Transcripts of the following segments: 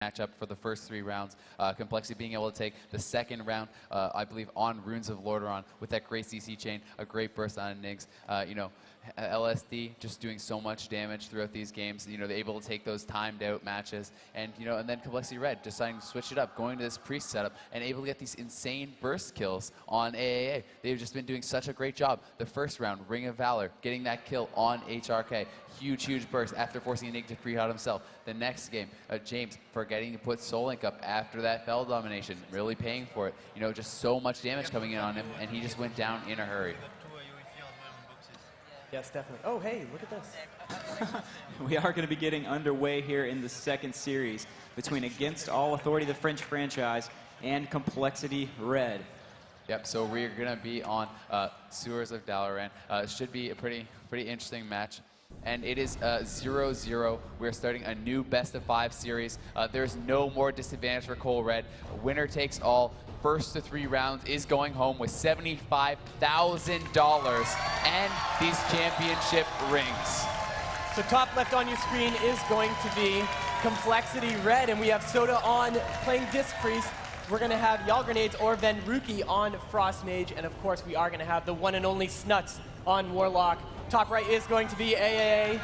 matchup for the first 3 rounds. Complexity being able to take the second round, I believe, on Runes of Lordaeron with that great CC chain, a great burst on Niggs. LSD just doing so much damage throughout these games. They're able to take those timed out matches, and and then Complexity Red deciding to switch it up, going to this priest setup, and able to get these insane burst kills on AAA. They've just been doing such a great job. The first round, Ring of Valor, getting that kill on HRK. Huge burst after forcing Nig to pre-hot himself. The next game, James forgetting to put Soul Link up after that Fel domination, really paying for it. Just so much damage coming in on him, and he just went down in a hurry. Yes, definitely. Oh, hey, look at this. We are going to be getting underway here in the second series between Against All Authority, the French franchise, and Complexity Red. Yep, so we're going to be on Sewers of Dalaran. It should be a pretty interesting match. And it is 0-0. We're starting a new best-of-5 series. There's no more disadvantage for Cole Red. Winner takes all. First to 3 rounds is going home with $75,000 and these championship rings. So top left on your screen is going to be Complexity Red, and we have Soda on playing Disc Priest. We're going to have Yal Grenades or Venruki on Frost Mage, and of course we are going to have the one and only Snuts on Warlock. Top right is going to be AAA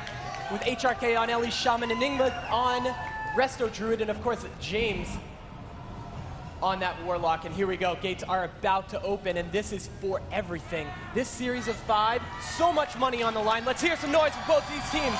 with HRK on Ellie Shaman, Enigma on Resto Druid, and of course James on that Warlock. And here we go, gates are about to open, and this is for everything. This series of 5, so much money on the line. Let's hear some noise from both these teams.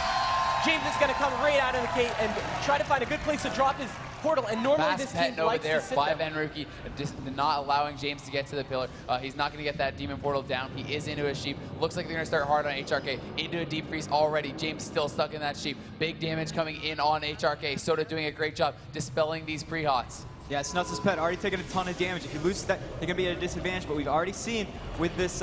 James is going to come right out of the gate and try to find a good place to drop his portal, and normally this team likes to sit by there. Venruki, just not allowing James to get to the pillar. He's not going to get that demon portal down. He is into his sheep. Looks like they're going to start hard on HRK. Into a deep freeze already. James still stuck in that sheep. Big damage coming in on HRK. Soda doing a great job dispelling these pre-hots. Yeah, Snuts' pet already taking a ton of damage. If he loses that, they're going to be at a disadvantage, but we've already seen with this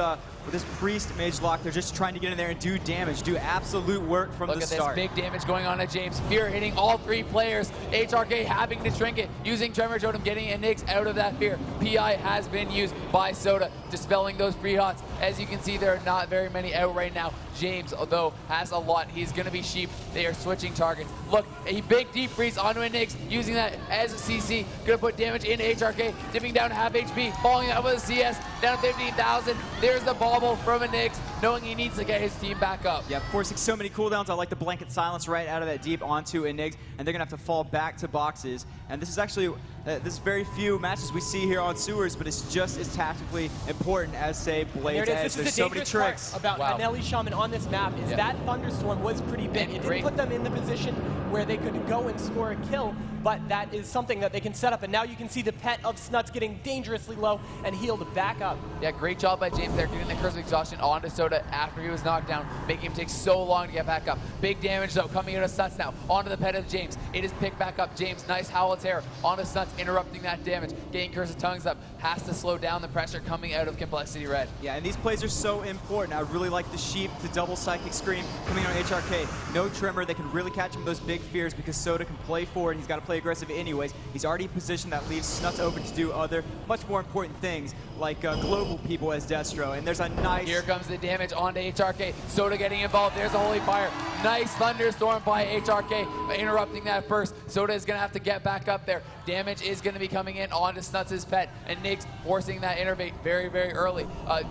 Priest Mage lock, they're just trying to get in there and do damage, do absolute work from the start. Look at this big damage going on at James. Fear hitting all 3 players. HRK having to trinket, using Tremor Totem, getting Nix out of that fear. PI has been used by Soda, dispelling those pre-hots. As you can see, there are not very many out right now. James, although, has a lot. He's going to be sheep. They are switching targets. Look, a big deep freeze onto a Nix, using that as a CC. Going to put damage into HRK, dipping down half HP, falling out with a CS, down 15,000. There's the bauble from a Nix, knowing he needs to get his team back up. Yeah, forcing so many cooldowns. I like the blanket silence right out of that deep onto a Nix, and they're going to have to fall back to boxes. And this is actually, this very few matches we see here on Sewers, but it's just as tactically important as, say, Blade's Edge. There's so many tricks. About Ellie Shaman on this map is that Thunderstorm was pretty big. It didn't put them in the position where they could go and score a kill, but that is something that they can set up. And now you can see the pet of Snuts getting dangerously low and healed back up. Yeah, great job by James there, getting the Curse of Exhaustion onto Soda after he was knocked down, making him take so long to get back up. Big damage, though, coming out of Snuts now, onto the pet of James. It is picked back up. James, nice Howl of Terror onto Snuts, interrupting that damage. Getting Curse of Tongues up, has to slow down the pressure coming out of Complexity Red. Yeah, and these plays are so important. I really like the sheep, the double Psychic Scream coming on HRK. No Tremor, they can really catch him with those big fears because Soda can play forward, and he's got to play aggressive anyways. He's already in position that leaves Snuts open to do other, much more important things, like global people as Destro. And there's a nice... Here comes the damage onto HRK. Soda getting involved. There's a Holy Fire. Nice Thunderstorm by HRK, interrupting that burst. Soda is going to have to get back up there. Damage is going to be coming in onto Snuts' pet, and Nix forcing that innervate very early.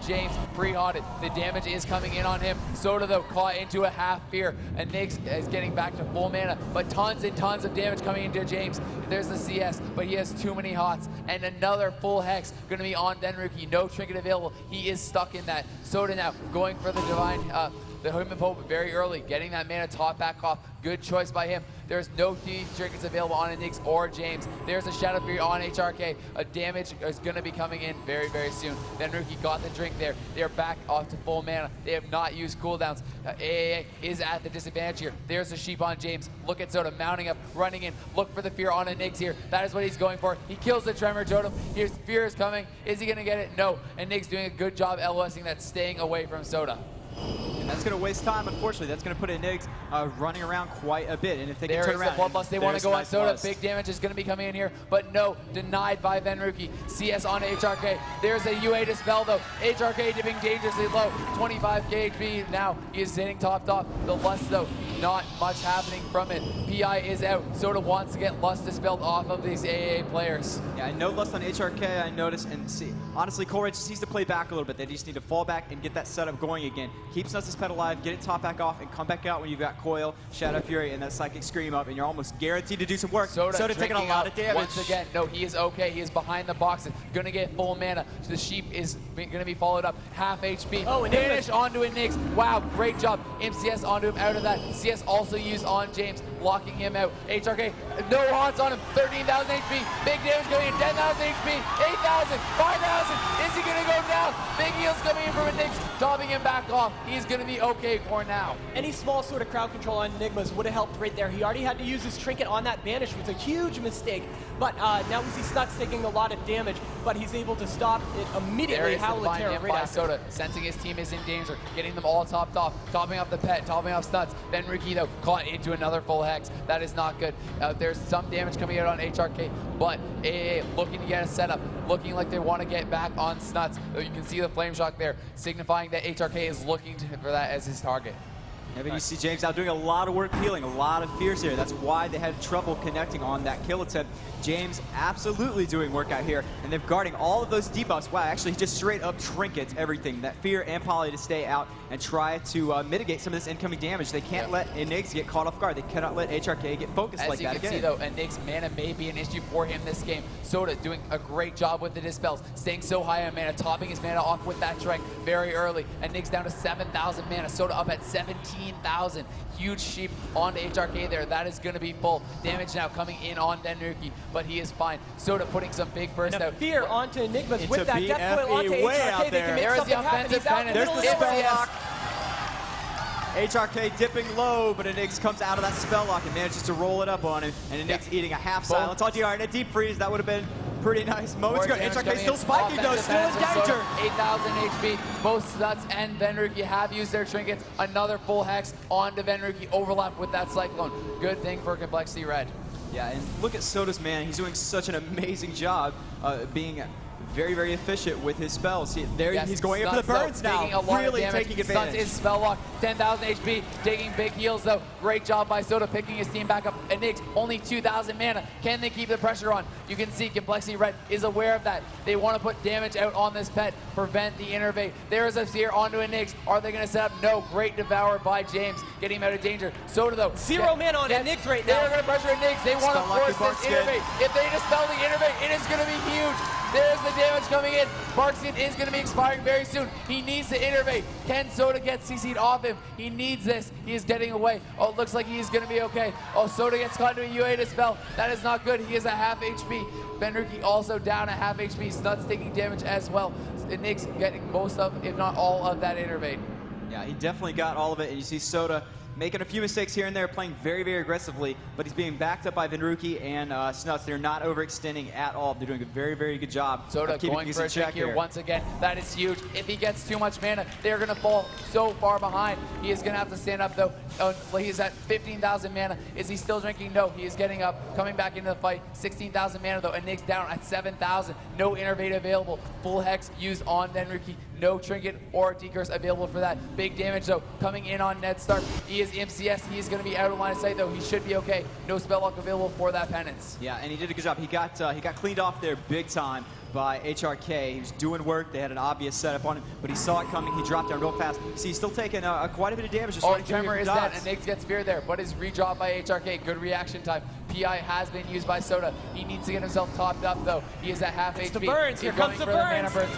James pre-hotted. The damage is coming in on him. Soda, though, caught into a half fear, and Nix is getting back to full mana, but tons and tons of damage coming into James. There's the CS, but he has too many hots, and another full hex going to be on Venruki. No trinket available. He is stuck in that. Soda now going for the Divine, the Human Pope very early, getting that mana top back off. Good choice by him. There's no trinkets available on Nix or James. There's a Shadow Fury on HRK. A damage is going to be coming in very soon. Venruki got the drink there. They're back off to full mana. They have not used cooldowns. AAA is at the disadvantage here. There's the sheep on James. Look at Soda mounting up, running in. Look for the fear on a Nix here. That is what he's going for. He kills the Tremor Totem. Here's fear is coming. Is he going to get it? No. And Nix doing a good job LOSing that, staying away from Soda. And that's going to waste time, unfortunately. That's going to put a Nix running around quite a bit. And if they can turn around, the bloodlust. They want to go on Soda. Big damage is going to be coming in here, but no, denied by Venruki. CS on HRK. There's a UA dispel, though. HRK dipping dangerously low. 25k HP now. He is hitting top. The lust, though, not much happening from it. PI is out. Soda wants to get Lust dispelled off of these AA players. Yeah, and no Lust on HRK, I noticed. And see, honestly, Coleridge just needs to play back a little bit. They just need to fall back and get that setup going again. Keep Snuts' pet alive, get it top back off, and come back out when you've got Coil, Shadow Fury, and that Psychic Scream up, and you're almost guaranteed to do some work. Soda taking a lot of damage. Once again, no, he is okay. He is behind the boxes. Going to get full mana. The Sheep is going to be followed up. Half HP. Oh, and Vanish onto Enix. Wow, great job. MCS onto him out of that. CS also used on James, locking him out. HRK, no haunts on him. 13,000 HP. Big damage going in. 10,000 HP. 8,000. 5,000. Is he going to go down? Big heals coming in from Enix, topping him back off. He's going to be okay for now. Any small sort of crowd control on Enigmas would have helped right there. He already had to use his trinket on that Banish, which was a huge mistake. But now we see Snuts taking a lot of damage, but he's able to stop it immediately. Howl of Terror right after. Soda, sensing his team is in danger, getting them all topped off, topping off the pet, topping off Snuts. Then Riki, though, caught into another full hex. That is not good. There's some damage coming out on HRK, but AA looking to get a setup, looking like they want to get back on Snuts. You can see the flame shock there, signifying that HRK is looking for that as his target. Yeah, but you see James out doing a lot of work healing, a lot of fears here. That's why they had trouble connecting on that kill attempt. James absolutely doing work out here, and they're guarding all of those debuffs. Wow, actually, he just straight up trinkets everything. That fear and Poly to stay out and try to mitigate some of this incoming damage. They can't let Enix get caught off guard. They cannot let HRK get focused like that again. As you can see, though, Enix mana may be an issue for him this game. Soda doing a great job with the dispels, staying so high on mana, topping his mana off with that Trek very early. Enix down to 7,000 mana. Soda up at 17,000. Huge Sheep onto HRK there. That is going to be full. Damage now coming in on Denruki, but he is fine. Soda putting some big burst and out. Fear onto Enigmas with that BFE death coil onto HRK. They can make There's something the happen. offensive He's out penance. There's middle the of spell nowhere. lock. HRK dipping low, but Enix comes out of that spell lock and manages to roll it up on him. And Enix eating a half silence on GR and a deep freeze. That would have been pretty nice. Moments ago, HRK still spiking though, still in danger. 8,000 HP. Both Snuts and Venruki have used their trinkets. Another full hex onto Venruki, overlap with that Cyclone. Good thing for Complexity Red. Yeah, and look at Soda's man. He's doing such an amazing job being very, very efficient with his spells. He's going Snuts, in for the burns now, really taking advantage. Snuts is spell lock, 10,000 HP, taking big heals though. Great job by Soda picking his team back up. Enix, only 2,000 mana. Can they keep the pressure on? You can see Complexity Red is aware of that. They want to put damage out on this pet, prevent the innervate. There is a Seer onto Enix. Are they going to set up? No. Great Devour by James, getting him out of danger. Soda though. Zero mana on Enix right now. They're going to pressure Enix. They want to force this innervate. If they dispel the innervate, it is going to be huge. There's the damage coming in. Barkskin is going to be expiring very soon. He needs to innervate. Can Soda get CC'd off him? He needs this. He is getting away. Oh, it looks like he's going to be okay. Oh, Soda gets caught into a UA dispel. That is not good. He is a half HP. Venruki also down a half HP. Snuts taking damage as well. Enix getting most of, if not all of that innervate. Yeah, he definitely got all of it. And you see Soda making a few mistakes here and there, playing very, very aggressively, but he's being backed up by Venruki and Snuts. They're not overextending at all. They're doing a very, very good job. Soda going for a check here once again. That is huge. If he gets too much mana, they're going to fall so far behind. He is going to have to stand up, though. He's at 15,000 mana. Is he still drinking? No, he is getting up, coming back into the fight. 16,000 mana, though, and Nick's down at 7,000. No innervate available. Full hex used on Denruki. No trinket or decurse available for that. Big damage, though, coming in on Ned Stark. He is MCS. He is going to be out of line of sight, though. He should be okay. No spell lock available for that penance. Yeah, and he did a good job. He got cleaned off there big time by HRK. He was doing work. They had an obvious setup on him, but he saw it coming. He dropped down real fast. See, he's still taking quite a bit of damage. Tremor is dead, and Niggs gets feared there, but is redropped by HRK. Good reaction time. PI has been used by Soda. He needs to get himself topped up, though. He is at half HP. The burns. Here comes the burns. Mana burns.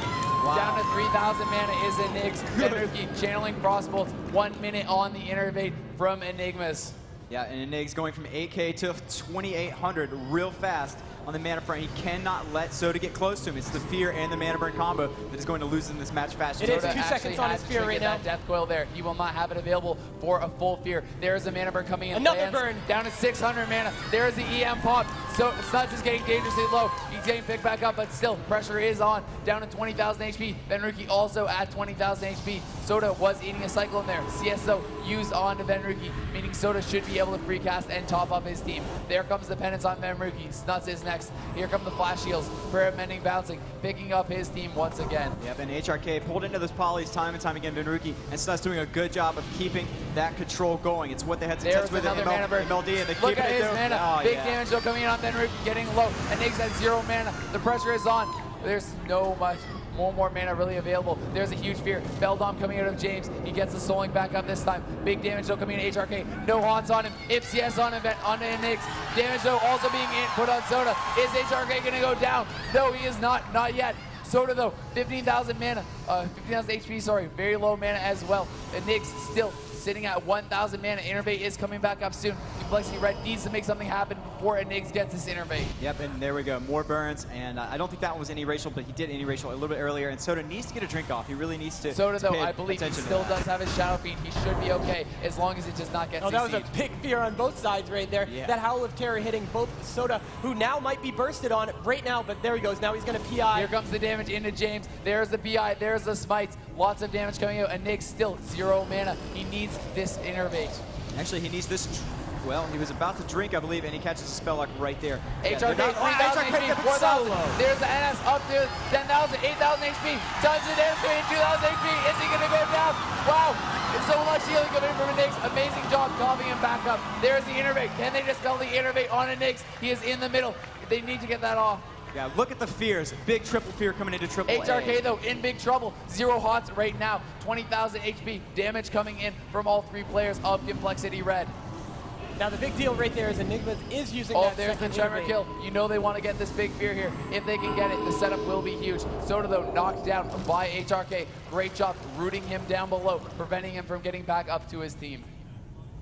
Wow. Down to 3,000 mana is Enig's. Denruki channeling crossbolts. 1 minute on the innervate from Enigmas. Yeah, and Enig's going from 8K to 2,800 real fast on the mana front. He cannot let Soda get close to him. It's the fear and the mana burn combo that is going to lose in this match fast. It is 2 seconds on his fear right now. That death coil there. He will not have it available for a full fear. There's a mana burn coming in. Another burn. Down to 600 mana. There is the EM pop. So Snuts is getting dangerously low. He's getting picked back up, but still pressure is on. Down to 20,000 HP. Venruki also at 20,000 HP. Soda was eating a cyclone there. CS though used on to Venruki, meaning Soda should be able to free cast and top up his team. There comes the penance on Venruki. Snuts is now next. Here come the flash heals. Paramending bouncing, picking up his team once again. Yep, and HRK pulled into those polys time and time again, Benruki, and Snut's doing a good job of keeping that control going. It's what they had success with in MLD, and they Look keep at it his there. mana. Oh, Big yeah. damage though coming in on Benruki, getting low. And Niggs has 0 mana. The pressure is on. There's no much more mana really available. There's a huge fear. Beldom coming out of James. He gets the souling back up this time. Big damage though coming in HRK. No haunts on him. IPCS on him, on Nix. Damage though also being put on Soda. Is HRK gonna go down? No, he is not. Not yet. Soda though, 15,000 mana, 15,000 HP, sorry, very low mana as well. And Nix still sitting at 1,000 mana. Innervate is coming back up soon. Complexity Red needs to make something happen before Nix gets this Innervate. Yep, and there we go. More burns, and I don't think that one was any racial, but he did any racial a little bit earlier, and Soda needs to get a drink off. He really needs to. Soda, though, pay I believe he attention to still that. does have his Shadow Fiend. He should be okay as long as it does not get Oh, that was a CC'd. big fear on both sides right there. Yeah. That Howl of Terror hitting both Soda, who now might be bursted on right now, but there he goes. Now he's going to PI. Here comes the damage into James. There's the PI. There's the smites. Lots of damage coming out, and Nix still 0 mana. He needs this Innervate. Actually, he needs this. Well, he was about to drink, I believe, and he catches a spell like right there. HRK, 3,000 HRK HP, 4,000. There's the NS up to 10,000, 8,000 HP. Tons of damage, 2,000 HP. Is he going to go down? Wow. It's so much healing coming from Nix. Amazing job calming him back up. There's the Innervate. Can they dispel the Innervate on a Nix? He is in the middle. They need to get that off. Yeah, look at the fears. Big triple fear coming into triple HRK A. though in big trouble. 0 hots right now. 20,000 HP. Damage coming in from all 3 players of Complexity Red. Now the big deal right there is Enigmas is using Oh, that there's the second Tremor Innervate. kill. You know they want to get this big fear here. If they can get it, the setup will be huge. Soda though knocked down by HRK. Great job rooting him down below, preventing him from getting back up to his team.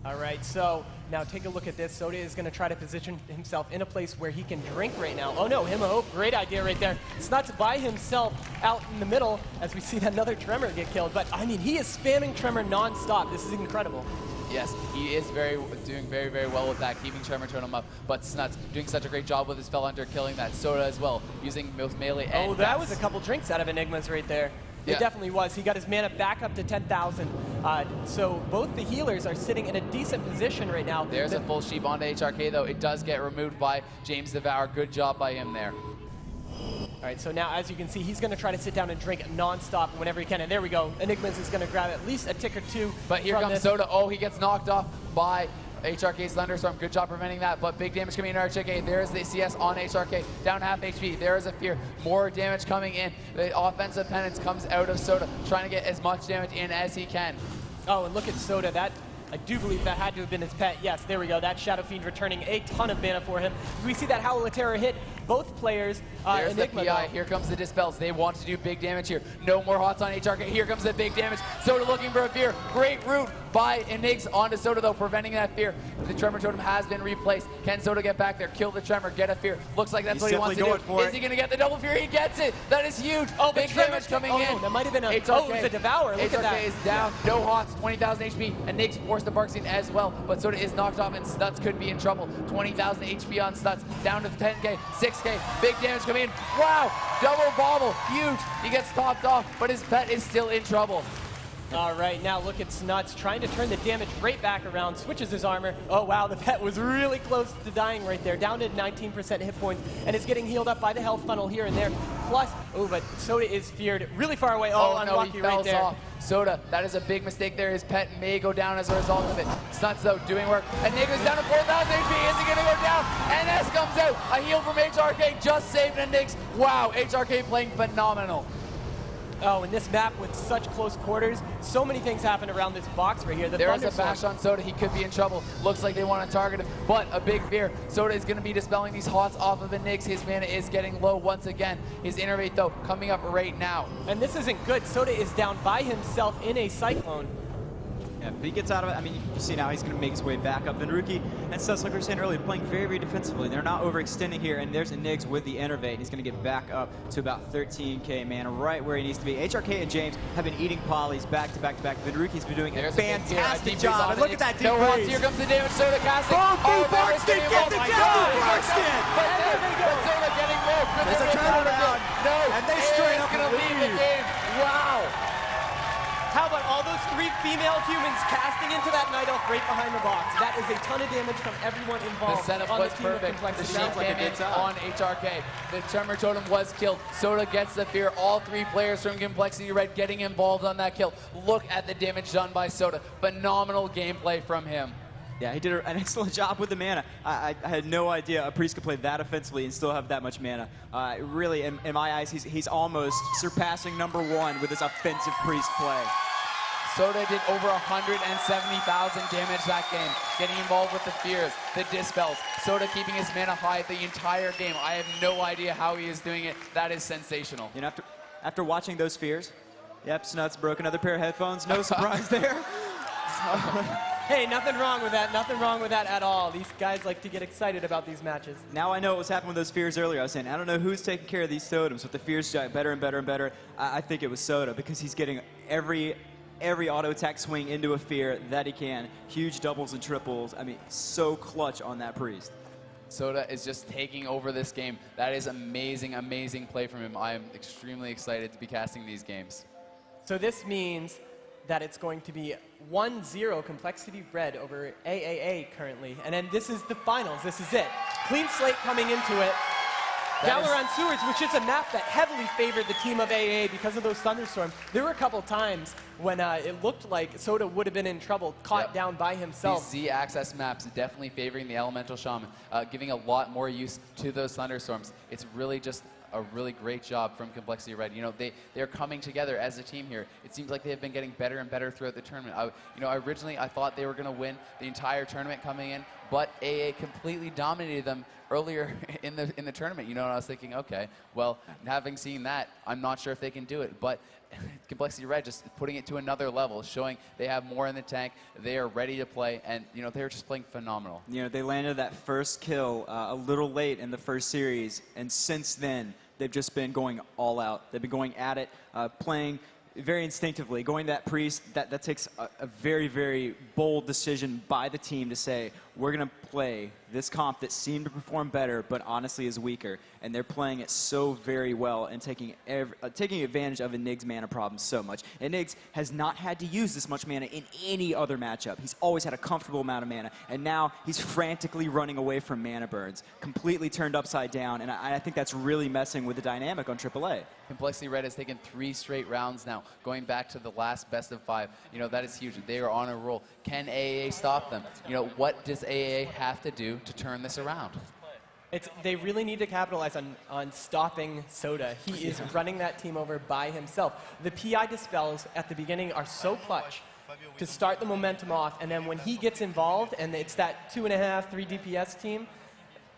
All right, so now take a look at this. Soda is going to try to position himself in a place where he can drink right now. Oh no, Him of Hope, great idea right there. Snuts by himself out in the middle as we see another Tremor get killed. But I mean, he is spamming Tremor non-stop. This is incredible. Yes, he is doing very, very well with that, keeping Tremor him up. But Snuts doing such a great job with his Fell Hunter, killing that Soda as well, using both melee and Oh, that Dex. was a couple drinks out of Enigmas right there. It Yeah. definitely was. He got his mana back up to 10,000. So both the healers are sitting in a decent position right now. There's a full sheep onto HRK though. It does get removed by James Devour. Good job by him there. All right, so now as you can see, he's going to try to sit down and drink non-stop whenever he can. And there we go. Enigmas is going to grab at least a tick or two. But here from comes this. Soda. Oh, he gets knocked off by HRK's Thunderstorm. Good job preventing that, but big damage coming in HRK. There's the CS on HRK, down half HP. There is a fear. More damage coming in. The offensive penance comes out of Soda, trying to get as much damage in as he can. Oh, and look at Soda. That I do believe that had to have been his pet. Yes, there we go. That Shadow Fiend returning a ton of mana for him. We see that Howl of Terror hit both players. There's Enigma, the PI. though. Here comes the Dispels. They want to do big damage here. No more hots on HRK. Here comes the big damage. Soda looking for a fear. Great root by Enigs onto Soda, though, preventing that fear. The Tremor Totem has been replaced. Can Soda get back there? Kill the Tremor. Get a fear. Looks like that's He's what he wants to definitely do. going for Is he going to get the double fear? He gets it. That is huge. Oh, big damage coming in. Oh, that might have been a. HRK. Oh, it was a Devour. Look at that. HRK is down. No hots. 20,000 HP. And Nix forced the Bark Scene as well. But Soda is knocked off, and Snuts could be in trouble. 20,000 HP on Snuts. Down to 10K. 6K. Big damage coming in. Wow. Double bobble. Huge. He gets topped off, but his pet is still in trouble. All right, now look at Snuts trying to turn the damage right back around, switches his armor. Oh wow, the pet was really close to dying right there, down to 19% hit points, and is getting healed up by the health funnel here and there. Plus, oh, but Soda is feared really far away. Oh, no, unlucky he right fell there. off. Soda, that is a big mistake there. His pet may go down as a result of it. Snuts, though, doing work. And Nix down to 4,000 HP. Is he going to go down? NS comes out. A heal from HRK just saved Nix. Wow, HRK playing phenomenal. Oh, in this map with such close quarters, so many things happen around this box right here. The There is a Thunderstorm. bash on Soda. He could be in trouble. Looks like they want to target him, but a big fear. Soda is going to be dispelling these hots off of Nix. His mana is getting low once again. His Innervate, though, coming up right now. And this isn't good. Soda is down by himself in a Cyclone. Yeah, but he gets out of it. I mean, you see now he's going to make his way back up. Then Rookie and Snuts, like we were saying earlier, playing very, very defensively. They're not overextending here, and there's a Nix with the Innervate. He's going to get back up to about 13K mana, right where he needs to be. HRK and James have been eating polys back to back to back. Then Rookie's been doing a fantastic job. And look at that deep No hots. Here comes the damage. Soda casting. Oh, Barkston, get the job, Barkston! But Soda getting low. There's a turnaround. No, And they straight up going to leave the lead. game. Wow. How about all those 3 female humans casting into that Night Elf right behind the box. That is a ton of damage from everyone The involved setup on was the team perfect. of Complexity. The sheep came in on HRK. The Tremor Totem was killed. Soda gets the fear. All 3 players from Complexity Red getting involved on that kill. Look at the damage done by Soda. Phenomenal gameplay from him. Yeah, he did an excellent job with the mana. I had no idea a priest could play that offensively and still have that much mana. Really, in my eyes, he's almost surpassing #1 with his offensive priest play. Soda did over 170,000 damage that game, getting involved with the fears, the dispels. Soda keeping his mana high the entire game. I have no idea how he is doing it. That is sensational. You know, after watching those fears, yep, Snuts broke another pair of headphones. No surprise there. Hey, nothing wrong with that. Nothing wrong with that at all. These guys like to get excited about these matches. Now I know what was happening with those fears earlier. I was saying, I don't know who's taking care of these totems, but the fears got better and better and better. I think it was Soda because he's getting every auto attack swing into a fear that he can. Huge doubles and triples. I mean, so clutch on that priest. Soda is just taking over this game. That is amazing, amazing play from him. I am extremely excited to be casting these games. So this means that it's going to be 1-0 Complexity Red over AAA currently. And then this is the finals. This is it. Clean slate coming into it. Dalaran Sewers, which is a map that heavily favored the team of AAA because of those thunderstorms. There were a couple times when it looked like Soda would have been in trouble, caught down by himself. These Z-axis maps definitely favoring the Elemental Shaman, giving a lot more use to those thunderstorms. It's really just a really great job from Complexity Red. You know, they're coming together as a team here. It seems like they've been getting better and better throughout the tournament. Originally I thought they were going to win the entire tournament coming in, but AA completely dominated them earlier in the tournament. You know, and I was thinking, okay, well, having seen that, I'm not sure if they can do it, but Complexity Red just putting it to another level, showing they have more in the tank, they are ready to play, and you know, they're just playing phenomenal. You know, they landed that first kill a little late in the first series, and since then, they've just been going all out. They've been going at it, playing very instinctively, going to that priest. That takes a very, very bold decision by the team to say, we're going to play this comp that seemed to perform better, but honestly is weaker. And they're playing it so very well and taking advantage of Enig's mana problem so much. Enig has not had to use this much mana in any other matchup. He's always had a comfortable amount of mana, and now he's frantically running away from mana burns, completely turned upside down, and I think that's really messing with the dynamic on AAA. Complexity Red has taken 3 straight rounds now, going back to the last best of 5. You know, that is huge. They are on a roll. Can AAA stop them? You know, what does AAA have to do to turn this around? They really need to capitalize on stopping Soda. He is running that team over by himself. The PI dispels at the beginning are so clutch to start the momentum off, and then when he gets involved, and it's that 2.5, 3 DPS team,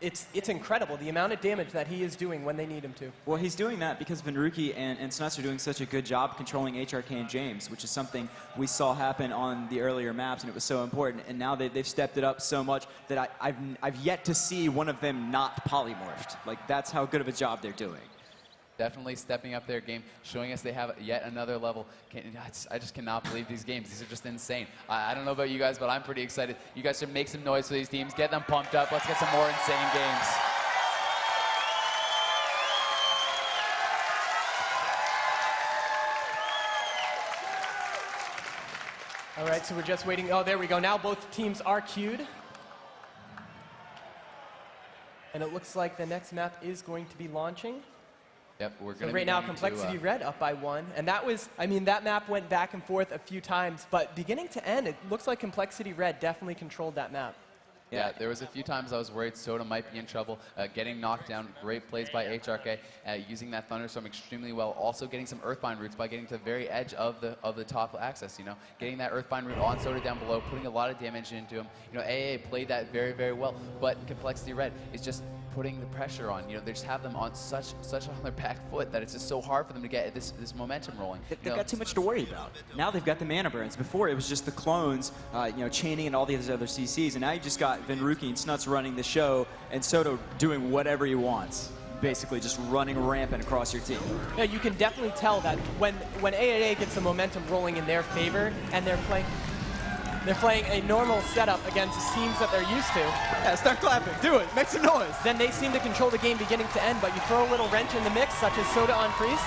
it's incredible the amount of damage that he is doing when they need him to. Well, he's doing that because Venruki and Snuts are doing such a good job controlling HRK and James, which is something we saw happen on the earlier maps, and it was so important. And now they've stepped it up so much that I've yet to see one of them not polymorphed. Like, that's how good of a job they're doing. Definitely stepping up their game, showing us they have yet another level. I just cannot believe these games. These are just insane. I don't know about you guys, but I'm pretty excited. You guys should make some noise for these teams, get them pumped up. Let's get some more insane games. All right, so we're just waiting. Oh, there we go. Now both teams are queued. And it looks like the next map is going to be launching. Yep, we're going so right now, Complexity Red up by 1. And that was, I mean, that map went back and forth a few times, but beginning to end, it looks like Complexity Red definitely controlled that map. Yeah, there was a few times I was worried Soda might be in trouble, getting knocked down. Great plays by HRK, using that Thunderstorm extremely well. Also getting some Earthbind roots by getting to the very edge of the top access, you know. Getting that Earthbind root on Soda down below, putting a lot of damage into him. You know, AA played that very, very well, but Complexity Red is just putting the pressure on. You know, they just have them on such on their back foot that it's just so hard for them to get this momentum rolling. They've got too much to worry about. Now they've got the mana burns. Before it was just the clones, you know, chaining and all these other CCs, and now you just got Venruki and Snuts running the show, and Soto doing whatever he wants. Basically just running rampant across your team. Yeah, you can definitely tell that when AAA gets the momentum rolling in their favor, and they're playing a normal setup against teams that they're used to. Yeah, start clapping. Do it. Make some noise. Then they seem to control the game beginning to end, but you throw a little wrench in the mix, such as Soda on Priest.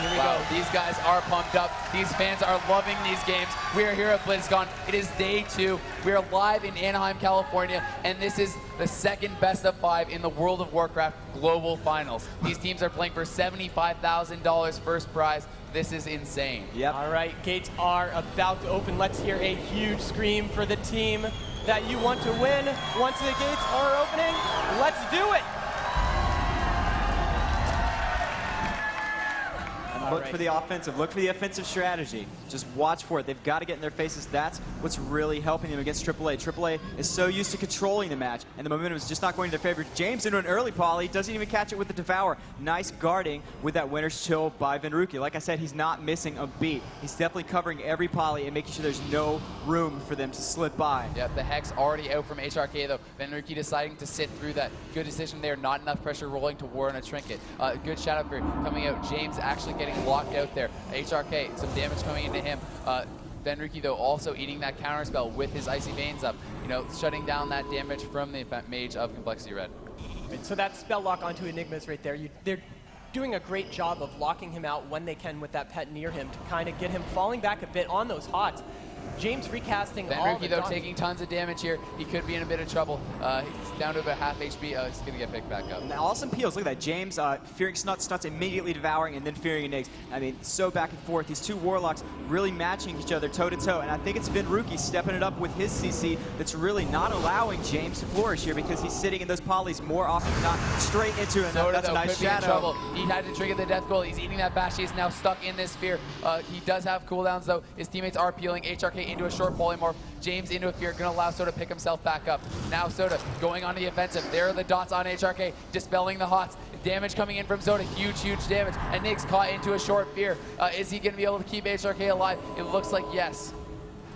Here we Wow, go. these guys are pumped up. These fans are loving these games. We are here at Blizzcon. It is day 2. We are live in Anaheim, California, and this is the second best of 5 in the World of Warcraft Global Finals. These teams are playing for $75,000 first prize. This is insane. Yep. All right, gates are about to open. Let's hear a huge scream for the team that you want to win. Once the gates are opening, let's do it. Look for the offensive. Look for the offensive strategy. Just watch for it. They've got to get in their faces. That's what's really helping them against AAA. AAA is so used to controlling the match, and the momentum is just not going to their favor. James into an early poly. Doesn't even catch it with the Devour. Nice guarding with that Winter's Chill by Venruki. Like I said, he's not missing a beat. He's definitely covering every poly and making sure there's no room for them to slip by. Yeah, the Hex already out from HRK, though. Venruki deciding to sit through that. Good decision there. Not enough pressure rolling to War and a Trinket. Good shadow fear coming out. James actually getting locked out there. HRK, some damage coming into him. Venruki, though, also eating that counter spell with his Icy Veins up. You know, shutting down that damage from the Mage of Complexity Red. So that spell lock onto Enigma's right there. They're doing a great job of locking him out when they can with that pet near him to kind of get him falling back a bit on those hots. James recasting all the Venruki, though, taking tons of damage here. He could be in a bit of trouble. He's down to about half HP. He's going to get picked back up. Now, awesome peels. Look at that. James fearing Snuts, Snuts immediately devouring, and then fearing Enigs. I mean, so back and forth. These two Warlocks really matching each other toe-to-toe, and I think it's Venruki stepping it up with his CC that's really not allowing James to flourish here because he's sitting in those polys more often than not straight into it. Soda, That's a though, nice could be in shadow. trouble. He had to trigger the death goal. He's eating that bash. He's now stuck in this sphere. He does have cooldowns, though. His teammates are peeling. HRK into a short polymorph. James into a fear, going to allow Soda to pick himself back up. Now Soda going on the offensive. There are the dots on HRK, dispelling the hots. Damage coming in from Soda, huge damage. And Nick's caught into a short fear. Is he going to be able to keep HRK alive? It looks like yes.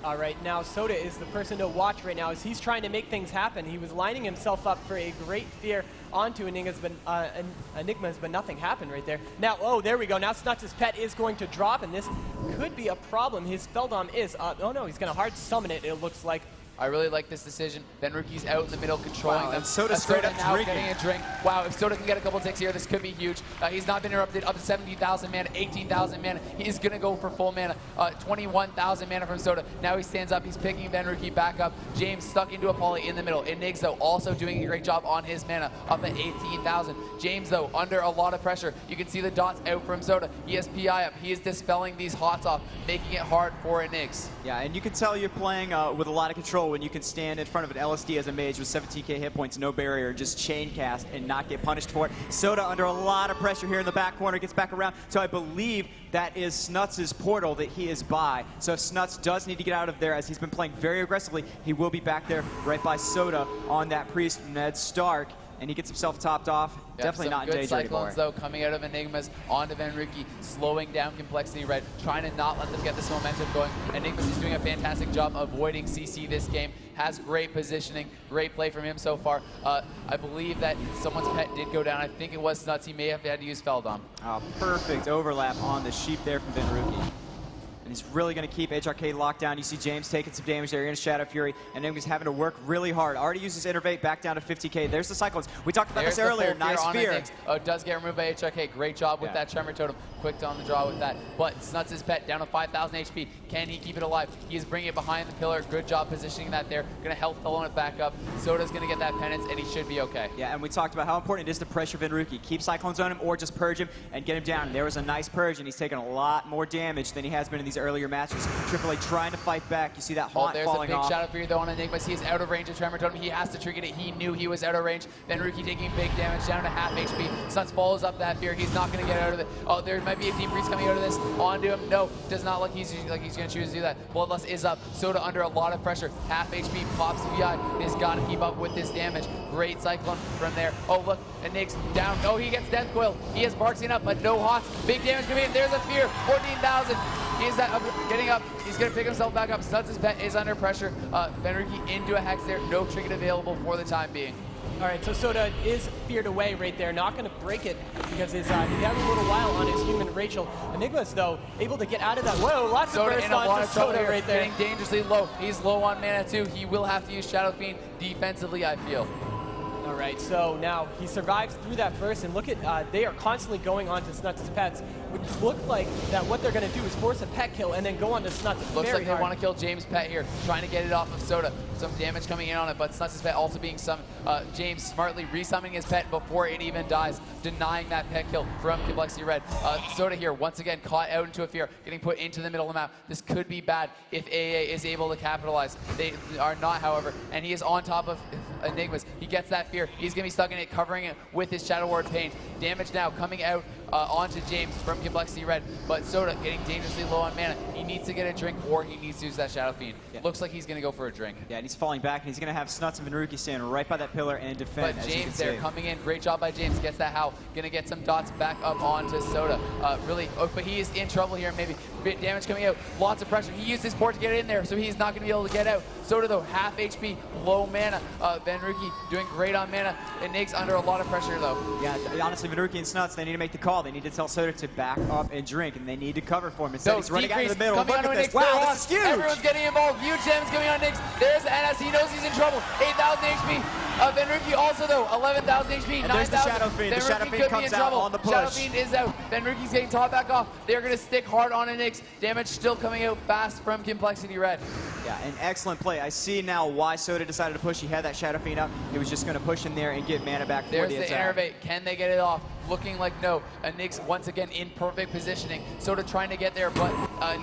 All right, now Soda is the person to watch right now as he's trying to make things happen. He was lining himself up for a great fear onto Enigma's, but nothing happened right there. Now, oh, there we go. Now Snuts' pet is going to drop, and this could be a problem. His Feldom is, oh no, he's going to hard summon it, it looks like. I really like this decision. Venruki's out in the middle, controlling them. And Soda straight up now drinking. getting a drink. Wow, if Soda can get a couple ticks here, this could be huge. He's not been interrupted. Up to 17,000 mana, 18,000 mana. He's going to go for full mana. 21,000 mana from Soda. Now he stands up. He's picking Venruki back up. James stuck into a poly in the middle. Enigs, though, also doing a great job on his mana, up at 18,000. James, though, under a lot of pressure. You can see the dots out from Soda. He has PI up. He is dispelling these hots off, making it hard for Enigs. Yeah, and you can tell you're playing with a lot of control when you can stand in front of an LSD as a mage with 17k hit points, no barrier, just chain cast and not get punished for it. Soda under a lot of pressure here in the back corner, gets back around. So I believe that is Snuts' portal that he is by. So if Snuts does need to get out of there, as he's been playing very aggressively, he will be back there right by Soda on that Priest, Ned Stark. And he gets himself topped off. Yeah, Definitely not in good danger anymore. cyclones, though, coming out of Enigmas onto Venruki, slowing down Complexity Red, trying to not let them get this momentum going. Enigmas is doing a fantastic job avoiding CC this game, has great positioning, great play from him so far. I believe that someone's pet did go down. I think it was Snuts. He may have had to use Feldom. Perfect overlap on the sheep there from Venruki. And he's really going to keep HRK locked down. You see James taking some damage there in a Shadow Fury, and then he's having to work really hard. Already uses Innervate back down to 50k. There's the Cyclones. We talked about this earlier. Nice fear. It does get removed by HRK. Great job with that Tremor Totem. Quick on the draw with that. But Snuts' pet down to 5,000 HP. Can he keep it alive? He is bringing it behind the pillar. Good job positioning that there. Going to help Fellow it back up. Soda's going to get that penance, and he should be okay. Yeah, and we talked about how important it is to pressure Venruki. Keep Cyclones on him or just purge him and get him down. And there was a nice purge, and he's taken a lot more damage than he has been in these earlier matches. AAA trying to fight back. You see that haunt there's falling a big off. Shadow Fury, though, on Enigmas. He is out of range of Tremor Totem. He has to trigger it. He knew he was out of range. Venruki taking big damage down to half HP. Snuts follows up that fear. He's not going to get out of it. Oh, there might be a Deep Freeze coming out of this. Onto him. No, does not look he's going to choose to do that. Bloodlust is up. Soda under a lot of pressure. Half HP pops VI. He's got to keep up with this damage. Great Cyclone from there. Oh, look. Enigs down. Oh, he gets Death Coil. He has Barksing up, but no hots. Big damage coming in. There's a fear. 14,000. He's getting up. He's going to pick himself back up. Snuts' pet is under pressure. Venruki into a Hex there. No trinket available for the time being. All right, so Soda is feared away right there. Not going to break it because he had a little while on his human Rachel. Enigmas, though, able to get out of that. Whoa, lots of burst onto Soda right there. Getting dangerously low. He's low on mana, too. He will have to use Shadow Fiend defensively, I feel. All right, so now he survives through that first, and look at, they are constantly going on to Snuts' pets, which look like that what they're going to do is force a pet kill and then go on to Snuts. Looks like they want to kill James' pet here, trying to get it off of Soda. Some damage coming in on it, but Snuts' pet also being summoned. James smartly resummoning his pet before it even dies, denying that pet kill from Complexity Red. Soda here, once again, caught out into a fear, getting put into the middle of the map. This could be bad if AA is able to capitalize. They are not, however, and he is on top of Enigmas. He gets that fear. He's going to be stuck in it, covering it with his Shadow Ward Pain. Damage now coming out onto James from Complexity Red, but Soda getting dangerously low on mana. He needs to get a drink, or he needs to use that Shadow Fiend. Yeah. Looks like he's going to go for a drink. Yeah, and he's falling back, and he's going to have Snuts and Venruki standing right by that pillar and defend. But James there coming in. Great job by James. Gets that Howl. Going to get some dots back up onto Soda. But he is in trouble here, maybe. Bit damage coming out. Lots of pressure. He used his port to get in there, so he's not going to be able to get out. Soda, though, half HP, low mana. Venruki doing great on mana. Enigs under a lot of pressure, though. Yeah, honestly, Venruki and Snuts, they need to make the call. They need to tell Soda to back up and drink, and they need to cover for him. Instead, he's running out of the middle. Look at this. Wow, this is huge. Everyone's getting involved. Huge damage coming on Nix. There's the NS. He knows he's in trouble. 8,000 HP. Venruki also, though, 11,000 HP. 9,000. There's the Shadow Fiend. The Shadow Fiend comes out on the push. Shadow Fiend is out. Venruki's getting top back off. They're going to stick hard on Nix. Damage still coming out fast from Complexity Red. Yeah, an excellent play. I see now why Soda decided to push. He had that Shadow Fiend up. He was just going to push in there and get mana back for the attack. There's the Innervate. Can they get it off? Looking like no. Nix once again in perfect positioning. Soda trying to get there, but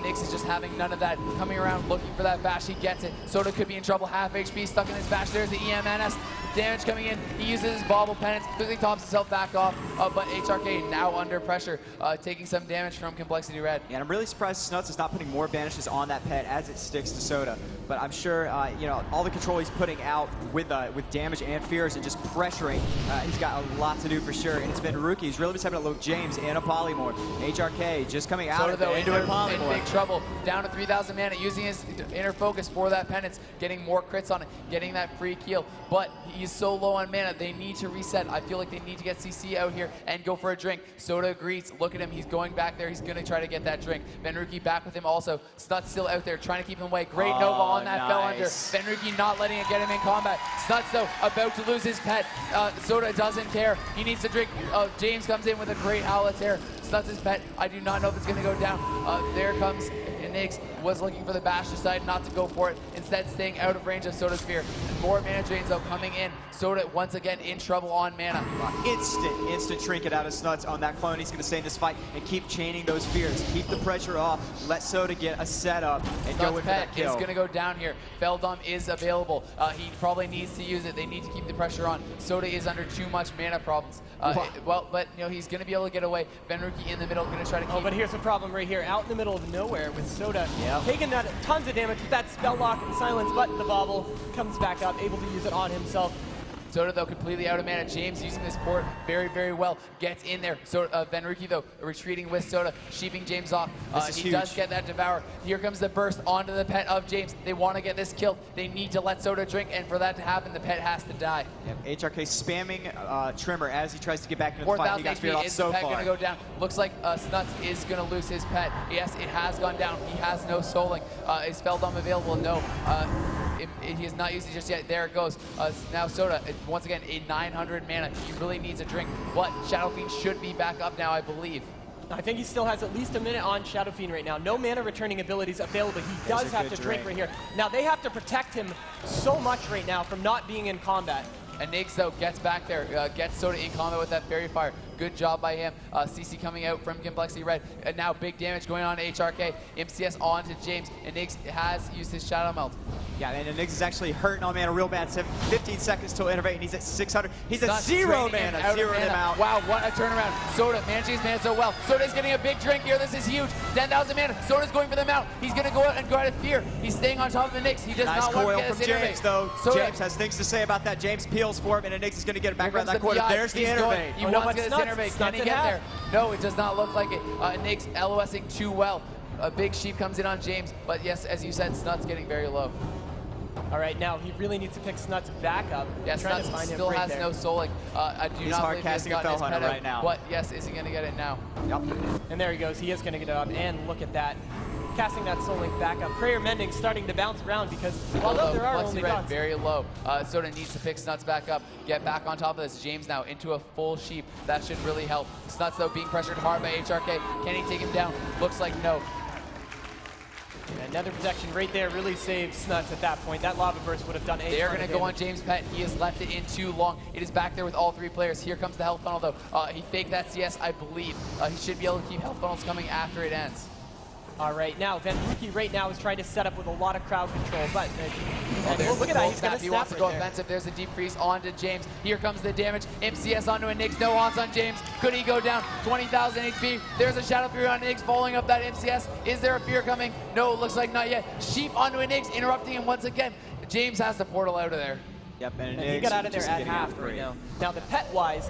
Nix is just having none of that. Coming around looking for that bash. He gets it. Soda could be in trouble. Half HP stuck in his bash. There's the EMNS. Damage coming in. He uses his bauble penance. Quickly tops himself back off. But HRK now under pressure, taking some damage from Complexity Red. Yeah, and I'm really surprised Snuts is not putting more banishes on that pet as it sticks to Soda. But I'm sure, you know, all the control he's putting out with damage and fears and just pressuring, he's got a lot to do for sure. And it's been Rookie. He's really been having to look James and a Polymorph. HRK just coming out of it into a Polymorph. In big trouble. Down to 3,000 mana, using his inner focus for that penance, getting more crits on it, getting that free kill. But he's so low on mana, they need to reset. I feel like they need to get CC out here and go for a drink. Soda agrees. Look at him. He's going back there. He's going to try to get that drink. Venruki back with him also. Snuts still out there trying to keep him away. Great Nova on that fell under. Venruki not letting it get him in combat. Snuts, though, about to lose his pet. Soda doesn't care. He needs to drink. James comes in with a great Howl of Terror. Snuts' pet. I do not know if it's going to go down. There comes Nix. Was looking for the bash, decided not to go for it. Instead, staying out of range of Soda's fear. More mana drains, though, coming in. Soda once again in trouble on mana. Instant trinket out of Snuts on that clone. He's going to stay in this fight and keep chaining those fears. Keep the pressure off. Let Soda get a setup and go in for that kill. Is going to go down here. Feldom is available. He probably needs to use it. They need to keep the pressure on. Soda is under too much mana problems. But you know, he's going to be able to get away. Venruki in the middle, going to try to keep. Oh, but here's the problem right here. Out in the middle of nowhere with Soda taking that tons of damage with that spell lock and silence, but the bauble comes back up, able to use it on himself. Soda, though, completely out of mana. James using this port very, very well. Gets in there. So Venruki, though, retreating with Soda, sheeping James off. He does get that Devour. Here comes the burst onto the pet of James. They want to get this killed. They need to let Soda drink, and for that to happen, the pet has to die. Yep. HRK spamming Tremor as he tries to get back into the fight. He got speared off so far. Is the pet going to go down? Looks like Snuts is going to lose his pet. Yes, it has gone down. He has no souling. Is Feldom available? No. He has not used it just yet. There it goes. Now Soda, once again, a 900 mana. He really needs a drink. But Shadow Fiend should be back up now, I believe. I think he still has at least a minute on Shadow Fiend right now. No mana returning abilities available. He does have to drink right here. Now they have to protect him so much right now from not being in combat. And Nix, though, gets back there, gets Soda in combat with that Fairy Fire. Good job by him. CC coming out from Complexity Red. And now big damage going on to HRK. MCS on to James. And Nix has used his Shadow Melt. Yeah, and Nix is actually hurting on mana real bad. 15 seconds till Innervate, and he's at 600. He's at 0 mana. Zeroing him out. Wow, what a turnaround. Soda managing his mana so well. Soda's getting a big drink here. This is huge. 10,000 mana. Soda's going for the mount. He's going to go out and go out of fear. He's staying on top of the Nix. He does not want to get his James, though. James has things to say about that. James peels for him, and Nix is going to get it back around that corner. There's the Innervate. He wants to get his Innervate. Can he get there? No, it does not look like it. Nix LOSing too well. A big sheep comes in on James, but yes, as you said, Snuts getting very low. All right, now he really needs to pick Snuts back up. Yeah, Snuts still has no souling. I do not believe he's got his pet right now. But yes, is he going to get it now? Yep. And there he goes. He is going to get it up. And look at that. casting that Soul Link back up. Prayer Mending starting to bounce around because although there are only Red dots. very low. Soda needs to pick Snuts back up, get back on top of this. James now into a full sheep. That should really help. Snuts, though, being pressured hard by HRK. Can he take him down? Looks like no. And another protection right there really saves Snuts at that point. That Lava Burst would have done They're going to go on James Pet. He has left it in too long. It is back there with all three players. Here comes the health funnel, though. He faked that CS, I believe. He should be able to keep health funnels coming after it ends. All right, now VanRookie right now is trying to set up with a lot of crowd control, but look at that, he's going to He wants to go offensive. There's a deep freeze onto James. Here comes the damage. MCS onto a Nix. No haunts on James. Could he go down? 20,000 HP. There's a Shadow Fury on Nix following up that MCS. Is there a fear coming? No, it looks like not yet. Sheep onto a Nix, interrupting him once again. James has the portal out of there. Yep, and he got out of there at half right now. Now the pet-wise,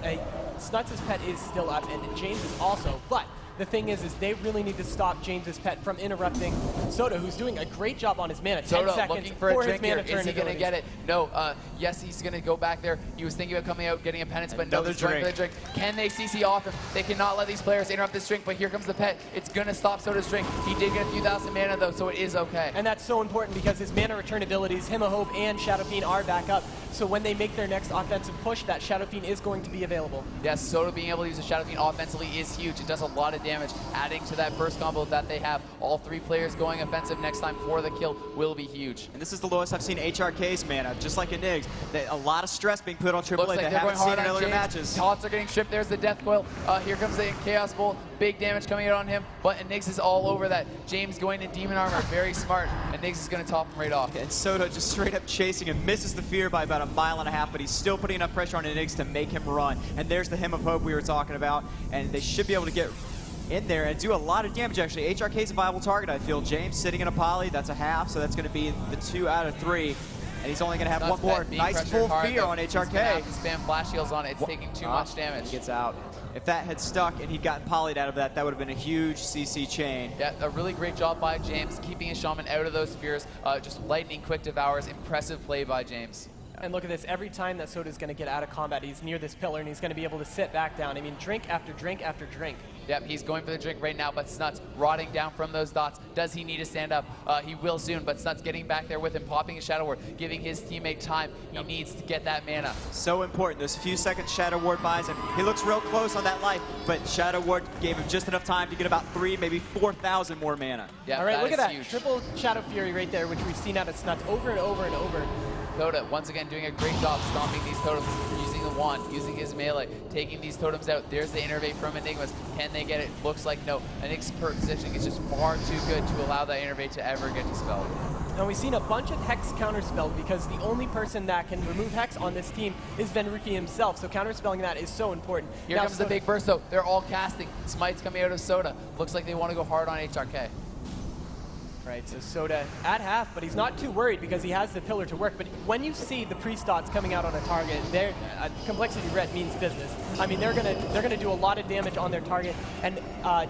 Snuts' pet is still up, and James is also, but the thing is they really need to stop James's pet from interrupting Soda, who's doing a great job on his mana. 10 Soda seconds looking for a his drink here. mana turn. Is he going to get it? No. Yes, he's going to go back there. He was thinking about coming out, getting a penance, but no, he's going for the drink. Can they CC off him? They cannot let these players interrupt this drink, but here comes the pet. It's going to stop Soda's drink. He did get a few thousand mana, though, so it is okay. And that's so important because his mana return abilities, Hymn of Hope and Shadow Fiend, are back up. So when they make their next offensive push, that Shadow Fiend is going to be available. Yes, Soda being able to use a Shadow Fiend offensively is huge. It does a lot of damage. Adding to that first combo that they have, all three players going offensive next time for the kill will be huge. And this is the lowest I've seen HRK's mana, just like a Nix. A lot of stress being put on AAA. Looks like they they're haven't going seen hard in on earlier James. matches. Taunts are getting stripped. There's the Death Coil. Here comes the Chaos Bolt. Big damage coming out on him, but Nix is all over that. James going to Demon Armor, very smart, and Nix is going to top him right off. And Soda just straight up chasing him, misses the fear by about 1.5 miles, but he's still putting enough pressure on Nix to make him run. And there's the Hymn of Hope we were talking about, and they should be able to get in there and do a lot of damage, actually. HRK's a viable target, I feel. James sitting in a poly, that's a half, so that's going to be the 2 out of 3. And he's only going to have one more nice full fear on HRK. He's gonna have to spam flash heals on it. It's taking too much damage. He gets out. If that had stuck and he'd gotten polyed out of that, that would have been a huge CC chain. Yeah, a really great job by James, keeping his Shaman out of those fears. Just lightning quick devours. Impressive play by James. And look at this, every time that Soda's going to get out of combat, he's near this pillar and he's going to be able to sit back down. I mean, drink after drink after drink. Yep, he's going for the drink right now, but Snuts rotting down from those dots. Does he need to stand up? He will soon, but Snuts getting back there with him, popping his Shadow Ward, giving his teammate time. He needs to get that mana. So important. Those few seconds Shadow Ward buys him. He looks real close on that life, but Shadow Ward gave him just enough time to get about 3, maybe 4,000 more mana. Yeah, all right, look at that. Huge. Triple Shadow Fury right there, which we've seen out of Snuts over and over and over. Soda, once again, doing a great job stomping these totems, using the wand, using his melee, taking these totems out. There's the Innervate from Enigmas. Can they get it? Looks like no. Enigma's positioning is just far too good to allow that Innervate to ever get dispelled. And we've seen a bunch of Hex counterspelled because the only person that can remove Hex on this team is VanRookie himself, so counterspelling that is so important. Here comes the big burst, though. They're all casting. Smite's coming out of Soda. Looks like they want to go hard on HRK. Right, so Soda at half, but he's not too worried because he has the pillar to work. But when you see the priest dots coming out on a target, complexity red means business. I mean, they're gonna do a lot of damage on their target, and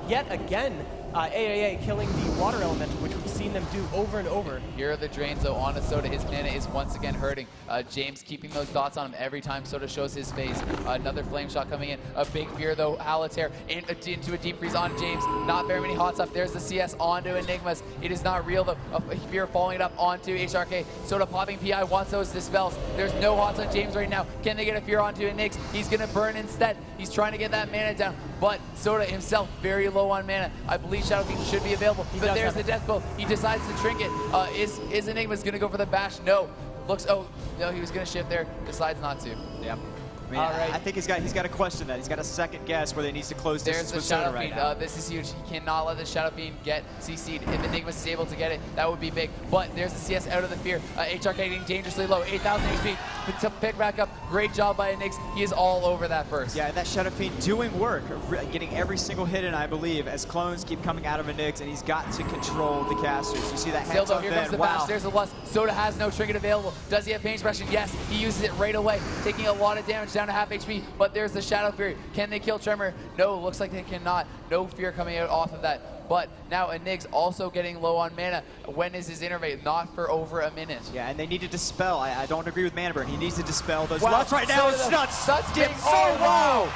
yet again, AAA killing the water elemental, which we've seen them do over and over. Here are the drains, though, onto Soda. His mana is once again hurting. James keeping those dots on him every time Soda shows his face. Another flame shot coming in. A big fear, though. Halitair into a deep freeze on James. Not very many hot stuff. There's the CS onto Enigmas. It is not real, though. A fear falling it up onto HRK. Soda popping PI, wants those dispels. There's no hots on James right now. Can they get a fear onto Enix? He's going to burn instead. He's trying to get that mana down, but Soda himself very low on mana. I believe Shadow Fiend should be available, but there's the Death Bolt. He decides to trinket. Is Enigma's going to go for the bash? No. Looks, oh, no, he was going to shift there. Decides not to. Yep. I mean, I think he's got to question that. He's got a second guess whether he needs to close distance with Soda right now. This is huge. He cannot let the Shadow Fiend get CC'd. If Enigmas is able to get it, that would be big. But there's the CS out of the fear. HRK getting dangerously low. 8,000 HP to pick back up. Great job by Enix. He is all over that burst. Yeah, that Shadow Fiend doing work, getting every single hit in, I believe, as clones keep coming out of Enix, and he's got to control the casters. You see that Still, though, here comes the bash. There's the lust. Soda has no trinket available. Does he have pain suppression? Yes, he uses it right away, taking a lot of damage down to half HP. But there's the Shadow Fury. Can they kill Tremor? No, looks like they cannot. No fear coming out off of that. But now Enix also getting low on mana. When is his Innervate? Not for over a minute. Yeah, and they need to dispel. I don't agree with Mana Burn. He needs to dispel those lusts right now. Snuts getting so low.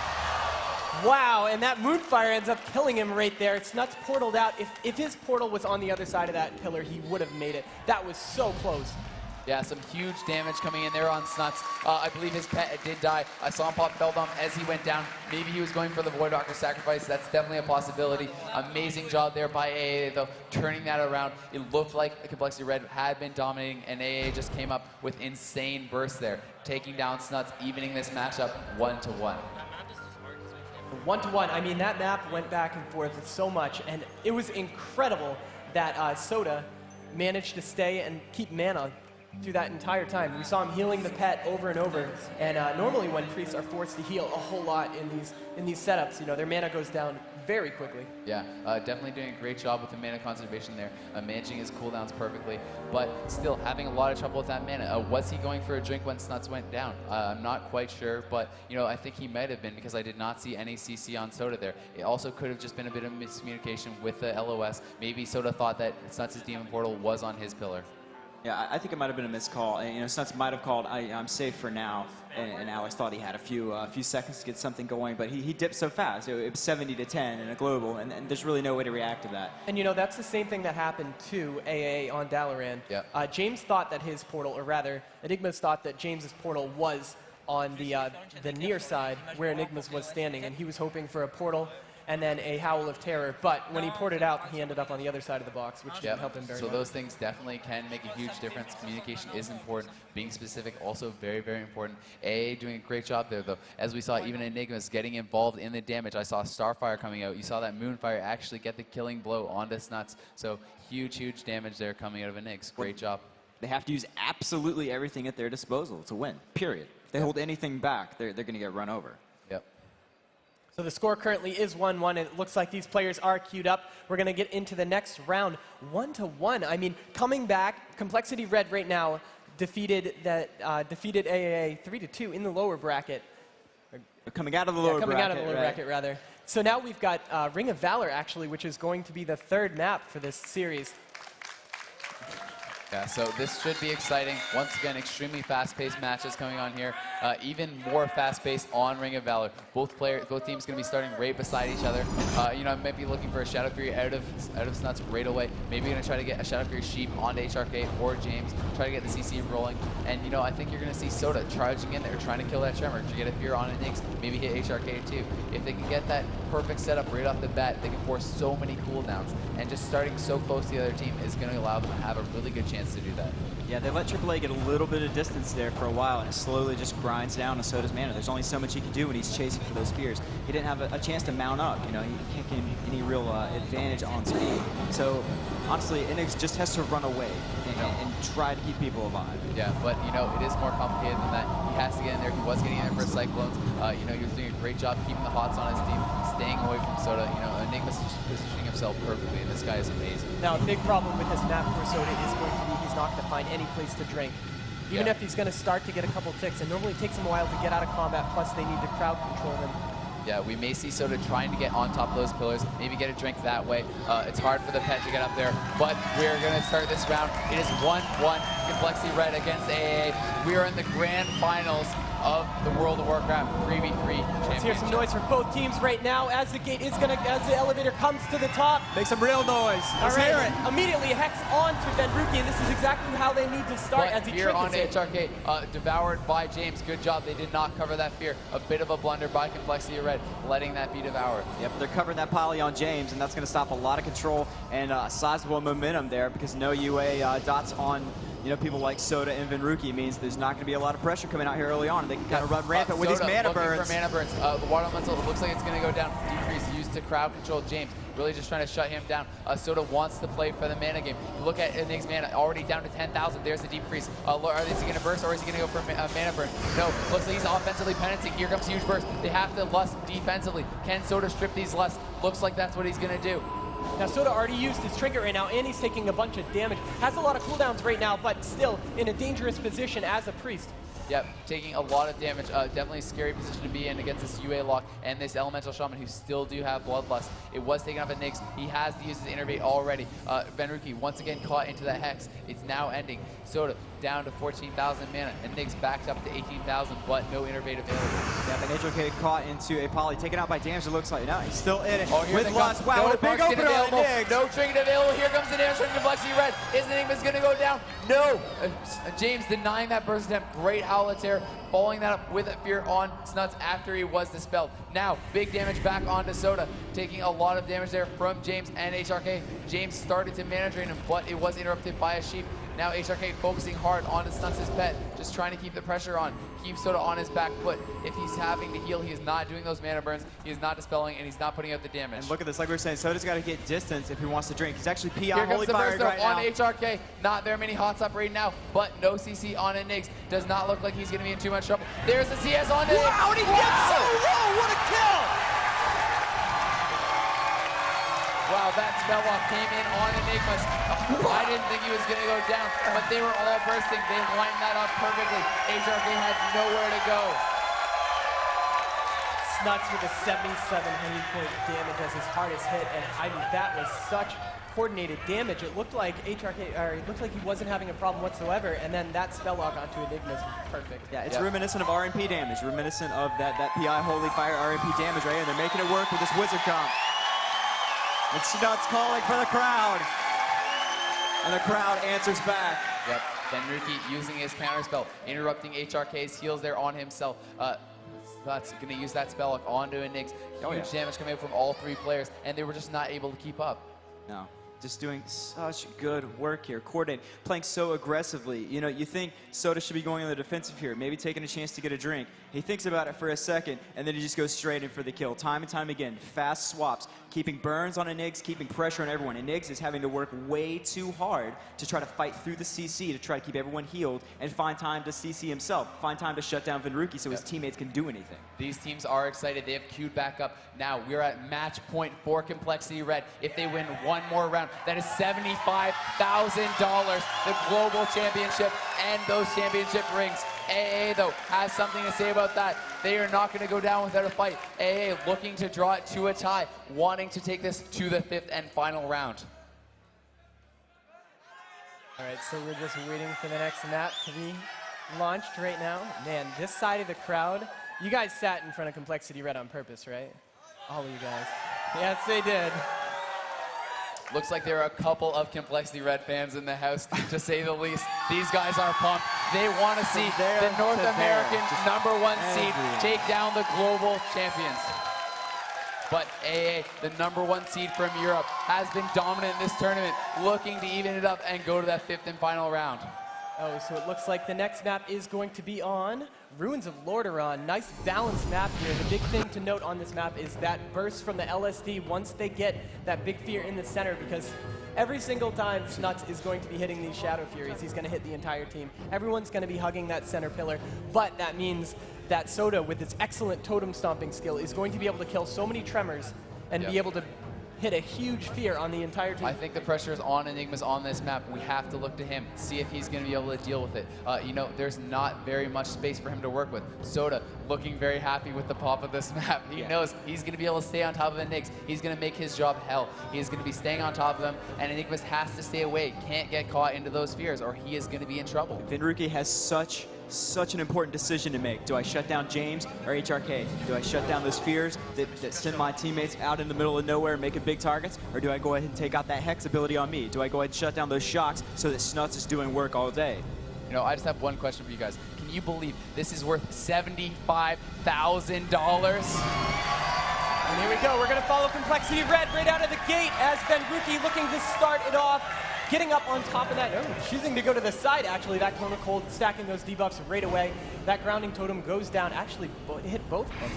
Wow, and that Moonfire ends up killing him right there. Snuts portaled out. If his portal was on the other side of that pillar, he would have made it. That was so close. Yeah, some huge damage coming in there on Snuts. I believe his pet did die. I saw him pop Felldom as he went down. Maybe he was going for the Void Walker sacrifice. That's definitely a possibility. Amazing job there by AA, though, turning that around. It looked like Complexity Red had been dominating, and AA just came up with insane bursts there, taking down Snuts, evening this matchup 1-1. 1-1. I mean, that map went back and forth so much, and it was incredible that Soda managed to stay and keep mana through that entire time. We saw him healing the pet over and over, and normally when priests are forced to heal a whole lot in these setups, you know, their mana goes down very quickly. Yeah, definitely doing a great job with the mana conservation there, managing his cooldowns perfectly, but still having a lot of trouble with that mana. Was he going for a drink when Snuts went down? I'm not quite sure, but you know, I think he might have been, because I did not see any CC on Soda there. It also could have just been a bit of miscommunication with the LOS. Maybe Soda thought that Snuts' Demon Portal was on his pillar. Yeah, I think it might have been a missed call. And, you know, Snuts might have called, I'm safe for now, and Alex thought he had a few seconds to get something going, but he dipped so fast. It was 70-10 in a global, and there's really no way to react to that. And you know, that's the same thing that happened to AA on Dalaran. Yep. James thought that his portal, or rather, Enigma's thought that James's portal was on the near side where Enigma's was standing, and he was hoping for a portal and then a Howl of Terror. But when he ported out, he ended up on the other side of the box, which didn't help him very much. So those things definitely can make a huge difference. Communication is important. Being specific also very, very important. AA doing a great job there, though. As we saw, even Enigma's getting involved in the damage. I saw Starfire coming out. You saw that Moonfire actually get the killing blow onto Snuts. So huge, huge damage there coming out of Enigs. Great job. They have to use absolutely everything at their disposal to win, period. If they hold anything back, they're going to get run over. Yep. So the score currently is 1-1, and it looks like these players are queued up. We're going to get into the next round, 1-1. I mean, coming back, Complexity Red right now defeated AAA 3-2 in the lower bracket. Coming out of the lower bracket. Coming out of the lower bracket, rather. So now we've got Ring of Valor, actually, which is going to be the third map for this series. Yeah, so this should be exciting. Once again, extremely fast-paced matches coming on here. Even more fast-paced on Ring of Valor. Both teams going to be starting right beside each other. You know, I might be looking for a Shadow Fury out of Snuts right away. Maybe going to try to get a Shadow Fury Sheep onto HRK or James. Try to get the CC rolling. And you know, I think you're going to see Soda charging in there, trying to kill that Tremor. To get a Fear on Enigs, maybe hit HRK too. If they can get that perfect setup right off the bat, they can force so many cooldowns. And just starting so close to the other team is going to allow them to have a really good chance to do that. Yeah, they let AAA get a little bit of distance there for a while, and it slowly just grinds down on Soda's mana. There's only so much he can do when he's chasing for those fears. He didn't have a chance to mount up. You know, he can't get any real advantage on speed. So, honestly, Enigs just has to run away and try to keep people alive. Yeah, but, you know, it is more complicated than that. He has to get in there. He was getting in there for Cyclones. You know, he was doing a great job keeping the hots on his team, staying away from Soda. You know, Enigma's positioning himself perfectly, and this guy is amazing. Now, a big problem with this map for Soda is going to be he's not going to find any place to drink. Even if he's going to start to get a couple ticks, and normally it takes him a while to get out of combat, plus they need to crowd control him. Yeah, we may see Soda trying to get on top of those pillars, maybe get a drink that way. It's hard for the pet to get up there, but we're going to start this round. It is 1-1, Complexity Red against AA. We are in the grand finals of the World of Warcraft 3v3 championship. Let's hear some noise from both teams right now as the gate is going to, as the elevator comes to the top. Make some real noise. Let's hear it. Immediately Hex on to Venruki, and this is exactly how they need to start as he Fear on triggers it. HRK, devoured by James. Good job. They did not cover that Fear. A bit of a blunder by Complexity Red, letting that be devoured. Yep, they're covering that poly on James, and that's going to stop a lot of control and sizable momentum there, because no UA dots on people like Soda and Venruki means there's not going to be a lot of pressure coming out here early on, and they can kind of run rampant with these mana burns. For mana burns. The Water Elemental, it looks like it's going to go down. Decrease used to crowd control James. Really just trying to shut him down. Soda wants to play for the mana game. You look at Enig's mana, already down to 10,000. There's the deep freeze. Is he going to burst, or is he going to go for mana burn? No, looks like he's offensively penetrating. Here comes huge burst. They have to lust defensively. Can Soda strip these lusts? Looks like that's what he's going to do. Now, Soda already used his trinket right now, and he's taking a bunch of damage. Has a lot of cooldowns right now, but still in a dangerous position as a priest. Yep, taking a lot of damage. Definitely a scary position to be in against this UA lock and this Elemental Shaman who still do have Bloodlust. It was taken up at Nix. He has to use his Innervate already. Venruki once again caught into that Hex. It's now ending. Soda down to 14,000 mana, and Nix backed up to 18,000, but no Innervate available. Yeah, but HOK caught into a poly, taken out by damage, it looks like. No, he's still in it. Oh, here with Lust. Wow, no what a big Barkskin opener on available. Nix. No trinket available. Here comes the damage from Complexity Red. Is Enigma's going to go down? No. James denying that burst attempt. Great Howlitaire, following that up with a fear on Snuts after he was dispelled. Now, big damage back onto Soda, taking a lot of damage there from James and HRK. James started to mana drain him, but it was interrupted by a sheep. Now HRK focusing hard on Snuts' pet, just trying to keep the pressure on, keep Soda on his back foot. If he's having to heal, he is not doing those mana burns, he is not dispelling, and he's not putting out the damage. And look at this, like we were saying, Soda's got to get distance if he wants to drink. He's actually PI Here comes Holy the Fire burst right on now. HRK. Not very many hots up right now, but no CC on Enix. Does not look like he's going to be in too much trouble. There's the CS on Enix. Wow, and he gets so low! What a kill! Wow, that spell off came in on Enigmas. I didn't think he was going to go down, but they were all bursting. They lined that up perfectly. HRK had nowhere to go. Snuts with a 77 hitting point damage as his hardest hit, and I mean that was such coordinated damage. It looked like HRK, or it looked like he wasn't having a problem whatsoever, and then that spell lock onto Enigmas was perfect. Yeah, it's reminiscent of RMP damage, reminiscent of that PI Holy Fire RMP damage right here. They're making it work with this Wizard comp. And Snuts calling for the crowd. And the crowd answers back. Yep, Venruki using his counter spell, interrupting HRK's heals there on himself. Snuts going to use that spell lock onto Enix. Huge damage coming out from all three players, and they were just not able to keep up. No, just doing such good work here, coordinating, playing so aggressively. You know, you think Soda should be going on the defensive here, maybe taking a chance to get a drink. He thinks about it for a second, and then he just goes straight in for the kill. Time and time again, fast swaps, keeping burns on Enix, keeping pressure on everyone. Enix is having to work way too hard to try to fight through the CC, to try to keep everyone healed, and find time to CC himself, find time to shut down Venruki so his teammates can do anything. These teams are excited. They have queued back up. Now we're at match point for Complexity Red. If they win one more round, that is $75,000, the global championship and those championship rings. AA, though, has something to say about that. They are not going to go down without a fight. AA looking to draw it to a tie, wanting to take this to the 5th and final round. All right, so we're just waiting for the next map to be launched right now. Man, this side of the crowd, you guys sat in front of Complexity Red on purpose, right? All of you guys. Yes, they did. Looks like there are a couple of Complexity Red fans in the house, to say the least. These guys are pumped. They want to see the North American #1 seed take down the global champions. But AA, the #1 seed from Europe, has been dominant in this tournament, looking to even it up and go to that 5th and final round. Oh, so it looks like the next map is going to be on Ruins of Lordaeron. Nice balanced map here. The big thing to note on this map is that burst from the LSD once they get that big fear in the center, because every single time Snuts is going to be hitting these Shadow Furies, he's going to hit the entire team. Everyone's going to be hugging that center pillar, but that means that Soda, with its excellent totem stomping skill, is going to be able to kill so many Tremors and be able to hit a huge fear on the entire team. I think the pressure is on Enigmas on this map. We have to look to him, see if he's going to be able to deal with it. You know, there's not very much space for him to work with. Soda looking very happy with the pop of this map. He knows he's going to be able to stay on top of Enix. He's going to make his job hell. He's going to be staying on top of him, and Enigmas has to stay away. Can't get caught into those fears, or he is going to be in trouble. Venruki has such an important decision to make. Do I shut down James or HRK? Do I shut down those fears that send my teammates out in the middle of nowhere making big targets? Or do I go ahead and take out that Hex ability on me? Do I go ahead and shut down those shocks so that Snuts is doing work all day? You know, I just have one question for you guys. Can you believe this is worth $75,000? And here we go. We're going to follow Complexity Red right out of the gate as Venruki looking to start it off. Getting up on top of that, choosing to go to the side, actually. That Clone of Cold stacking those debuffs right away. That grounding totem goes down, actually hit both of them.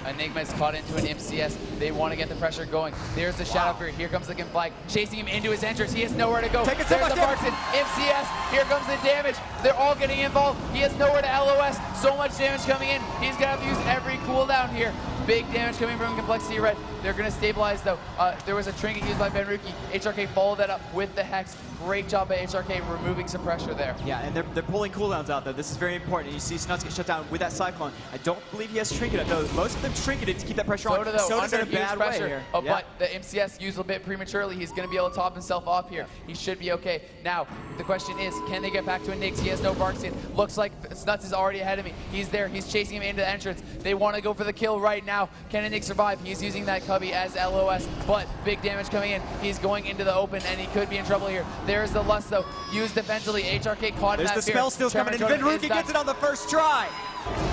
Enigma is caught into an MCS. They want to get the pressure going. There's the Shadow Fury. Here comes the Conflag, chasing him into his entrance. He has nowhere to go. There's the Barkson, MCS. Here comes the damage. They're all getting involved. He has nowhere to LOS. So much damage coming in. He's going to have to use every cooldown here. Big damage coming from Complexity Red. They're going to stabilize, though. There was a trinket used by Benruki. HRK followed that up with the Hex. Great job by HRK removing some pressure there. Yeah, and they're pulling cooldowns out, though. This is very important. And you see Snuts get shut down with that Cyclone. I don't believe he has Trinket up, though. Most of them trinketed to keep that pressure on. Soda's in a bad way here. Oh, but the MCS used a bit prematurely. He's going to be able to top himself off here. He should be okay. Now, the question is, can they get back to a Nyx? He has no Barksian. Looks like Snuts is already ahead of me. He's there. He's chasing him into the entrance. They want to go for the kill right now. Can a Nyx survive? He's using that Cubby as LOS, but big damage coming in. He's going into the open, and he could be in trouble here. There's the Lust, though. Used defensively. HRK caught in that fear. There's the spell steals coming in. Benruki gets it on the first try.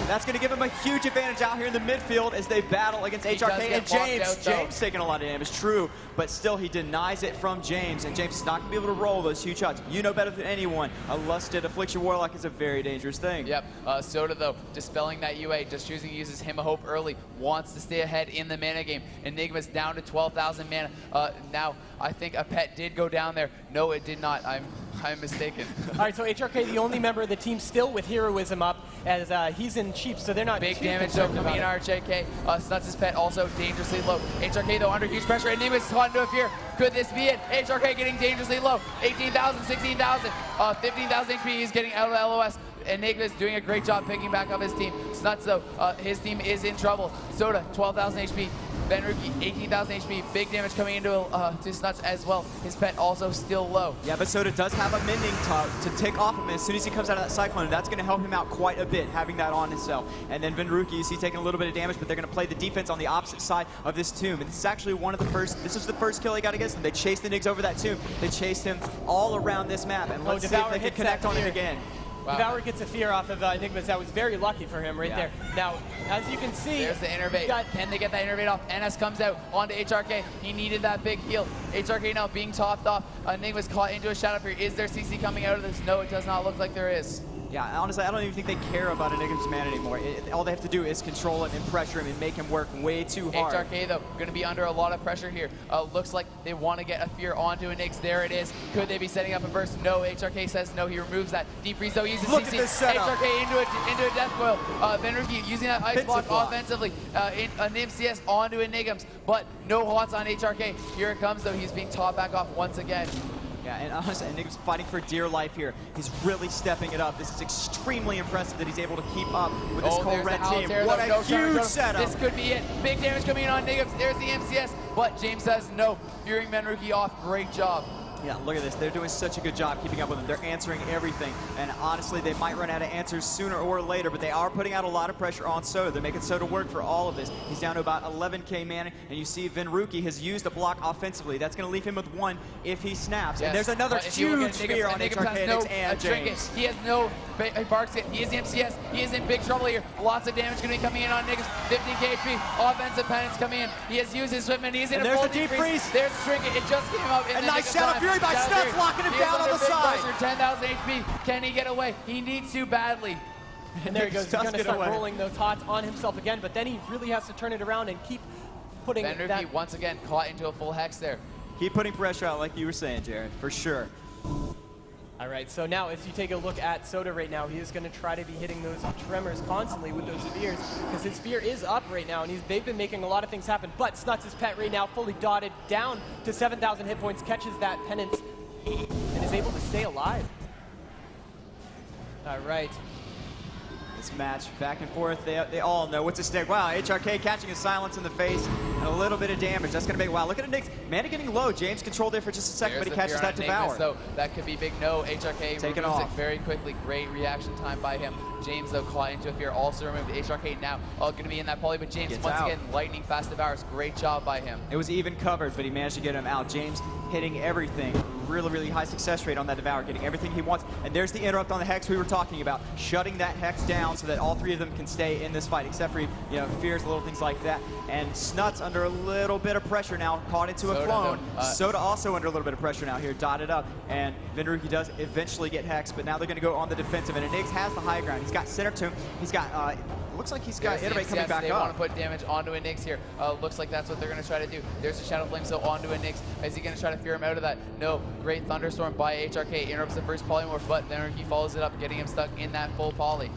That's going to give him a huge advantage out here in the midfield as they battle against HRK and James. James taking a lot of damage, true, but still he denies it from James, and James is not going to be able to roll those huge shots. You know better than anyone, a lusted Affliction Warlock is a very dangerous thing. Yep, Soda, though, dispelling that UA, just choosing to use his Hymn of Hope early, wants to stay ahead in the mana game. Enigma's down to 12,000 mana. Now, I think a pet did go down there. No, it did not. I'm mistaken. All right, so HRK, the only member of the team still with Heroism up, as he's in Chief, so they're not big damage though coming in RJK. Snuts' pet also dangerously low. HRK though under huge pressure. Enigma's caught into a fear. Could this be it? HRK getting dangerously low. 18,000, 16,000, 15,000 HP. He's getting out of the LOS. Enigma's doing a great job picking back up his team. Snuts though, his team is in trouble. Soda, 12,000 HP. Benruki, 18,000 HP. Big damage coming into to Snuts as well. His pet also still low. Yeah, but Soda does have a mending to take off him as soon as he comes out of that Cyclone, and that's going to help him out quite a bit, having that on himself. And then Benruki, you see taking a little bit of damage, but they're going to play the defense on the opposite side of this tomb. And this is actually one of the first, this is the first kill he got against him. They chased the Nigs over that tomb. They chased him all around this map, and let's see if they can connect on him again. Wow. Devour gets a fear off of Enigmas. That was very lucky for him right there. Now, as you can see, there's the Innervate. Can they get that Innervate off? NS comes out onto HRK. He needed that big heal. HRK now being topped off. Enigma's caught into a shadow fear. Is there CC coming out of this? No, it does not look like there is. Yeah, honestly, I don't even think they care about Enigma's mana anymore. All they have to do is control him and pressure him and make him work way too hard. HRK, though, going to be under a lot of pressure here. Looks like they want to get a fear onto Enix. There it is. Could they be setting up a burst? No, HRK says no. He removes that. Deep Freeze, though, uses Look CC. At this setup. HRK into a Death Coil. Benruki using that Ice Block offensively. A Nim CS onto Enigms, but no hots on HRK. Here it comes, though. He's being taught back off once again. Yeah, and honestly, Enigma's fighting for dear life here. He's really stepping it up. This is extremely impressive that he's able to keep up with this whole red team. What a huge setup. This could be it. Big damage coming in on Enigms. There's the MCS, but James says no. Fearing Benruki off. Great job. Yeah, look at this. They're doing such a good job keeping up with him. They're answering everything. And honestly, they might run out of answers sooner or later, but they are putting out a lot of pressure on Soda. They're making Soda work for all of this. He's down to about 11k mana, and you see Benruki has used a block offensively. That's going to leave him with one if he snaps. Yes. And there's another huge fear on HRK and James. He has no Barks. He is the MCS. He is in big trouble here. Lots of damage going to be coming in on Niggas. 15k HP. Offensive penance coming in. He has used his Swiftman. He's in a full deep freeze. There's the trinket. It just came up in a nice Shadow Fury by Snuts, locking him down on the side. 10,000 HP. Can he get away? He needs to badly. And there he goes. He's going to start rolling those hots on himself again, but then he really has to turn it around and keep putting that. Once again caught into a full hex there. Keep putting pressure out like you were saying, Jared, for sure. All right, so now if you take a look at Soda right now, he is going to try to be hitting those tremors constantly with those spears, because his spear is up right now, and they've been making a lot of things happen. But Snuts' pet right now fully dotted down to 7,000 hit points, catches that penance, and is able to stay alive. All right. This match, back and forth, they all know what's at stake. Wow, HRK catching a silence in the face and a little bit of damage. That's going to make, wow, look at the Nyx. Mana getting low. James controlled there for just a second, but he catches that Devour. So that could be big no. HRK removes it very quickly. Great reaction time by him. James, though, caught into a fear, also removed. HRK now going to be in that poly, but James, once again, lightning fast Devours. Great job by him. It was even covered, but he managed to get him out. James hitting everything. Really, really high success rate on that Devour, getting everything he wants. And there's the interrupt on the Hex we were talking about, shutting that Hex down so that all three of them can stay in this fight, except for, you know, fears, little things like that. And Snuts under a little bit of pressure now, caught into a clone. Soda also under a little bit of pressure now here, dotted up. And Benruki does eventually get Hex, but now they're going to go on the defensive. And Enix has the high ground. He's got Center Tomb. He's got, looks like he's got Iterate coming back up. They want to put damage onto a Nyx here. Looks like that's what they're going to try to do. There's a Shadow Flame, so onto a Nyx. Is he going to try to fear him out of that? No. Great Thunderstorm by HRK. Interrupts the first polymorph, but then he follows it up, getting him stuck in that full poly.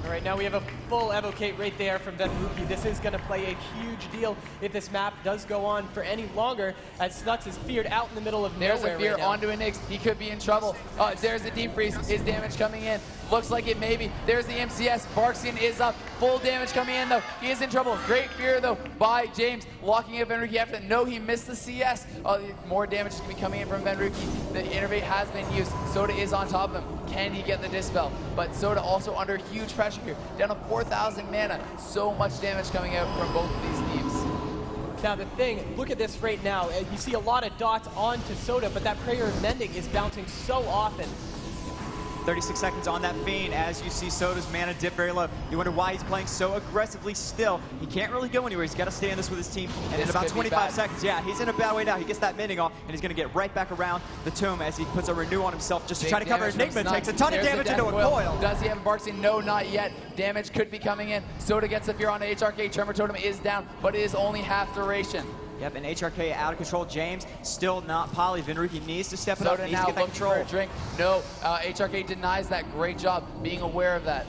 All right, now we have a full evocate right there from venruki. This is going to play a huge deal if this map does go on for any longer, as Snuts is feared out in the middle of There's nowhere a fear right now. onto a Nix. He could be in trouble. There's the deep freeze. His damage coming in. Looks like it may be. There's the MCS. Barksian is up. Full damage coming in, though. He is in trouble. Great fear, though, by James. Locking up venruki after that. No, he missed the CS. More damage is going to be coming in from venruki. The innervate has been used. Soda is on top of him. Can he get the dispel? But Soda also under huge pressure here. Down to 4,000 mana. So much damage coming out from both of these teams. Now the thing, look at this right now. You see a lot of dots onto Soda, but that Prayer of Mending is bouncing so often. 36 seconds on that Fiend as you see Soda's mana dip very low. You wonder why he's playing so aggressively still. He can't really go anywhere. He's got to stay in this with his team. And in about 25 seconds, yeah, he's in a bad way now. He gets that mending off, and he's going to get right back around the tomb as he puts a renew on himself just to try to cover Enigma. Takes a ton of damage into a coil. Does he have a Barksian? No, not yet. Damage could be coming in. Soda gets the fear on HRK. Tremor Totem is down, but it is only half duration. Yep, and HRK out of control. James still not poly. venruki needs to step it up. Soda Needs now to get that looking control. for a drink. No, HRK denies that. Great job being aware of that.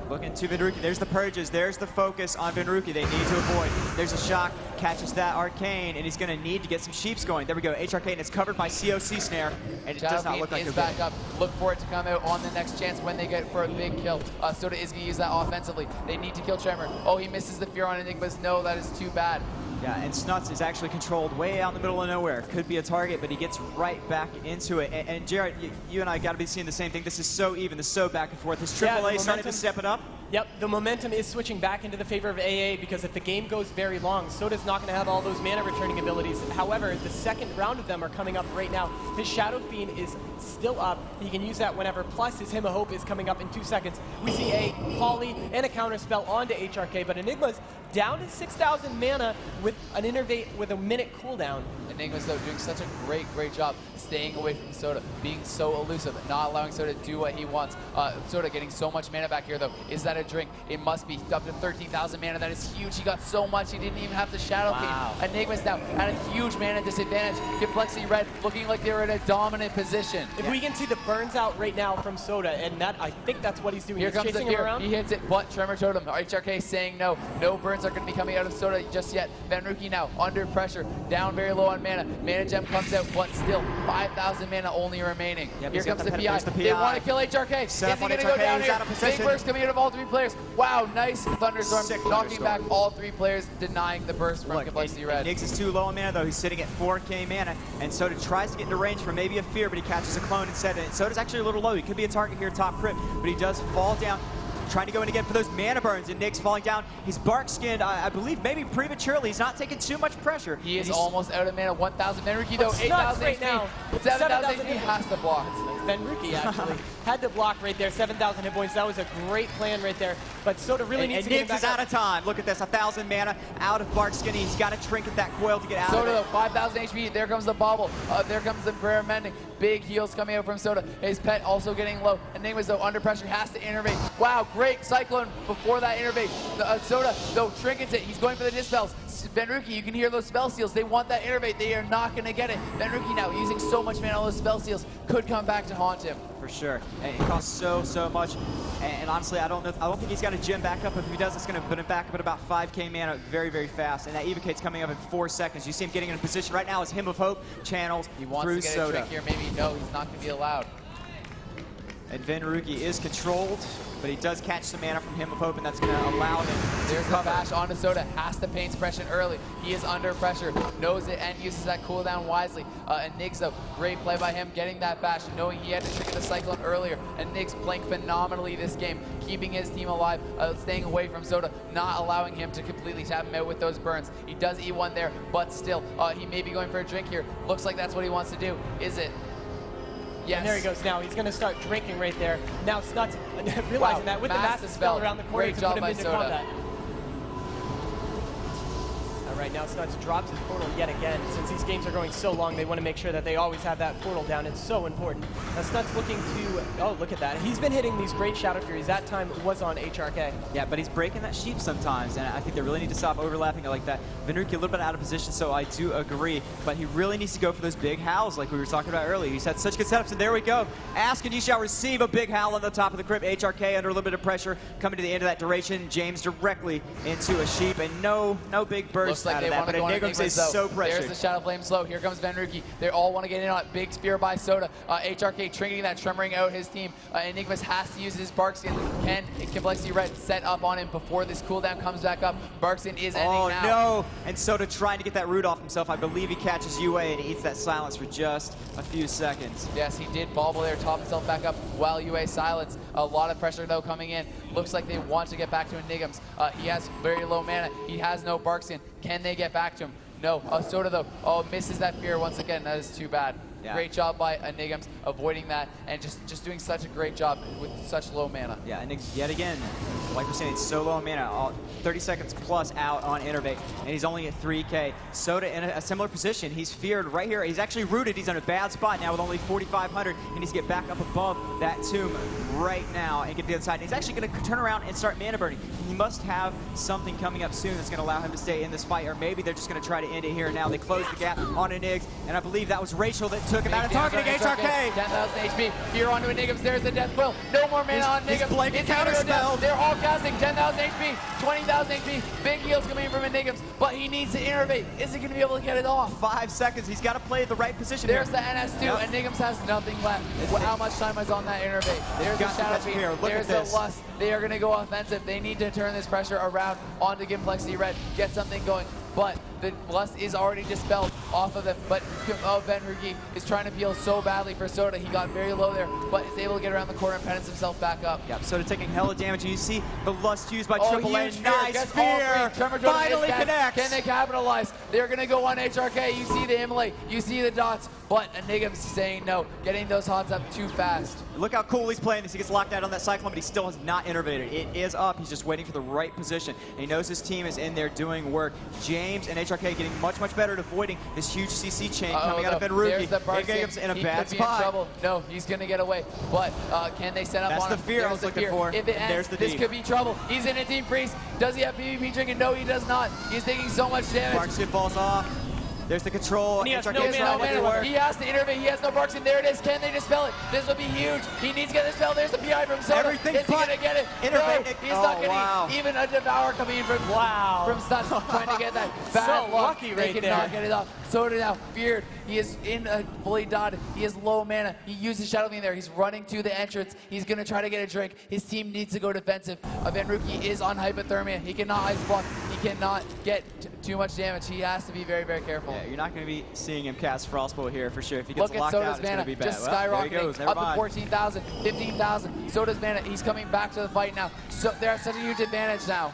Looking to venruki. There's the purges. There's the focus on venruki. They need to avoid. There's a shock. Catches that arcane, and he's going to need to get some sheeps going. There we go. HRK, and it's covered by COC snare, and it does not look like is they're back up. Look for it to come out on the next chance when they get for a big kill. Soda is going to use that offensively. They need to kill Tremor. Oh, he misses the fear on Enigmas. No, that is too bad. Yeah, and Snuts is actually controlled way out in the middle of nowhere. Could be a target, but he gets right back into it. And Jared, you and I got to be seeing the same thing. This is so even. This is so back and forth. Is AAA starting to step it up? Yep, the momentum is switching back into the favor of AA because if the game goes very long, Soda's not going to have all those mana returning abilities. However, the second round of them are coming up right now. His Shadow Fiend is still up. He can use that whenever. Plus, his Hymn of Hope is coming up in 2 seconds. We see a Poly and a counter spell onto HRK, but Enigma's down to 6,000 mana with an Innervate with a minute cooldown. Enigma's, though, doing such a great job staying away from Soda, being so elusive, not allowing Soda to do what he wants. Soda getting so much mana back here, though. Is that a drink? It must be up to 13,000 mana. That is huge. He got so much, he didn't even have the Shadow Fiend. Enigma's now at a huge mana disadvantage. Complexity Red looking like they're in a dominant position. If we can see the burns out right now from Soda, and that I think that's what he's doing. Here he's comes the chasing him fear. around. He hits it, but Tremor Totem. HRK saying no. No burns are going to be coming out of Soda just yet. venruki now under pressure, down very low on mana. Mana Gem comes out, but still 5,000 mana only remaining. Yep, here comes the PI. the They want to kill HRK. Is he going to go down here? Big burst coming out of all 3 players. Wow, nice thunderstorm, knocking back all 3 players, denying the burst from Complexity Red. Nix is too low on mana, though. He's sitting at 4K mana, and Soda tries to get into range for maybe a fear, but he catches a clone instead. And Soda's actually a little low. He could be a target here, top crypt, but he does fall down. Trying to go in again for those mana burns, and Nix falling down. He's bark skinned, I believe, maybe prematurely. He's not taking too much pressure. He is almost out of mana. 1,000 venruki, though. 8,000 right HP. now. 7,000 HP has to block. venruki actually had to block right there. 7,000 hit points. That was a great plan right there. But Soda really needs to get him back Nix is out of time. Look at this, 1,000 mana out of bark skinny. He's got to trinket that coil to get out Soda, of it. though, 5,000 HP. There comes the bobble. There comes the prayer mending. Big heals coming out from Soda. His pet also getting low. Enigma's, though, under pressure, has to innervate. Wow, great Cyclone before that innervate. Soda, though, trinkets it. He's going for the dispels. venruki, you can hear those spell seals. They want that innervate. They are not going to get it. venruki now using so much mana on those spell seals could come back to haunt him. For sure. And it costs so much. And honestly, I don't think he's got a gem back up. If he does, it's going to put him back up at about 5K mana very fast. And that evocate's coming up in 4 seconds. You see him getting in a position right now as Hymn of Hope channels He wants through to get Soda. a trick here. Maybe no, he's not going to be allowed. And venruki is controlled, but he does catch some mana from Hymn of Hope, and that's going to allow him There's to the cover. bash onto Soda. Has to pain suppression early. He is under pressure. Knows it and uses that cooldown wisely. And Nix, though, great play by him, getting that bash, knowing he had to trigger the Cyclone earlier. And Nix playing phenomenally this game, keeping his team alive, staying away from Soda, not allowing him to completely tap him out with those burns. He does E1 there, but still, he may be going for a drink here. Looks like that's what he wants to do. Is it? Yes. And there he goes now. He's going to start drinking right there. Now Snuts realizing that with the Master Spell around the corner Great to job put him by into Soda. combat. right now. Snuts drops his portal yet again. Since these games are going so long, they want to make sure that they always have that portal down. It's so important. Now Snuts looking to, oh, look at that. He's been hitting these great Shadow Furies. That time was on HRK. Yeah, but he's breaking that sheep sometimes, and I think they really need to stop overlapping it like that. Venruki a little bit out of position, so I do agree, but he really needs to go for those big howls like we were talking about earlier. He's had such good setups, and there we go. Ask and you shall receive a big howl on the top of the crypt. HRK under a little bit of pressure, coming to the end of that duration. James directly into a sheep, and no big burst like out of that, but Enigmas is so pressured. There's the Shadow Flame slow. Here comes Venruki. They all want to get in on it. Big spear by Soda. HRK trinketing that, tremoring out his team. Enigmas has to use his Barkskin. Can Complexity Red set up on him before this cooldown comes back up? Barkskin is ending now. Oh no! And Soda trying to get that root off himself. I believe he catches UA and he eats that silence for just a few seconds. Yes, he did bobble there, top himself back up while UA silence. A lot of pressure though coming in. Looks like they want to get back to Enigmas. He has very low mana. He has no Barkskin. Can they get back to him? No. Soda though, misses that fear once again. That is too bad. Yeah. Great job by Enigms avoiding that and just doing such a great job with such low mana. Yeah, and yet again, like we're saying, it's so low mana, 30 seconds plus out on Innervate, and he's only at 3K. Soda in a similar position. He's feared right here. He's actually rooted. He's in a bad spot now with only 4,500. He needs to get back up above that tomb right now and get to the other side. And he's actually going to turn around and start mana burning. He must have something coming up soon that's going to allow him to stay in this fight, or maybe they're just going to try to end it here now. They close the gap on Enigs, and I believe that was Rachel that took him out of targeting HRK. 10,000 HP. Here on to Enigms. There's the Death Quill. No more mana on Enigms. It's counter spell. They're all casting 10,000 HP, 20,000 HP. Big heals coming in from Enigms, but he needs to innervate. Is he going to be able to get it off? 5 seconds. He's got to play the right position. There's here. the NS2. Yep. Enigms has nothing left. How much time is on that innervate? There's the Shadow Feed. There's the Lust. They are going to go offensive. They need to turn this pressure around onto Complexity Red, get something going. But the Lust is already dispelled off of them. But Venruki is trying to peel so badly for Soda. He got very low there, but is able to get around the corner and penance himself back up. Yep, Soda taking hella damage. And you see the Lust used by Triple A. Nice spear. Finally connects. Can they capitalize? They're going to go on HRK. You see the immolate. You see the dots. But Enigma's saying no, getting those hots up too fast. Look how cool he's playing this. He gets locked out on that Cyclone, but he still has not innervated. It is up. He's just waiting for the right position. And he knows his team is in there doing work. James and HRK getting much better at avoiding this huge CC chain coming out of Venruki. Enigma's in a bad spot. In trouble. No, he's going to get away. But can they set up on him? That's the fear I was looking for. If it ends, this could be trouble. He's in a deep freeze. Does he have PvP drinking? No, he does not. He's taking so much damage. Barkskin falls off. There's the control. He has no mana. He has to innervate. He has no Barkskin. There it is. Can they dispel it? This will be huge. He needs to get the spell. There's the PI from Soda. Everything is he going to get it? Innervate. No, he's not going to. Even a Devour coming in from Snuts, trying to get that bad luck. They cannot get it off. Soda now feared. He is in a fully dotted. He has low mana. He uses Shadow Fiend there. He's running to the entrance. He's going to try to get a drink. His team needs to go defensive. Venruki is on hypothermia. He cannot ice block. He cannot get too much damage. He has to be very, very careful. Yeah, you're not going to be seeing him cast Frostbolt here for sure. If he gets locked out, it's going to be bad. Just skyrocketing up to 14,000, 15,000. Soda's mana. He's coming back to the fight now. So they have such a huge advantage now.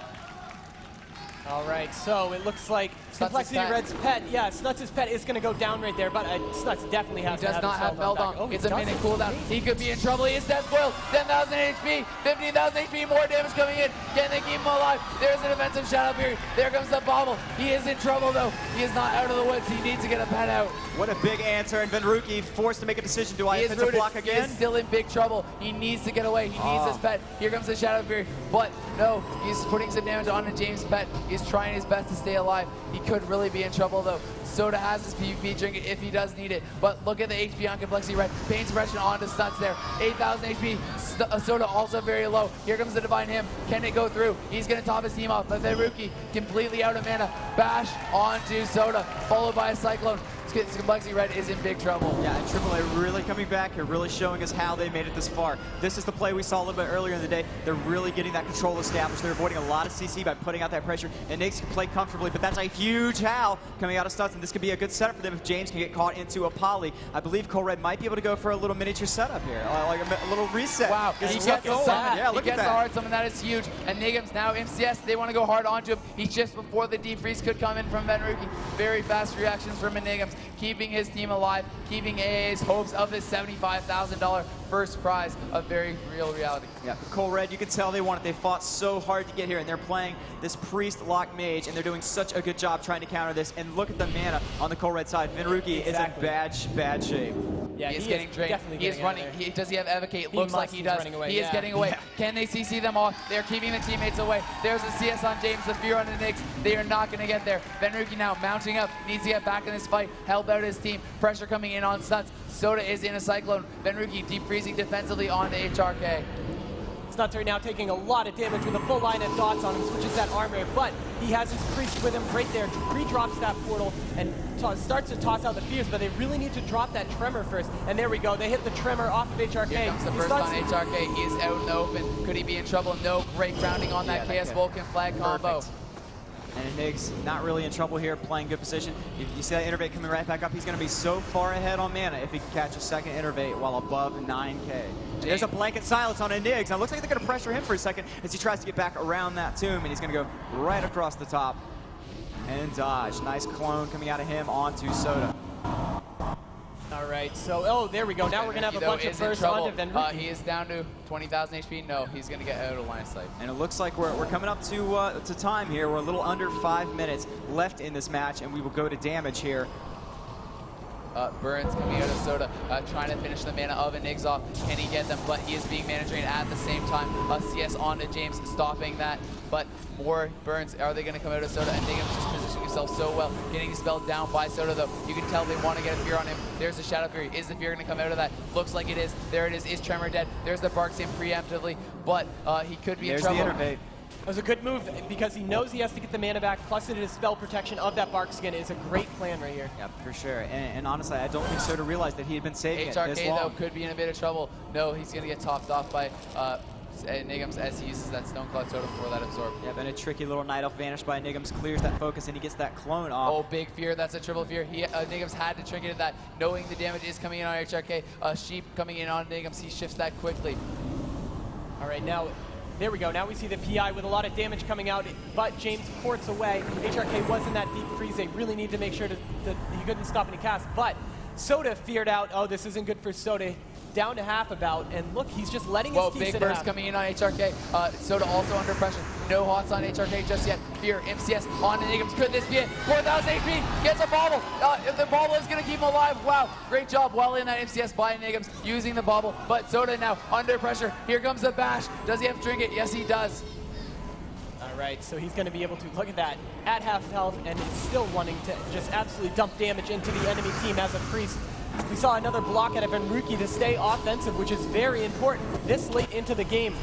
All right, so it looks like Complexity Red's pet, Snuts' pet is going to go down right there, but Snuts definitely has to have He does not have Meldon. It's a minute cooldown. He could be in trouble. He is Death Coil. 10,000 HP, 15,000 HP, more damage coming in. Can they keep him alive? There's an defensive Shadow Fury. There comes the bobble. He is in trouble, though. He is not out of the woods. He needs to get a pet out. What a big answer, and Venruki forced to make a decision. Do I offensive block again? He is still in big trouble. He needs to get away. He needs his pet. Here comes the Shadow Fury, but no, he's putting some damage onto James' pet. He's trying his best to stay alive. He could really be in trouble, though. Soda has his PvP drink if he does need it, but look at the HP on Complexity Red. Pain suppression onto Snuts there. 8,000 HP. Soda also very low. Here comes the Divine Hymn. Can it go through? He's going to top his team off, but Venruki completely out of mana. Bash onto Soda, followed by a Cyclone. Complexity Red is in big trouble. Yeah, and Triple A really coming back here, really showing us how they made it this far. This is the play we saw a little bit earlier in the day. They're really getting that control established. They're avoiding a lot of CC by putting out that pressure, and Nix can play comfortably, but that's a huge howl coming out of Snuts, and this could be a good setup for them if James can get caught into a poly. I believe Cole Red might be able to go for a little miniature setup here, like a little reset. Wow, he gets the summon. Yeah, look he at gets that. the hard summon. That is huge. And Nigams now MCS, they want to go hard onto him. He's just before the deep freeze could come in from Venruki. Very fast reactions from Nigams. keeping his team alive, keeping AA's hopes of this $75,000 first prize a very real reality. Yeah, Cole Red, you can tell they want it. They fought so hard to get here, and they're playing this Priest Lock Mage, and they're doing such a good job trying to counter this. And look at the mana on the Cole Red side. Venruki is in bad shape. Yeah, he is getting drained. He is running. Does he have Evocate? Looks like he does. He is getting away. Can they CC them off? They're keeping the teammates away. There's a CS on James, the fear on the Knicks. They are not going to get there. Venruki now mounting up. Needs to get back in this fight. Help out his team. Pressure coming in on Snuts. Soda is in a Cyclone. Venruki deep freezing defensively onto HRK. Snuts right now taking a lot of damage with a full line of dots on him, switches that armor, but he has his Priest with him right there, re-drops that portal, and starts to toss out the fears, but they really need to drop that Tremor first. And there we go, they hit the Tremor off of HRK. Here comes the first on HRK, he is out in the open. Could he be in trouble? No, great grounding on that KS Vulcan flag combo. And Niggs not really in trouble here, playing good position. You see that Innervate coming right back up. He's going to be so far ahead on mana if he can catch a second Innervate while above 9K. There's a blanket silence on a Niggs. Now it looks like they're going to pressure him for a second as he tries to get back around that tomb, and he's going to go right across the top and dodge. Nice clone coming out of him onto Soda. All right, so, oh, there we go. Now we're going to have a bunch of firsts onto Venruki. He is down to 20,000 HP. No, he's going to get out of line of sight. And it looks like we're coming up to time here. We're a little under 5 minutes left in this match, and we will go to damage here. Burns coming out of Soda, trying to finish the mana of Niggs off. Can he get them? But he is being mana drained at the same time. CS onto James, stopping that. But more Burns. Are they going to come out of Soda? And Niggs just positioning himself so well. Getting dispelled down by Soda, though. You can tell they want to get a fear on him. There's the Shadow Fury. Is the fear going to come out of that? Looks like it is. There it is. Is Tremor dead? There's the Bark Sim preemptively. But he could be in trouble. There's the Innervate. It was a good move because he knows he has to get the mana back, plus it is spell protection of that Bark Skin. Is a great plan right here. Yeah, for sure. And honestly, I don't think Soda realized that he had been saving it this long. though, could be in a bit of trouble. No, he's going to get topped off by Nigums as he uses that Stoneclaw Soda for that absorb. Yeah, and a tricky little Night Elf vanished by Nigums, clears that focus, and he gets that clone off. Oh, big fear. That's a triple fear. Nigums had to trinket that, knowing the damage is coming in on HRK. Sheep coming in on Nigums. He shifts that quickly. All right, now, there we go. Now we see the PI with a lot of damage coming out, but James ports away. HRK was in that deep freeze. They really need to make sure that he couldn't stop any cast, but Soda feared out. Oh, this isn't good for Soda. Down to half about, and look, he's just letting his team big burst coming in on HRK. Soda also under pressure. No hots on HRK just yet. Fear, MCS on Nigums. Could this be it? 4,000 HP, gets a bobble. The bobble is going to keep him alive. Wow, great job. Well in that MCS by Nigums, using the bobble. But Soda now under pressure. Here comes the bash. Does he have Trinket? Yes, he does. All right, so he's going to be able to, look at that, at half health, and is still wanting to just absolutely dump damage into the enemy team as a Priest. We saw another block out of Venruki to stay offensive, which is very important this late into the game.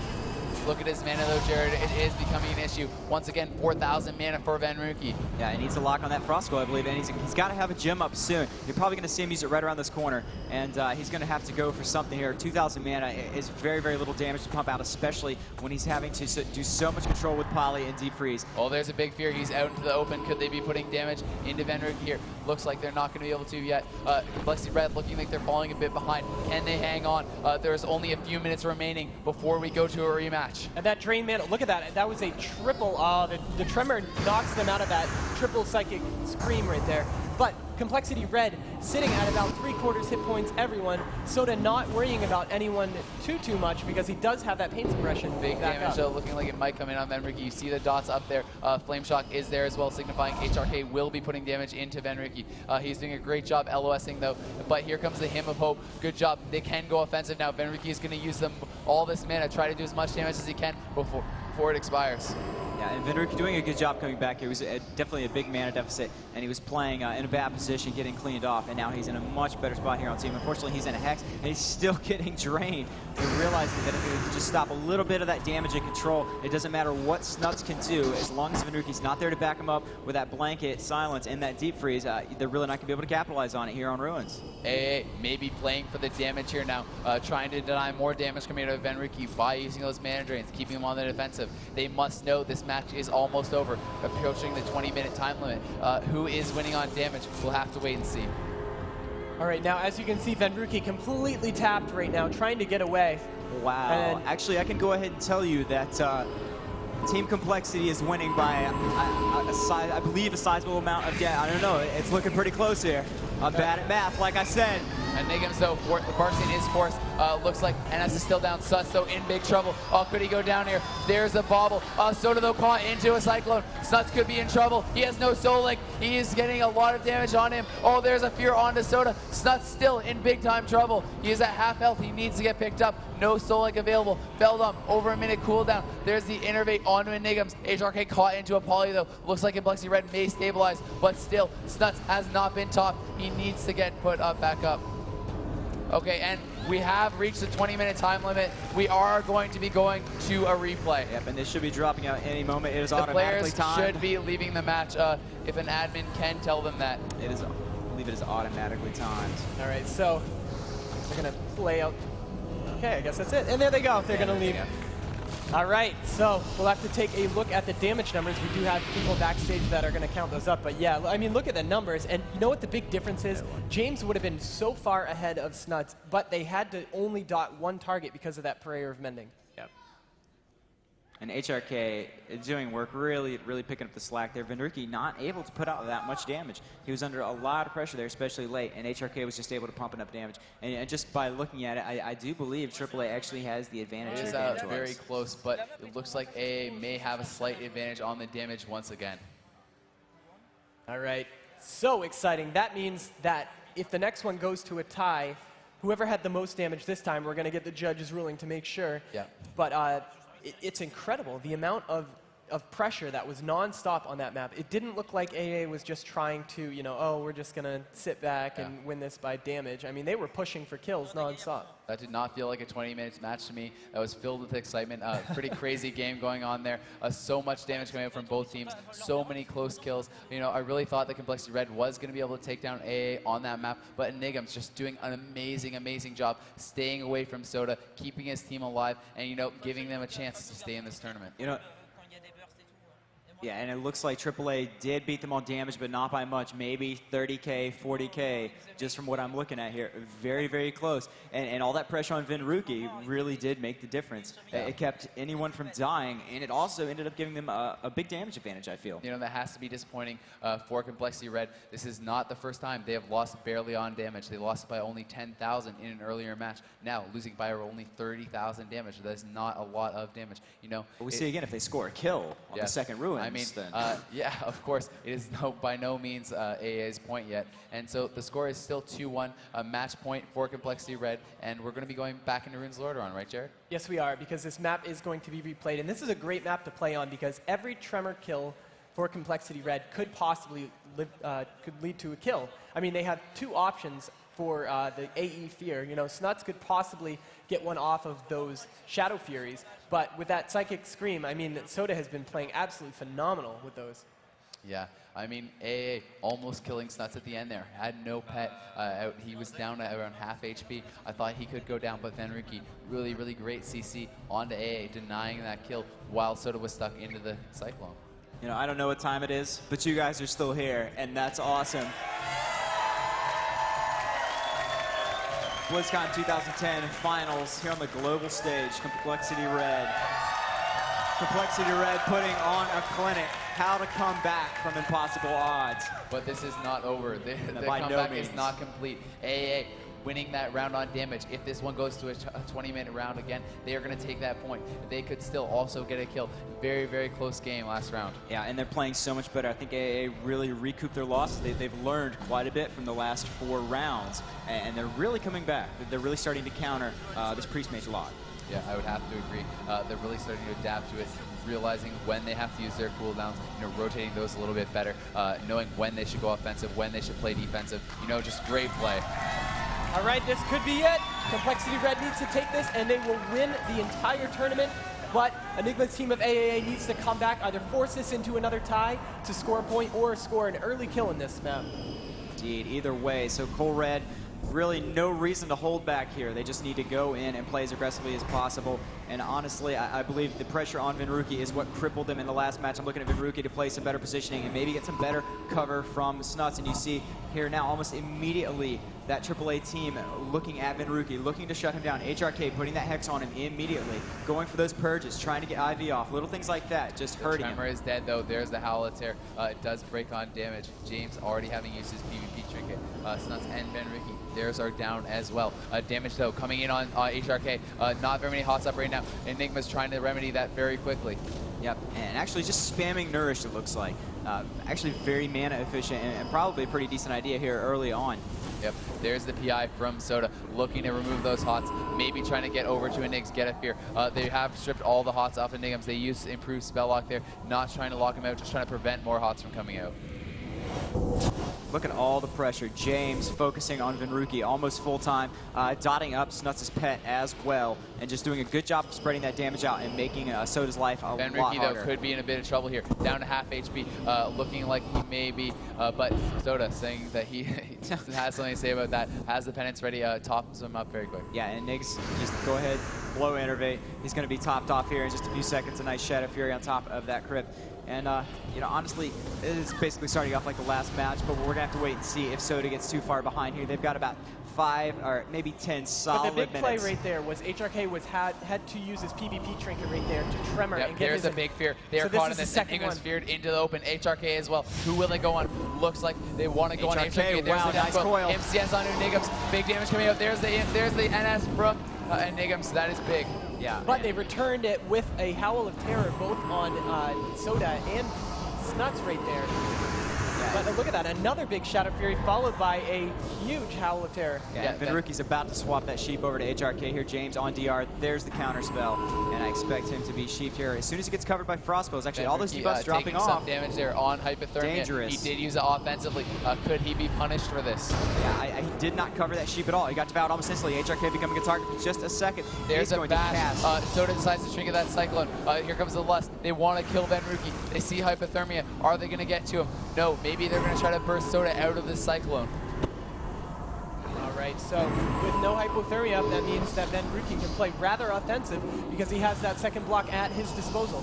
Look at his mana though, Jared. It is becoming an issue. Once again, 4,000 mana for Venruki. Yeah, he needs to lock on that Frostglow, I believe, and he's got to have a gem up soon. You're probably going to see him use it right around this corner, and he's going to have to go for something here. 2,000 mana is very, very little damage to pump out, especially when he's having to do so much control with Poly and Deep Freeze. Oh, there's a big fear. He's out into the open. Could they be putting damage into Venruki here? Looks like they're not going to be able to yet. Complexity Red looking like they're falling a bit behind. Can they hang on? There's only a few minutes remaining before we go to a rematch. And that drain mana, look at that. That was a triple. The Tremor knocks them out of that triple Psychic Scream right there. But Complexity Red sitting at about 3/4 hit points, everyone. Soda not worrying about anyone too much because he does have that pain suppression. Big damage though, looking like it might come in on Venruki. You see the dots up there. Flame Shock is there as well, signifying HRK will be putting damage into Venruki. He's doing a great job LOSing though, but here comes the Hymn of Hope. Good job. They can go offensive now. Venruki is going to use all this mana, try to do as much damage as he can before it expires. Yeah, and Venruki doing a good job coming back. It was definitely a big mana deficit, and he was playing in a bad position, getting cleaned off, and now he's in a much better spot here on team. Unfortunately, he's in a Hex, and he's still getting drained. We're realizing that if he can just stop a little bit of that damage and control, it doesn't matter what Snuts can do. As long as Venruki's not there to back him up with that blanket silence and that deep freeze, they're really not going to be able to capitalize on it here on Ruins. Maybe playing for the damage here now, trying to deny more damage coming out of Venruki by using those mana drains, keeping him on the defensive. They must know this match is almost over, approaching the 20-minute time limit. Who is winning on damage? We'll have to wait and see. All right, now as you can see, Venruki completely tapped right now, trying to get away. Wow. And actually, I can go ahead and tell you that Team Complexity is winning by, I believe, a sizable amount of, I don't know, it's looking pretty close here. I'm bad at math, like I said. Enigms, though, the Barkstain is forced, looks like, and NS is still down. Suts, though, in big trouble. Oh, could he go down here? There's a bobble. Soda, though, caught into a Cyclone. Suts could be in trouble. He has no Soul Link. He is getting a lot of damage on him. Oh, there's a Fear onto Soda. Snuts still in big time trouble. He is at half health. He needs to get picked up. No Soul Link available. Feldum, over a minute cooldown. There's the Innervate onto Enigms. HRK caught into a Poly, though. Looks like Complexity Red may stabilize, but still, Snuts has not been topped. He needs to get put up back up. Okay, and we have reached the 20-minute time limit. We are going to be going to a replay. Yep, and this should be dropping out any moment. It is the automatically players timed. should be leaving the match if an admin can tell them that. It is, I believe it is automatically timed. All right, so we're gonna play out. Okay, I guess that's it. And there they go. They're gonna leave. All right, so we'll have to take a look at the damage numbers. We do have people backstage that are going to count those up. But yeah, I mean, look at the numbers. And you know what the big difference is? James would have been so far ahead of Snuts, but they had to only dot one target because of that Prayer of Mending. Yep. And HRK is doing work, really picking up the slack there. Venruki not able to put out that much damage. He was under a lot of pressure there, especially late, and HRK was just able to pump enough damage. And just by looking at it, I do believe AAA actually has the advantage. It is very close, but it looks like AA may have a slight advantage on the damage once again. All right, so exciting. That means that if the next one goes to a tie, whoever had the most damage this time, we're going to get the judge's ruling to make sure. Yeah. But it's incredible, the amount of pressure that was non-stop on that map. It didn't look like AA was just trying to, you know, oh, we're just going to sit back and win this by damage. I mean, they were pushing for kills non-stop. That did not feel like a 20-minute match to me. That was filled with excitement. Pretty crazy game going on there. So much damage coming out from both teams. So many close kills. You know, I really thought that Complexity Red was going to be able to take down AA on that map, but Enigm's just doing an amazing job staying away from Soda, keeping his team alive, and, you know, giving them a chance to stay in this tournament. You know, yeah, and it looks like AAA did beat them on damage, but not by much. Maybe 30K, 40K, just from what I'm looking at here. Very close. And all that pressure on Venruki really did make the difference. Yeah. It kept anyone from dying, and it also ended up giving them a big damage advantage, I feel. You know, that has to be disappointing for Complexity Red. This is not the first time they have lost barely on damage. They lost by only 10,000 in an earlier match. Now, losing by only 30,000 damage. That is not a lot of damage. You know, but we see again, if they score a kill on the second ruin. I mean, yeah, of course, it is by no means AA's point yet. And so the score is still 2-1, a match point for Complexity Red, and we're going to be going back into Runes Lordaeron, right, Jared? Yes, we are, because this map is going to be replayed. And this is a great map to play on because every Tremor kill for Complexity Red could possibly could lead to a kill. I mean, they have two options for the AE Fear. You know, Snuts could possibly get one off of those Shadow Furies, but with that Psychic Scream, I mean, Soda has been playing absolutely phenomenal with those. Yeah, I mean, AA almost killing Snuts at the end there. Had no pet out. He was down at around half HP. I thought he could go down, but Venruki, really great CC onto AA, denying that kill while Soda was stuck into the Cyclone. You know, I don't know what time it is, but you guys are still here, and that's awesome. Blizzcon 2010 finals here on the global stage. Complexity Red putting on a clinic. How to come back from impossible odds. But this is not over. The comeback is not complete. AA winning that round on damage. If this one goes to a 20-minute round again, they are going to take that point. They could still also get a kill. Very close game last round. Yeah, and they're playing so much better. I think AA really recouped their losses. They've learned quite a bit from the last 4 rounds, and they're really coming back. They're really starting to counter this Priest-Mage a lot. Yeah, I would have to agree. They're really starting to adapt to it, realizing when they have to use their cooldowns, you know, rotating those a little bit better, knowing when they should go offensive, when they should play defensive. You know, just great play. All right, this could be it. Complexity Red needs to take this, and they will win the entire tournament. But Enigma's team of AAA needs to come back, either force this into another tie to score a point or score an early kill in this map. Indeed, either way. So Cole Red, really no reason to hold back here. They just need to go in and play as aggressively as possible And honestly, I believe the pressure on Venruki is what crippled them in the last match. I'm looking at Venruki to play some better positioning and maybe get some better cover from Snuts. And you see here now almost immediately that AAA team looking at Venruki, looking to shut him down. HRK putting that Hex on him immediately, going for those purges, trying to get IV off. Little things like that, just hurting him. Tremor is dead though. There's the Howlet Tear. It does break on damage. James already having used his PvP trinket. Snuts and Venruki, theirs are down as well. Damage though coming in on HRK. Not very many hots up right now. Enigma's trying to remedy that very quickly. Yep, and actually just spamming Nourish, it looks like. Actually very mana efficient and probably a pretty decent idea here early on. Yep, there's the PI from Soda, looking to remove those hots, maybe trying to get over to Enigs, get a fear. They have stripped all the hots off Enigms. They use improved spell lock there, not trying to lock him out, just trying to prevent more hots from coming out. Look at all the pressure. James focusing on Venruki almost full time, dotting up Snuts' pet as well, and just doing a good job of spreading that damage out and making Soda's life a lot harder. Venruki though could be in a bit of trouble here, down to half HP, looking like he may be, but Soda saying that he has something to say about that, has the penance ready, tops him up very quick. Yeah, and Niggs just go ahead, blow Innervate. He's going to be topped off here in just a few seconds. A nice Shadow Fury on top of that crypt. And, you know, honestly, it is basically starting off like the last match, but we're going to have to wait and see if Soda gets too far behind here. They've got about 5 or maybe 10 solid minutes. But the big play right there was HRK had to use his PvP trinket right there to Tremor and get there's a big fear. They are caught in this. Ingram's feared into the open. HRK as well. Who will they go on? Looks like they want to go on HRK. There's wow, the nice coil. MCS on Enigms. Big damage coming out. There's the NS from Enigms. That is big. Yeah. But they returned it with a Howl of Terror both on Soda and Snuts right there. Yeah. But look at that, another big Shadow Fury followed by a huge Howl of Terror. Yeah, Venruki's about to swap that sheep over to HRK here. James on DR, there's the counter spell, and I expect him to be sheeped here as soon as he gets covered by Frostbows. Actually, all those debuffs dropping off. Some damage there on Hypothermia. Dangerous. He did use it offensively. Could he be punished for this? Yeah, he did not cover that sheep at all. He got devoured almost instantly. HRK becoming a target for just a second. There's a bash. Soda decides to trinket that Cyclone. Here comes the Lust. They want to kill Venruki. They see Hypothermia. Are they going to get to him? No, maybe they're going to try to burst Soda out of this Cyclone. All right, so with no Hypothermia, that means that Venruki can play rather offensive because he has that second block at his disposal.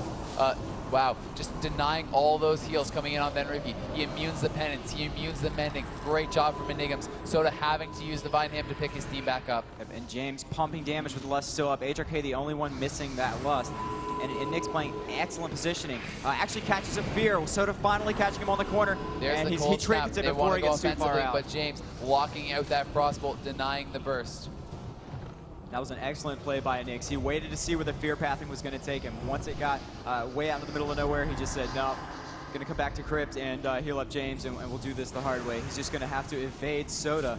Wow, just denying all those heals coming in on Venruki. He immunes the penance, he immunes the mending. Great job from Enigms. Soda having to use Divine Hymn to pick his team back up. And James pumping damage with Lust still up. HRK the only one missing that Lust. And Nick's playing excellent positioning. Actually catches a fear. Soda finally catching him on the corner. There's and the he trinkets it before he gets too far out. But James locking out that Frostbolt, denying the burst. That was an excellent play by Nix. He waited to see where the fear pathing was going to take him. Once it got way out in the middle of nowhere, he just said, no, going to come back to Crypt and heal up James, and we'll do this the hard way. He's just going to have to evade Soda.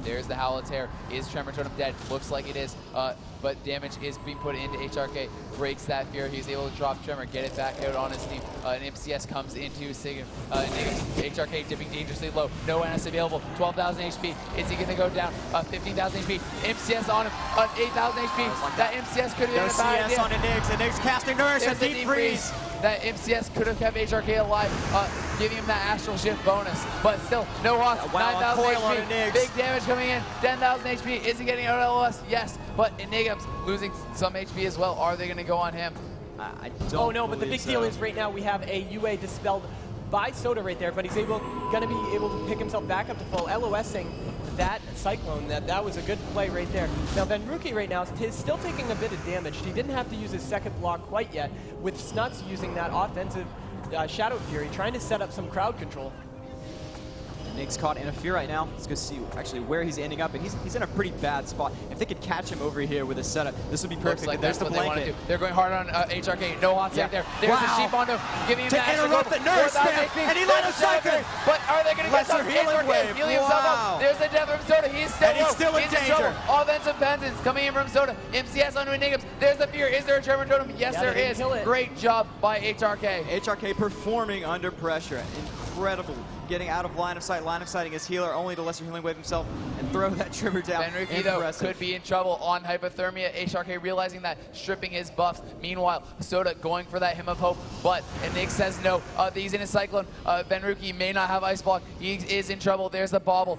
There's the Howl of Terror. Is Tremor Totem dead? Looks like it is, but damage is being put into HRK. Breaks that fear. He's able to drop Tremor, get it back out on his team. An MCS comes into Sigurd. HRK dipping dangerously low. No NS available. 12,000 HP. Is he going to go down? 15,000 HP. MCS on him. 8,000 HP. That MCS could have been a bad idea. On Enig's casting Nourish and Deep Freeze. That MCS could have kept HRK alive, giving him that Astral Shift bonus. But still, no hots. 9,000 HP. Big damage coming in. 10,000 HP. Is he getting out of LOS? Yes. But Enigms losing some HP as well. Are they going to go on him? I don't. Oh no, but the big deal is right now we have a UA dispelled by Soda right there, but he's going to be able to pick himself back up to full, LOSing that Cyclone. That was a good play right there. Now Venruki right now is still taking a bit of damage. He didn't have to use his second block quite yet, with Snuts using that offensive Shadow Fury, trying to set up some crowd control. Nick's caught in a fear right now. Let's go see actually where he's ending up, and he's in a pretty bad spot. If they could catch him over here with a setup, this would be perfect. Like there's the blanket. They're going hard on HRK. No hots right there. There's the sheep on him, giving him to interrupt the Nurse spam, and he let him cycle. But are they going to get some healing wave? Healing himself up. There's the death from Soda. He's still and he's still in danger. Offensive penance coming in from Soda. MCS onto Enigms. There's the fear. Is there a Tremor Totem? Yes, there is. Great job by HRK. HRK performing under pressure. Incredible getting out of line of sighting his healer, only to lesser healing wave himself and throw that trimmer down. Benruki, though, could be in trouble on hypothermia. HRK realizing that, stripping his buffs. Meanwhile, Soda going for that Hymn of Hope, but Nick says no. He's in a Cyclone. Benruki may not have Ice Block. He is in trouble. There's the bauble.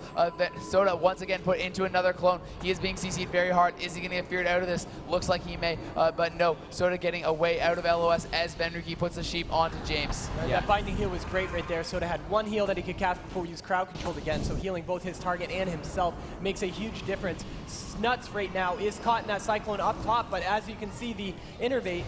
Soda once again put into another clone. He is being CC'd very hard. Is he going to get feared out of this? Looks like he may, but no. Soda getting away out of LOS as Benruki puts the sheep onto James. That binding heal was great right there. Soda had one heal that he could cast before we use crowd controlled again, so healing both his target and himself makes a huge difference. Snuts right now is caught in that Cyclone up top, but as you can see, the Innervate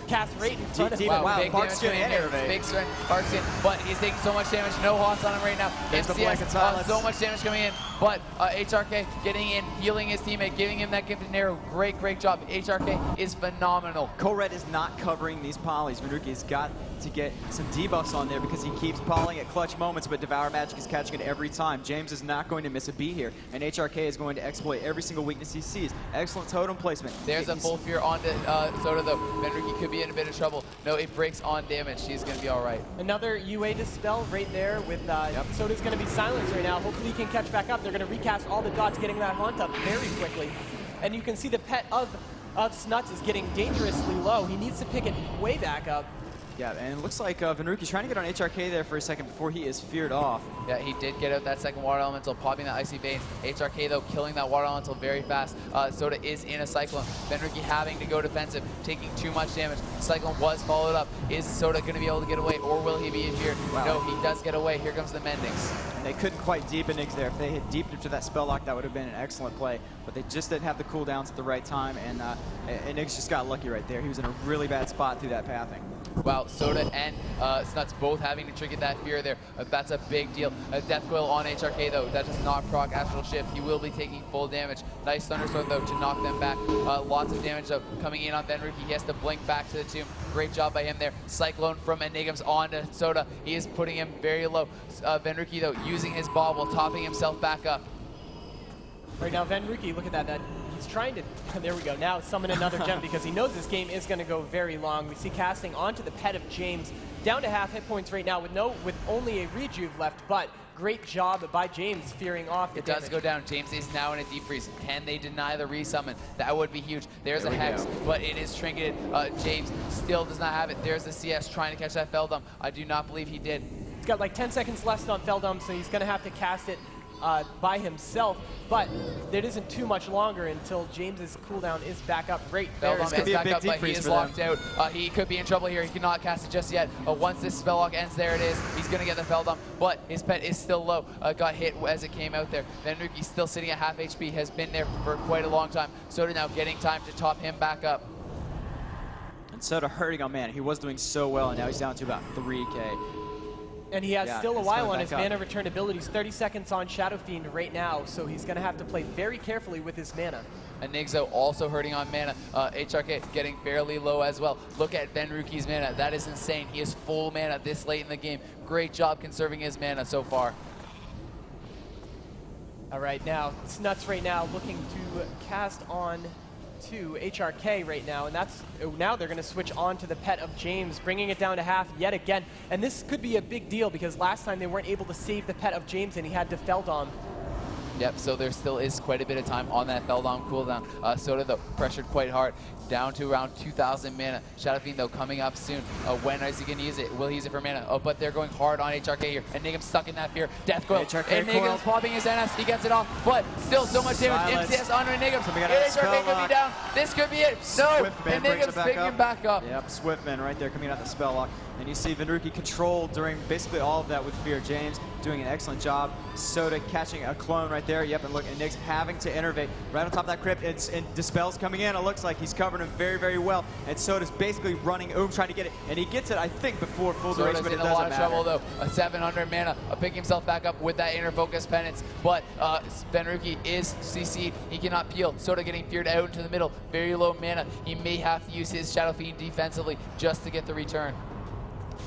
cast right in front of him. Wow, big Bark's damage gonna Innervate. Big strength, Bark's in, but he's taking so much damage. No haunts on him right now. There's the blanket MCS, silence. so much damage coming in, but HRK getting in, healing his teammate, giving him that gifted arrow. Great job. HRK is phenomenal. Red is not covering these polys. Benruki's got to get some debuffs on there because he keeps polying at clutch moments, but Devour Magic is catching it every time. James is not going to miss a beat here, and HRK is going to exploit every single weakness he sees. Excellent totem placement. There's a full fear onto Soda, though. Benruki could be in a bit of trouble. No, it breaks on damage. She's going to be all right. Another UA Dispel right there with Soda's going to be silenced right now. Hopefully he can catch back up. They're going to recast all the dots, getting that haunt up very quickly. And you can see the pet of Snuts is getting dangerously low. He needs to pick it way back up. Yeah, and it looks like Benruki's trying to get on HRK there for a second before he is feared off. Yeah, he did get out that second Water Elemental, popping that Icy Veins. HRK, though, killing that Water Elemental very fast. Soda is in a Cyclone. Benruki having to go defensive, taking too much damage. Cyclone was followed up. Is Soda going to be able to get away, or will he be in here? Wow. No, he does get away. Here comes the Mendings. And they couldn't quite deepen Niggs there. If they had deepened into that spell lock, that would have been an excellent play. But they just didn't have the cooldowns at the right time, and Niggs just got lucky right there. He was in a really bad spot through that pathing. Wow, Soda and Snuts both having to trigger that fear there. That's a big deal. Death Coil on HRK, though. That does not proc Astral Shift. He will be taking full damage. Nice Thunderstorm, though, to knock them back. Lots of damage, though, coming in on Benruki. He has to blink back to the tomb. Great job by him there. Cyclone from Enigms on to Soda. He is putting him very low. Benruki, though, using his bauble, topping himself back up. Right now, Benruki, look at that. He's trying to, there we go, now summon another gem because he knows this game is going to go very long. We see casting onto the pet of James, down to half hit points right now with only a rejuve left, but great job by James fearing off the damage. It does go down. James is now in a deep freeze. Can they deny the resummon? That would be huge. There's a Hex, but it is trinketed. James still does not have it. There's the CS trying to catch that Feldum. I do not believe he did. He's got like 10 seconds left on Feldum, so he's going to have to cast it by himself, but it isn't too much longer until James's cooldown is back up right there. Feldum is back up, but he is locked out. He could be in trouble here. He cannot cast it just yet. Once this spell lock ends, there it is. He's going to get the Feldum, but his pet is still low. Got hit as it came out there. Benruki's still sitting at half HP, has been there for quite a long time. Soda now getting time to top him back up. And Soda hurting on mana. He was doing so well, and now he's down to about 3K. And he has still a while on his mana return abilities. 30 seconds on Shadow Fiend right now, so he's going to have to play very carefully with his mana. And Nigzo also hurting on mana. HRK getting fairly low as well. Look at Benruki's mana. That is insane. He is full mana this late in the game. Great job conserving his mana so far. All right, now Snuts right now looking to cast on to HRK right now, and that's now they're going to switch on to the pet of James, bringing it down to half yet again. And this could be a big deal because last time they weren't able to save the pet of James and he had to Feldom. Yep, so there still is quite a bit of time on that Feldom cooldown. Soda, though, pressured quite hard, down to around 2,000 mana. Shadow Fiend, though, coming up soon. When is he going to use it? Will he use it for mana? But they're going hard on HRK here. And Nigum's stuck in that fear. Death Coil. And Nigum's popping his NS. He gets it off, but still so much damage. MCS onto Nigum. HRK could be down. This could be it. No, and Nigum's picking him back up. Yep, Swiftman right there coming out the spell lock. And you see Benruki controlled during basically all of that with fear. James doing an excellent job. Soda catching a clone right there. Yep, and look, and Nick's having to innervate right on top of that crypt. And Dispel's coming in. It looks like he's covering him very, very well. And Soda's basically running, trying to get it. And he gets it, I think, before full duration, but it doesn't matter. Soda's in a lot of trouble, though. 700 mana, picking himself back up with that inner focus penance. But Benruki is CC'd. He cannot peel. Soda getting feared out into the middle. Very low mana. He may have to use his Shadow Fiend defensively just to get the return.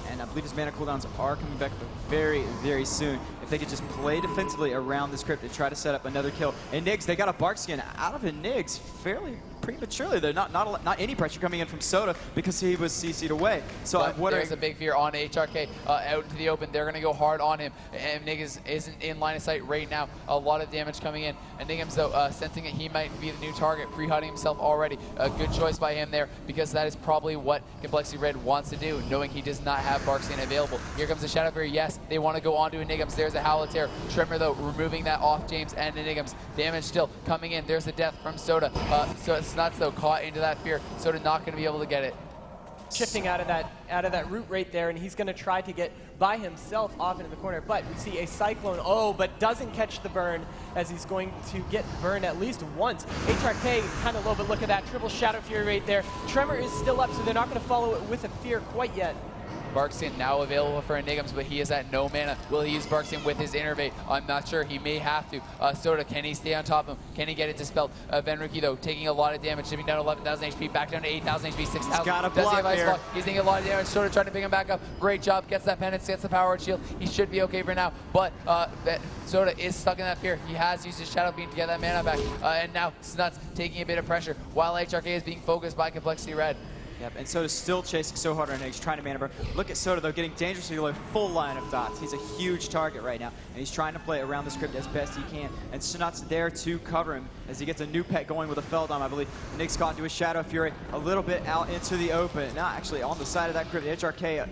And I believe his mana cooldowns are coming back very, very soon. If they could just play defensively around this crypt and try to set up another kill. And Niggs, they got a Bark Skin out of a Niggs fairly prematurely. There's not any pressure coming in from Soda because he was CC'd away. So I'm wondering. There's a big fear on HRK out into the open. They're going to go hard on him. And Niggas isn't in line of sight right now. A lot of damage coming in. And Nigams, though, sensing that he might be the new target, pre-hiding himself already. A good choice by him there because that is probably what Complexity Red wants to do, knowing he does not have Barksian available. Here comes the Shadow Fury. Yes, they want to go onto a Nigams. There's a Halitair. Tremor, though, removing that off James and Nigams. Damage still coming in. There's the death from Soda. So Snuts, though, caught into that fear. Soda not going to be able to get it. Shifting out of that root right there, and he's going to try to get by himself off into the corner. But we see a Cyclone, but doesn't catch the burn as he's going to get burned at least once. HRK kind of low, but look at that triple Shadow Fury right there. Tremor is still up, so they're not going to follow it with a fear quite yet. Barksian now available for Enigms, but he is at no mana. Will he use Barksian with his Innervate? I'm not sure. He may have to. Soda, can he stay on top of him? Can he get it dispelled? Venruki, though, taking a lot of damage, shipping down 11,000 HP, back down to 8,000 HP, 6,000. He's got a block here. He's taking a lot of damage. Soda trying to pick him back up. Great job. Gets that penance, gets the power shield. He should be okay for now, but Soda is stuck in that fear. He has used his Shadow Beam to get that mana back, and now Snuts taking a bit of pressure while HRK is being focused by Complexity Red. Yep, and Soda's still chasing so hard on Eggs, trying to mana burn. Look at Soda, though, getting dangerously low, full line of dots. He's a huge target right now, and he's trying to play around the script as best he can. And Snut's there to cover him as he gets a new pet going with a Feldon, I believe. Nick's caught into a Shadow Fury, a little bit out into the open. Not actually on the side of that crypt, HRK.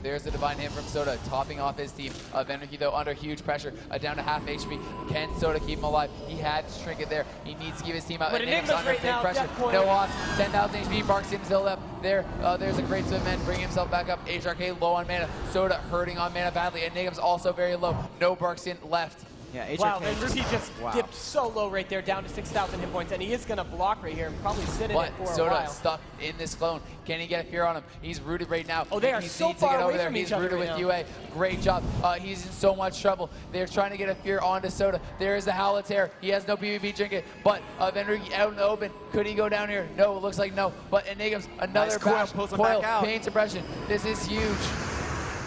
There's the Divine Hit from Soda, topping off his team. Venruki, though, under huge pressure, down to half HP. Can Soda keep him alive? He had to shrink it there. He needs to keep his team out. But Enigma's Enigma's under right big now, pressure. No odds. 10,000 HP. Barksian still up there. There's a great swim man, bringing himself back up. HRK low on mana. Soda hurting on mana badly. Enigma's also very low. No Barksian left. Yeah, HRK wow, and Ruki just dipped so low right there, down to 6,000 hit points, and he is going to block right here and probably sit in it for a Soda while. stuck in this clone. Can he get a fear on him? He's rooted right now. Oh, they are so far away from each other He's rooted right with now. UA. Great job. He's in so much trouble. They're trying to get a fear onto Soda. There is the Halitair. He has no PvP trinket, but Venruki out in the open. Could he go down here? No, it looks like no. But Enigma's another nice coil, pain suppression. This is huge.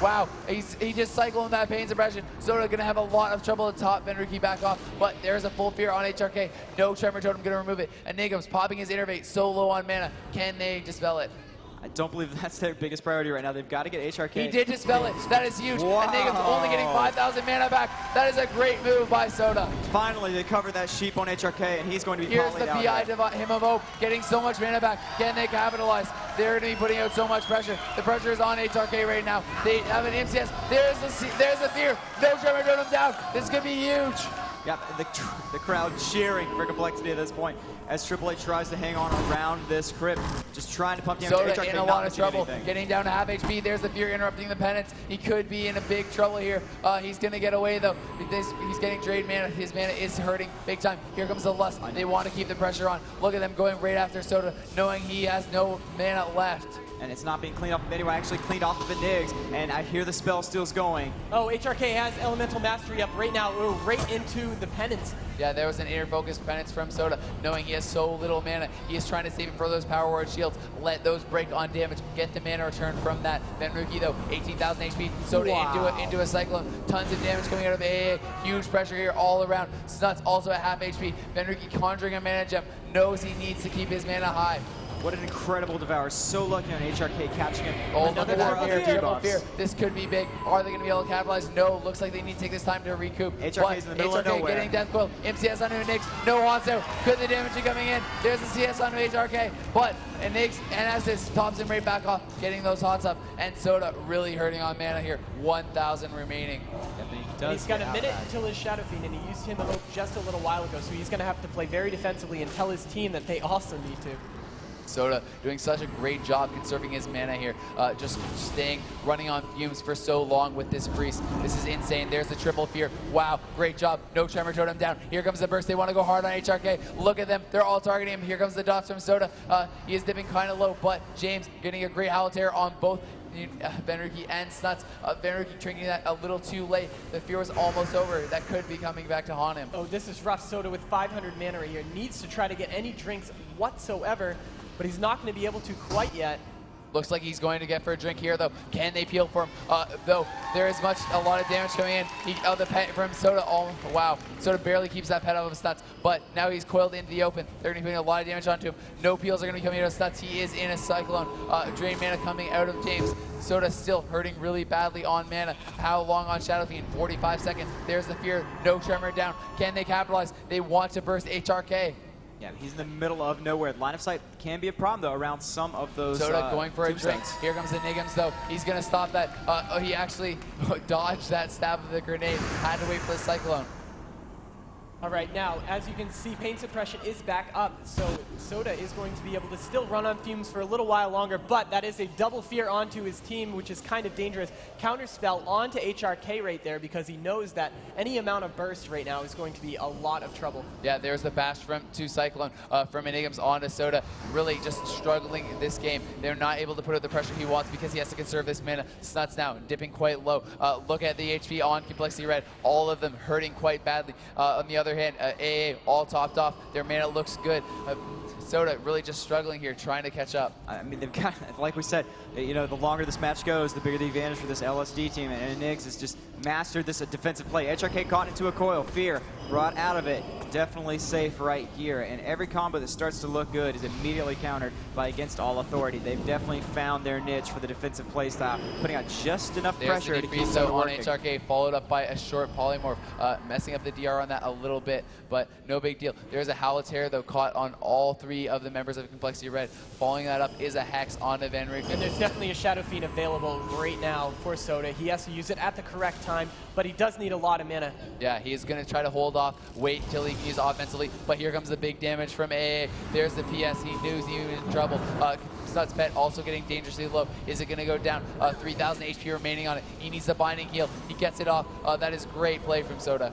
Wow, he just cycled that pain suppression. Soda gonna have a lot of trouble at top. Venruki back off, but there's a full fear on HRK. No Tremor Totem gonna remove it. Enigma's popping his Innervate so low on mana. Can they dispel it? I don't believe that's their biggest priority right now. They've got to get HRK. He did dispel it. That is huge. Wow. Enigma's only getting 5,000 mana back. That is a great move by Soda. Finally, they covered that sheep on HRK, and he's going to be Here's the polyed out PI Hymn of Hope, getting so much mana back. Can they capitalize? They're going to be putting out so much pressure. The pressure is on HRK right now. They have an MCS. There's the fear. No Tremor Totem down. This could be huge. Yep, the crowd cheering for Complexity at this point as Triple H tries to hang on around this crypt, just trying to pump damage. Soda HRK in a lot of trouble, anything. getting down to half HP. There's the fear interrupting the penance. He could be in a big trouble here. He's going to get away, though. He's getting drained mana. His mana is hurting big time. Here comes the Lust. They want to keep the pressure on. Look at them going right after Soda, knowing he has no mana left. And it's not being cleaned off of anyone. Actually cleaned off of the Nigs, and I hear the spell still's going. Oh, HRK has Elemental Mastery up right now, right into the penance. Yeah, there was an inner focus penance from Soda, knowing he has so little mana. He is trying to save him for those power word shields. Let those break on damage. Get the mana return from that. Venruki, though, 18,000 HP. Soda into a Cyclone. Tons of damage coming out of AA. Huge pressure here all around. Snuts also at half HP. Venruki conjuring a mana gem. Knows he needs to keep his mana high. What an incredible Devour. So lucky on HRK catching him. Oh, look at that other fear, triple debuffs. fear. This could be big. Are they going to be able to capitalize? No. Looks like they need to take this time to recoup. HRK's in the middle of nowhere. Getting Death Coil. MCS onto Nyx. No Hanzo. Could the damage be coming in? There's the CS onto HRK. But Nyx and Estes tops him right back off, getting those haunts up. And Soda really hurting on mana here. 1,000 remaining. And he's got a minute until his Shadow Fiend, and he used Hymn of Hope just a little while ago, so he's going to have to play very defensively and tell his team that they also need to. Soda doing such a great job conserving his mana here, just running on fumes for so long with this priest. This is insane. There's the triple fear. Wow, great job. No Tremor Totem down. Here comes the burst. They want to go hard on HRK. Look at them. They're all targeting him. Here comes the dots from Soda. He is dipping kind of low, but James getting a great Halitair on both Venruki and Snuts. Venruki trinking that a little too late. The fear was almost over. That could be coming back to haunt him. Oh, this is rough. Soda with 500 mana right here needs to try to get any drinks whatsoever, but he's not going to be able to quite yet. Looks like he's going to get for a drink here, though. Can they peel for him? Though there is a lot of damage coming in. The pet from Soda, oh wow. Soda barely keeps that pet out of his stunts, but now he's coiled into the open. They're going to be putting a lot of damage onto him. No peels are going to be coming out of stunts. He is in a cyclone. Drain mana coming out of James. Soda still hurting really badly on mana. How long on Shadow Fiend? 45 seconds. There's the fear. No Tremor down. Can they capitalize? They want to burst HRK. Yeah, he's in the middle of nowhere. Line of sight can be a problem, though, around some of those Soda going for a drink. stones. Here comes the Nigams, though. He's going to stop that. He actually dodged that stab of the grenade. Had to wait for the Cyclone. All right, now, as you can see, pain suppression is back up, so Soda is going to be able to still run on fumes for a little while longer, but that is a double fear onto his team, which is kind of dangerous. Counterspell onto HRK right there because he knows that any amount of burst right now is going to be a lot of trouble. Yeah, there's the bash to Cyclone from Enigmas onto Soda. Really just struggling this game. They're not able to put out the pressure he wants because he has to conserve this mana. Snuts now dipping quite low. Look at the HP on Complexity Red. All of them hurting quite badly. On the other hand, AA all topped off. Their mana looks good. Soda really just struggling here, trying to catch up. I mean, they've got, like we said, you know, the longer this match goes, the bigger the advantage for this LSD team. And Enigs has just mastered this defensive play. HRK caught into a coil. Fear brought out of it. Definitely safe right here. And every combo that starts to look good is immediately countered by Against All Authority. They've definitely found their niche for the defensive play style, putting out just enough pressure to keep Soda on working. HRK, followed up by a short polymorph, messing up the DR on that a little bit, but no big deal. There's a Howlitair, though, caught on all three of the members of Complexity Red. Following that up is a Hex onto Van Rick. And there's definitely a Shadow Fiend available right now for Soda. He has to use it at the correct time, but he does need a lot of mana. Yeah, he is going to try to hold off, wait until he can use offensively, but here comes the big damage from AA. There's the PS. He knew he was in trouble. Snuts Pet also getting dangerously low. Is it going to go down? 3,000 HP remaining on it. He needs the binding heal. He gets it off. That is great play from Soda.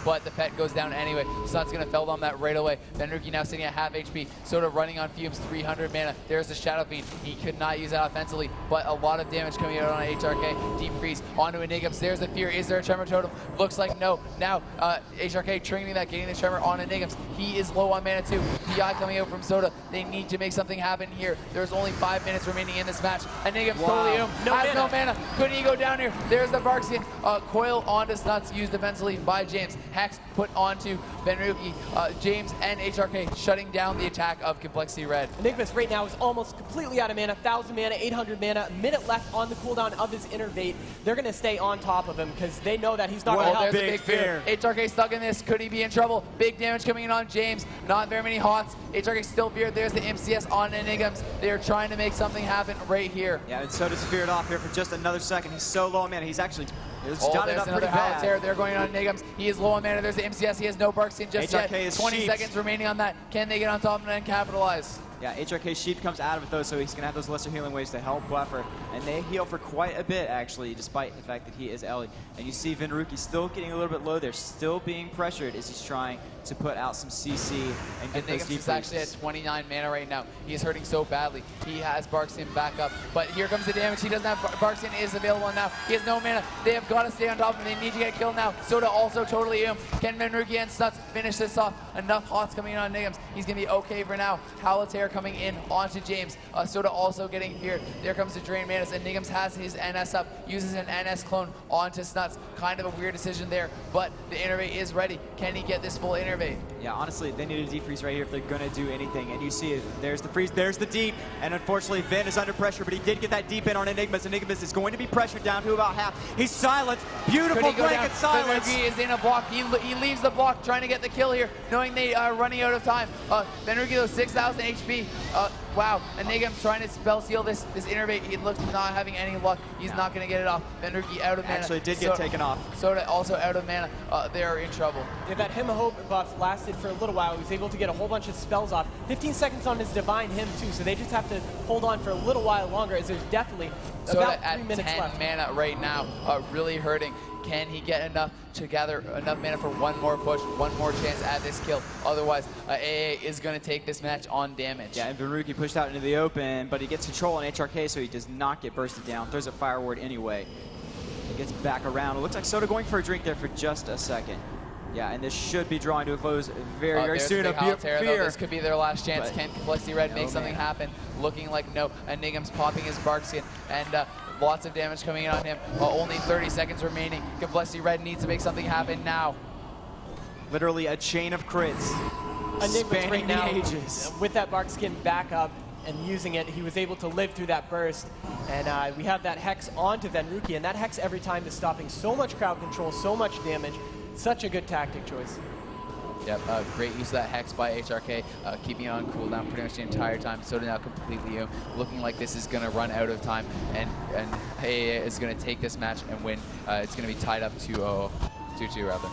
But the pet goes down anyway. Snut's going to fell on that right away. Venruki now sitting at half HP. Soda running on fumes, 300 mana. There's the Shadow Fiend. He could not use that offensively, but a lot of damage coming out on HRK. Deep Freeze onto Enigmas. There's the Fear. Is there a Tremor Totem? Looks like no. Now, HRK triggering that, getting the Tremor on Enigmas. He is low on mana too. PI coming out from Soda. They need to make something happen here. There's only 5 minutes remaining in this match. Enigmas totally has no mana. Could he go down here? There's the Barkskin. Coil onto Snuts, used defensively by James. Hex put onto Venruki. James and HRK shutting down the attack of Complexity Red. Enigmas right now is almost completely out of mana. 1,000 mana, 800 mana, a minute left on the cooldown of his Innervate. They're going to stay on top of him because they know that he's not going to help. There's a big fear. HRK stuck in this. Could he be in trouble? Big damage coming in on James. Not very many hots. HRK still feared. There's the MCS on Enigmas. They're trying to make something happen right here. Yeah, and Soda's feared off here for just another second. He's so low on mana. He's actually done it up pretty another bad. They're going on Enigmas. He is low on mana. There's the MCS. He has no Barkskin just HRK yet. is 20 sheeped. seconds remaining on that. Can they get on top of it and capitalize? Yeah, HRK Sheep comes out of it, though, so he's going to have those lesser healing waves to help buffer. And they heal for quite a bit, actually, despite the fact that he is Ellie. And you see Venruki still getting a little bit low there, still being pressured as he's trying to put out some CC and get those deep is actually at 29 mana right now. He is hurting so badly. He has Barkskin back up, but here comes the damage. He doesn't have Barkskin is available now. He has no mana. They have got to stay on top of him. They need to get killed now. Soda also totally ill. Can Venruki and Snuts finish this off? Enough hots coming in on Nigams. He's going to be okay for now. Howlitair coming in onto James. Soda also getting feared. There comes the Drain Manus, and Nigams has his NS up, uses an NS clone onto Snuts. Kind of a weird decision there, but the Innervate is ready. Can he get this full Innervate? Yeah, honestly, they need a deep freeze right here if they're going to do anything. And you see it. There's the freeze. There's the deep. And unfortunately, Vin is under pressure, but he did get that deep in on Enigmas. Enigmas is going to be pressured down to about half. He's silenced. Beautiful blanket silence. Venruki is in a block. He leaves the block, trying to get the kill here, knowing they are running out of time. Venruki, though, 6,000 HP. Wow, Enigma's trying to spell seal this Innervate. He looks not having any luck. He's not going to get it off. Venruki out of mana. Actually did get taken off. Soda also out of mana. They are in trouble. Yeah, that Hymn of Hope buff lasted for a little while. He was able to get a whole bunch of spells off. 15 seconds on his Divine Hymn, too, so they just have to hold on for a little while longer, as there's definitely about 3 minutes at 10 left. mana right now, really hurting. Can he get enough to gather enough mana for one more push, one more chance at this kill? Otherwise, AA is going to take this match on damage. Yeah, and Venruki pushed out into the open, but he gets control on HRK, so he does not get bursted down. Throws a Fire Ward anyway. He gets back around. It looks like Soda going for a drink there for just a second. Yeah, and this should be drawing to a close very, very There's soon. a A big beautiful Haltera, though. fear. This could be their last chance. But Can Complexity Red make no something mana. happen? Looking like no. Enigm's popping his bark skin, and lots of damage coming in on him. Only 30 seconds remaining. Complexity Red needs to make something happen now. Literally a chain of crits. Enigma's Spanning right the now, ages. with that bark skin back up and using it, he was able to live through that burst. And we have that Hex onto Venruki, and that Hex every time is stopping so much crowd control, so much damage. Such a good tactic choice. Yep, great use of that Hex by HRK, keeping it on cooldown pretty much the entire time. Soda now completely looking like this is going to run out of time, and AA is going to take this match and win. It's going to be tied up 2-2 rather.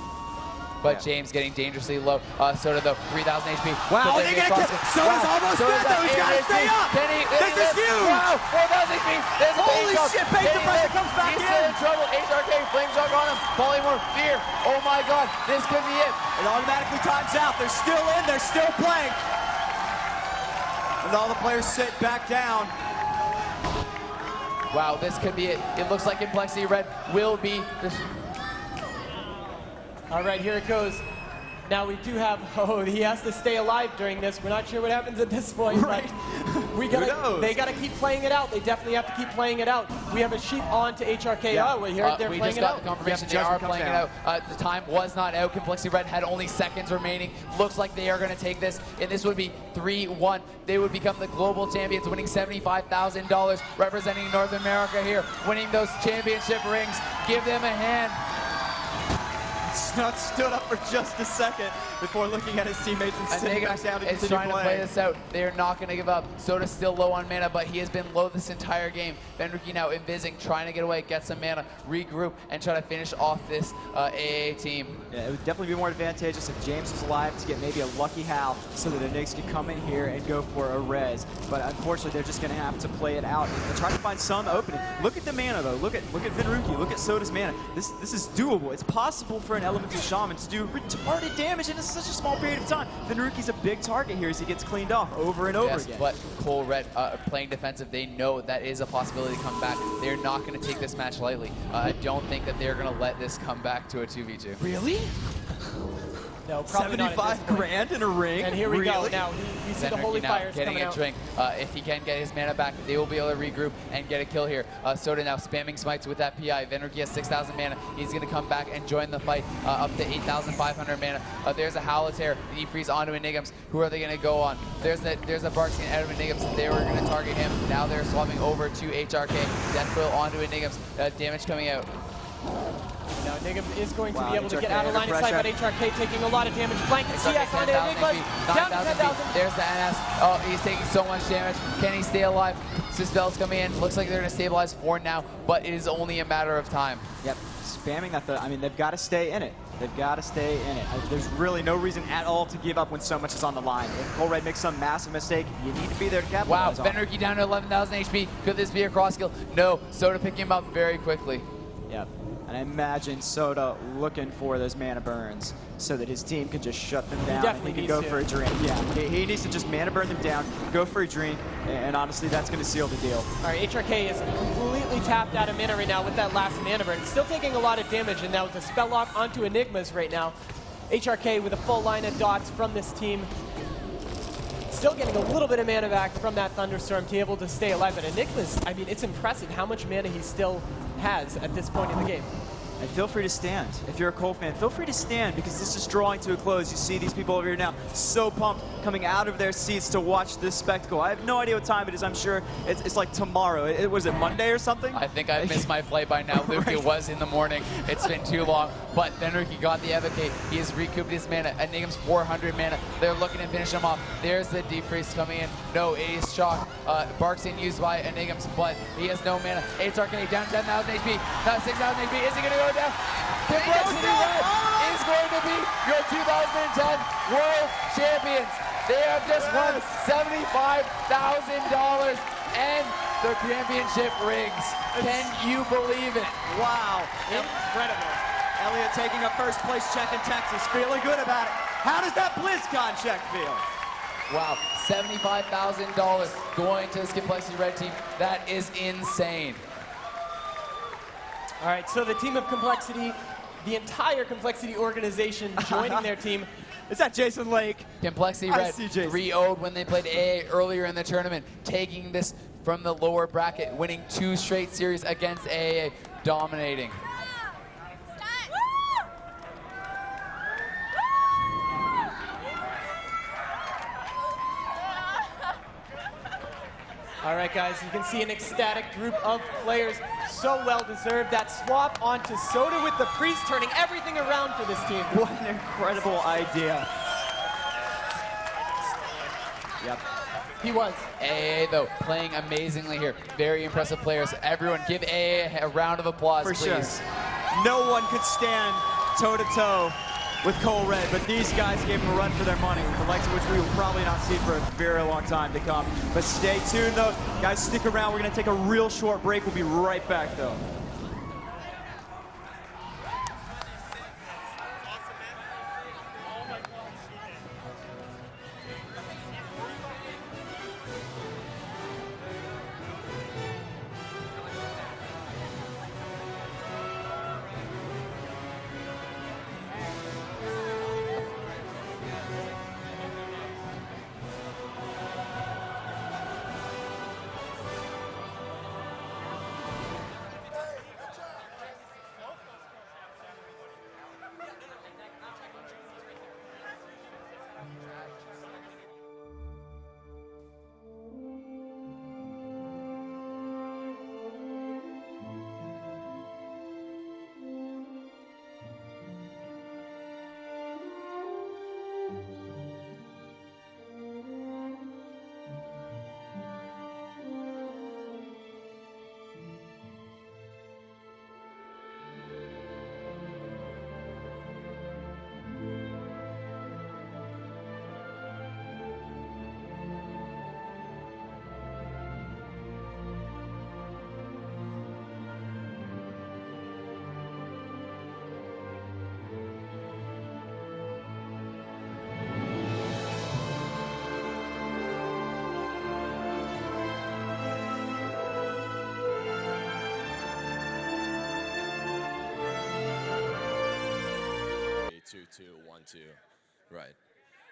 But Yeah. James getting dangerously low. Soda though, 3,000 HP. Wow, But they're then gonna Crossfield. get Soda's almost dead though. He's gotta stay up. Can he? This is huge. Wow, 4,000 HP. There's a Holy base jump. shit, base Can he suppressor live? comes back He's still in. in trouble. HRK flame jug on him. Polymorph, fear. Oh my god, this could be it. It automatically times out. They're still in. They're still playing. And all the players sit back down. Wow, this could be it. It looks like Complexity Red will be this. All right, here it goes. Now we do have, he has to stay alive during this. We're not sure what happens at this point, Right. but they gotta keep playing it out. They definitely have to keep playing it out. We have a sheep on to HRK. Yeah. Oh, we hear they're We playing just it got out. the confirmation Yep, they are judgment comes playing down. it out. The time was not out. Complexity Red had only seconds remaining. Looks like they are going to take this, and this would be 3-1. They would become the global champions, winning $75,000, representing North America here, winning those championship rings. Give them a hand. Snuts stood up for just a second before looking at his teammates and sitting back down to is continue trying to play playing. this out. They are not going to give up. Soda's still low on mana, but he has been low this entire game. Venruki now invising, trying to get away, get some mana, regroup, and try to finish off this AA team. Yeah, it would definitely be more advantageous if James was alive to get maybe a lucky Hal so that the Knicks could come in here and go for a res. But unfortunately, they're just going to have to play it out and try to find some opening. Look at the mana, though. Look at Venruki. Look at Soda's mana. This is doable. It's possible for an Elemental Shaman to do retarded damage in such a small period of time. Venruki's a big target here as he gets cleaned off over and over Yes, again. but Cole Red playing defensive, they know that is a possibility to come back. They're not going to take this match lightly. I don't think that they're going to let this come back to a 2v2. Really? No, probably not at this 75 point. grand in a ring? And here we go. Really? Now, we see the Holy now Fires getting coming a out. drink. If he can get his mana back, they will be able to regroup and get a kill here. Soda now spamming smites with that PI. Venruki has 6,000 mana. He's going to come back and join the fight up to 8,500 mana. There's a Halatair. Deep Freeze onto Enigms. Who are they going to go on? There's a Barkskin out of Enigms. They were going to target him. Now they're swapping over to HRK. Death Quill onto Enigms. Damage coming out. Now, Enigma is going to Wow, be able to get HRK out of line of sight, but HRK taking a lot of damage. Blanket CS onto Enigma. Down to 10,000. There's the NS. Oh, he's taking so much damage. Can he stay alive? Suspel's coming in. Looks like they're going to stabilize for now, but it is only a matter of time. Yep, spamming that. I mean, they've got to stay in it. They've got to stay in it. There's really no reason at all to give up when so much is on the line. If Cole Red makes some massive mistake, you need to be there to Wow, capitalize on it. Venruki down to 11,000 HP. Could this be a cross kill? No. Soda picking him up very quickly. Yep. And I imagine Soda looking for those mana burns so that his team can just shut them down and he can go for a drink. Yeah, he needs to just mana burn them down, go for a drink, and honestly, that's going to seal the deal. All right, HRK is completely tapped out of mana right now with that last mana burn. Still taking a lot of damage, and now with the spell lock onto Enigmas right now. HRK with a full line of dots from this team. Still getting a little bit of mana back from that Thunderstorm to be able to stay alive. But Enigmas, I mean, it's impressive how much mana he still has at this point in the game. And feel free to stand. If you're a Cole fan, feel free to stand because this is drawing to a close. You see these people over here now so pumped, coming out of their seats to watch this spectacle. I have no idea what time it is. I'm sure it's like tomorrow. Was it Monday or something? I think I've missed my flight by now, Luke. Right. It was in the morning. It's been too long. But Venruki got the Evocate. He has recouped his mana. Enigm's 400 mana. They're looking to finish him off. There's the Deep Freeze coming in. No, it is Shock. Barkskin used by Enigms, but he has no mana. HRK down 10,000 HP. Now 6,000 HP. Is he going to go down? Complexity Red is going to be your 2010 World Champions. They have just won $75,000 and the championship rings. Can you believe it? Wow. Incredible. Elliott taking a first place check in Texas, feeling good about it. How does that Blizzcon check feel? Wow, $75,000 going to this Complexity Red team. That is insane. All right, so the team of Complexity the entire Complexity organization joining their team. Is that Jason Lake? Complexity I Red see Jason. 3-0'd when they played AA earlier in the tournament, taking this from the lower bracket, winning 2 straight series against AA, dominating. All right, guys, you can see an ecstatic group of players. So well deserved. That swap onto Soda with the Priest, turning everything around for this team. What an incredible idea. Yep. He was. AA, though, playing amazingly here. Very impressive players. Everyone, give AA a round of applause, For please. sure. No one could stand toe-to-toe with Cole Red, but these guys gave him a run for their money, the likes of which we will probably not see for a very long time to come. But stay tuned, though. Guys, stick around. We're going to take a real short break. We'll be right back, though.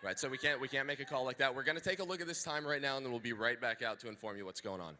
Right. So we can't make a call like that. We're going to take a look at this time right now, and then we'll be right back out to inform you what's going on.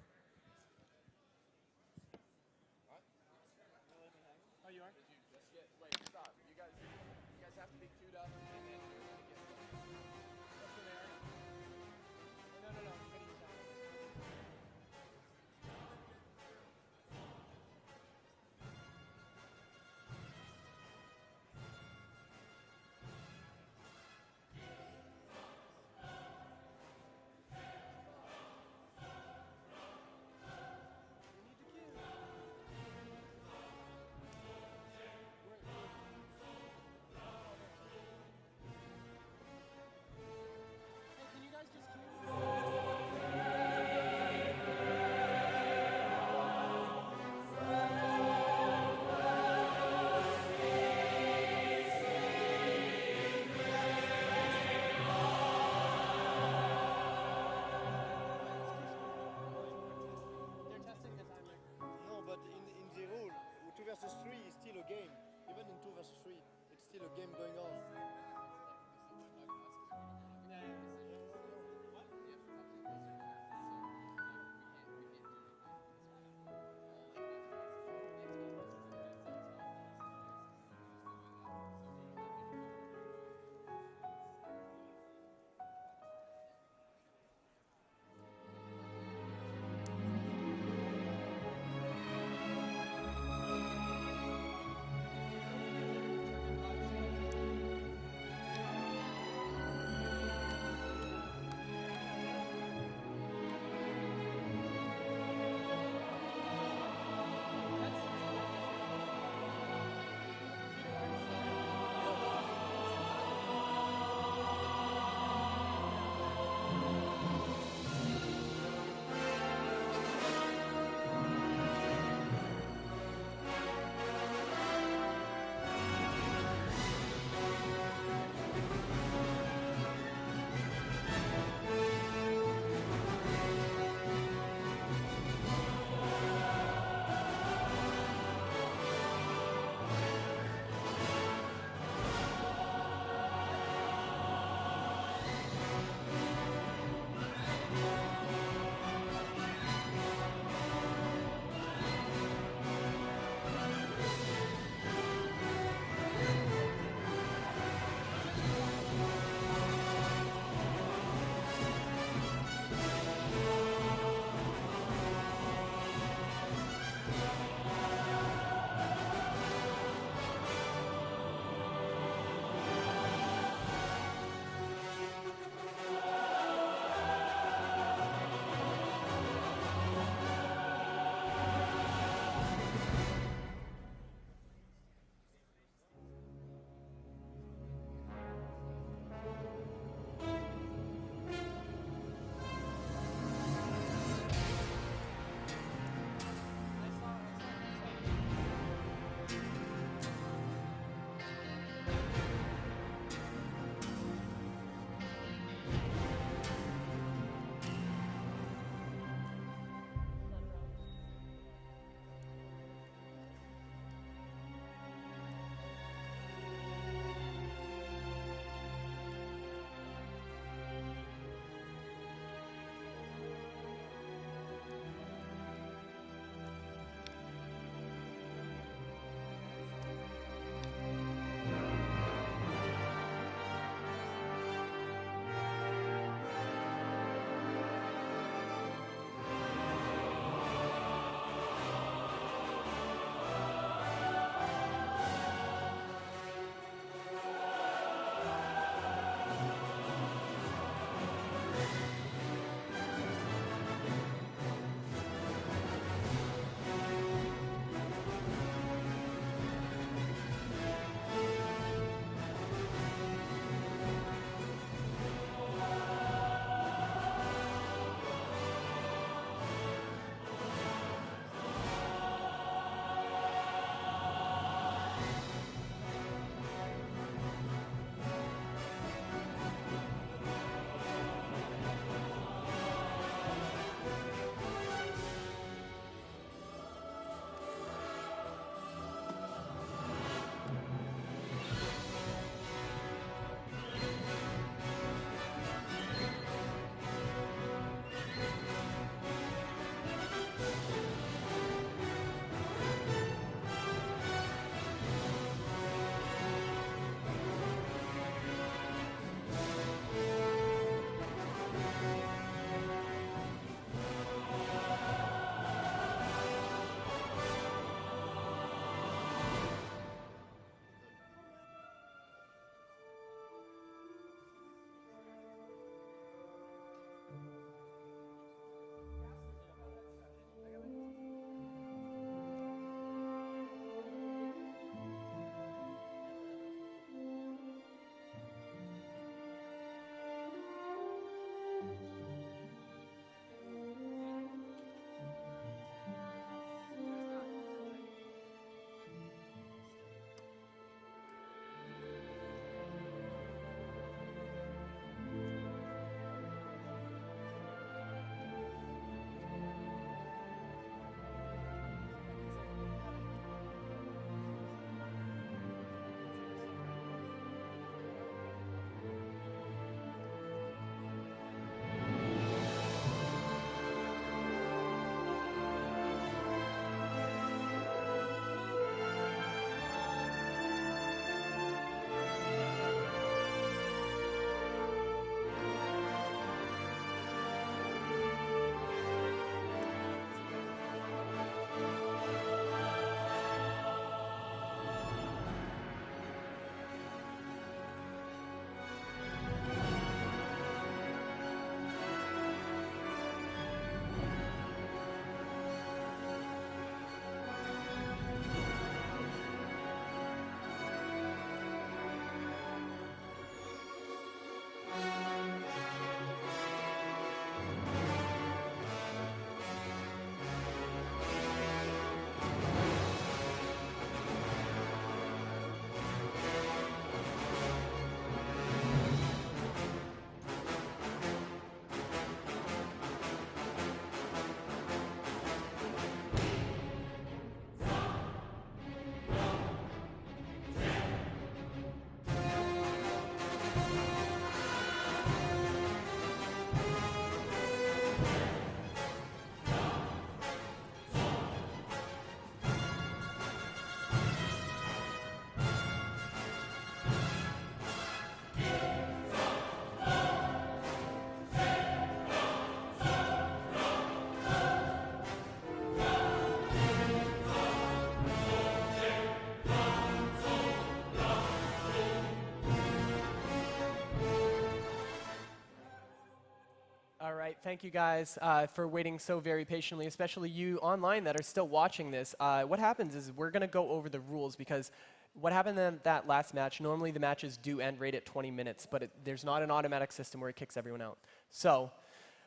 All right, thank you guys for waiting so very patiently, especially you online that are still watching this. What happens is we're going to go over the rules because what happened in that last match, normally the matches do end right at 20 minutes, but there's not an automatic system where it kicks everyone out. So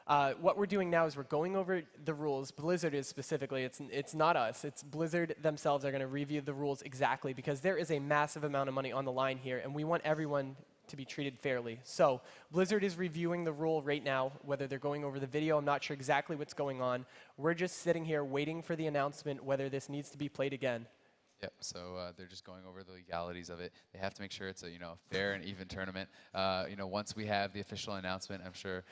what we're doing now is we're going over the rules. Blizzard is specifically, it's not us, it's Blizzard themselves are going to review the rules exactly because there is a massive amount of money on the line here, and we want everyone to be treated fairly. So Blizzard is reviewing the rule right now, whether they're going over the video. I'm not sure exactly what's going on. We're just sitting here waiting for the announcement whether this needs to be played again. Yep. So they're just going over the legalities of it. They have to make sure it's a fair and even tournament. Once we have the official announcement, I'm sure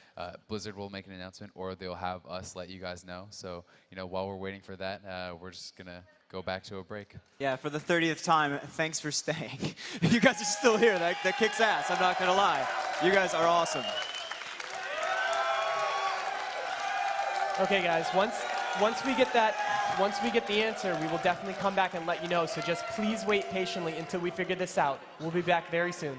Blizzard will make an announcement, or they'll have us let you guys know. So while we're waiting for that, we're just gonna go back to a break. Yeah, for the 30th time, thanks for staying. You guys are still here. That kicks ass. I'm not gonna lie. You guys are awesome. Okay, guys. Once we get the answer, we will definitely come back and let you know. So just please wait patiently until we figure this out. We'll be back very soon.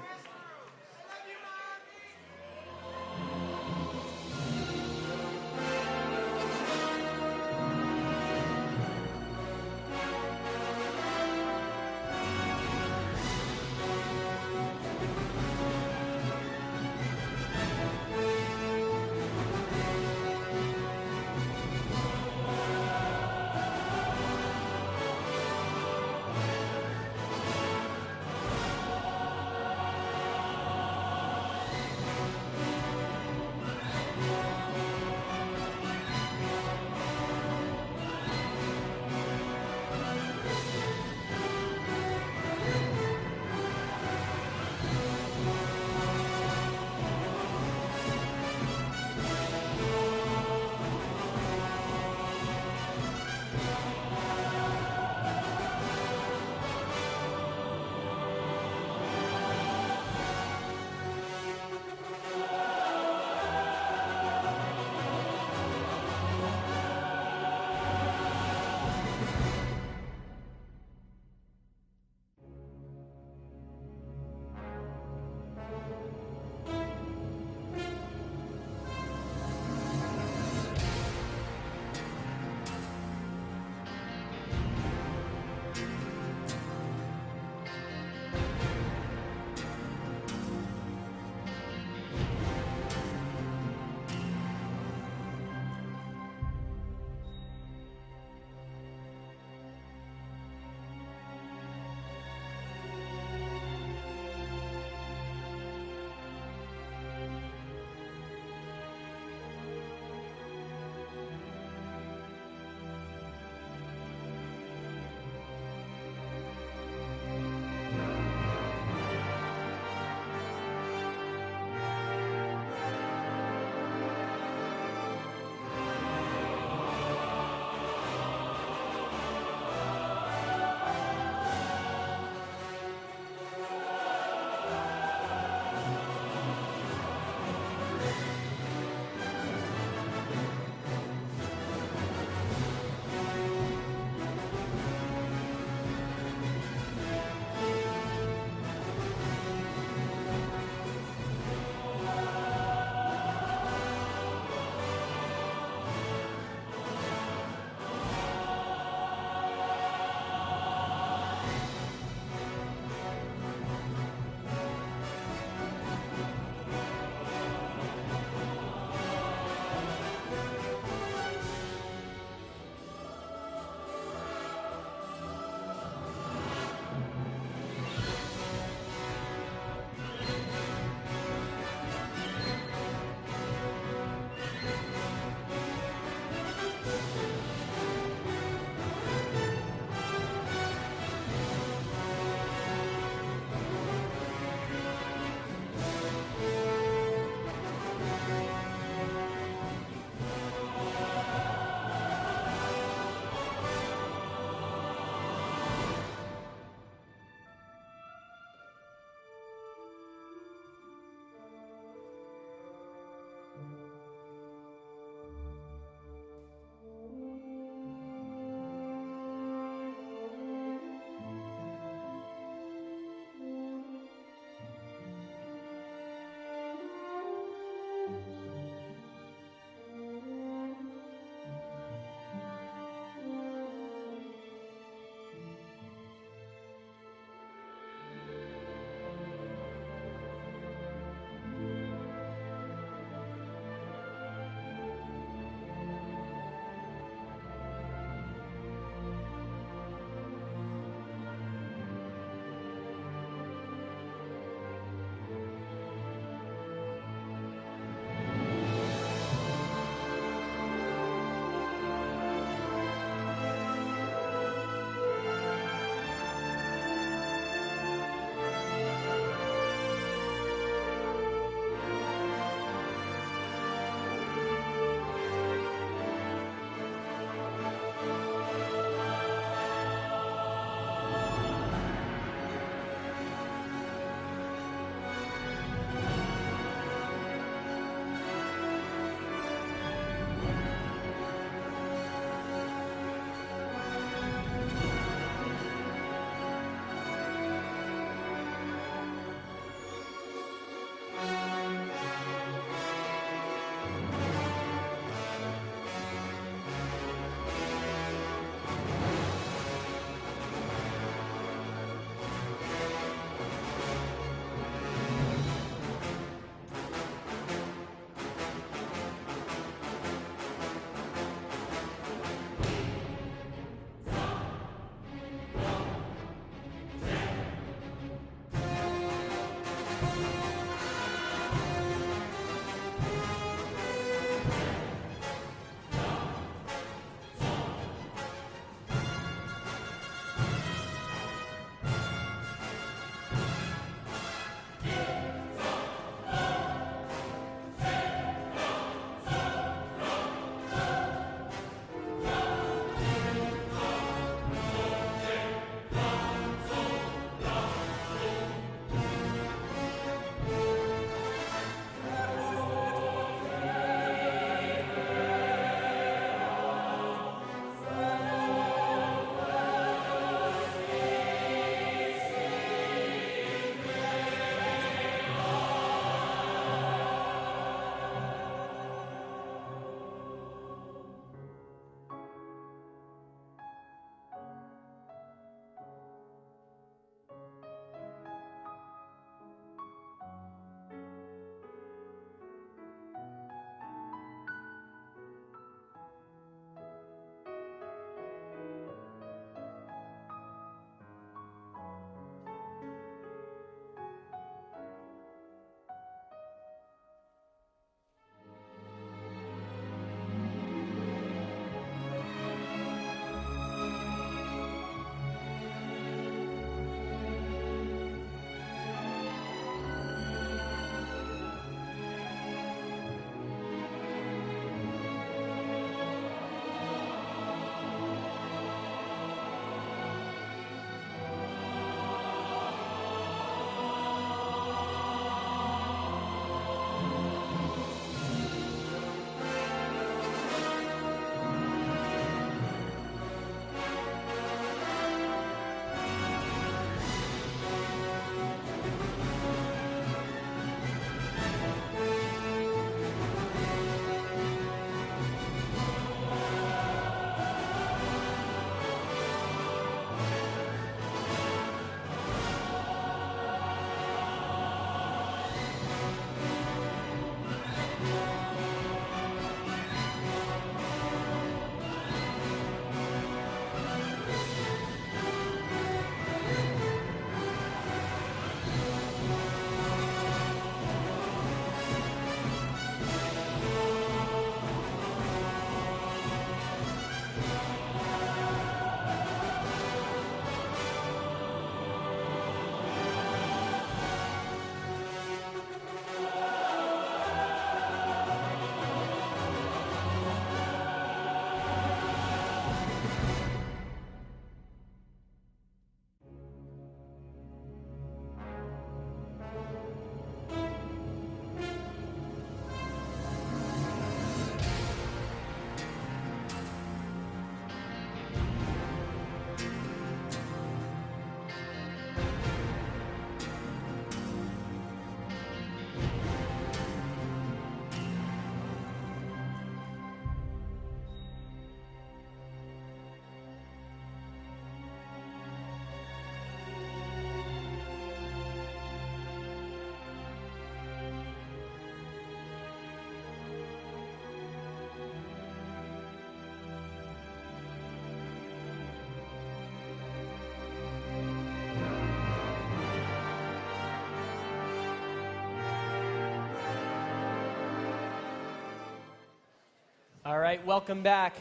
All right, welcome back.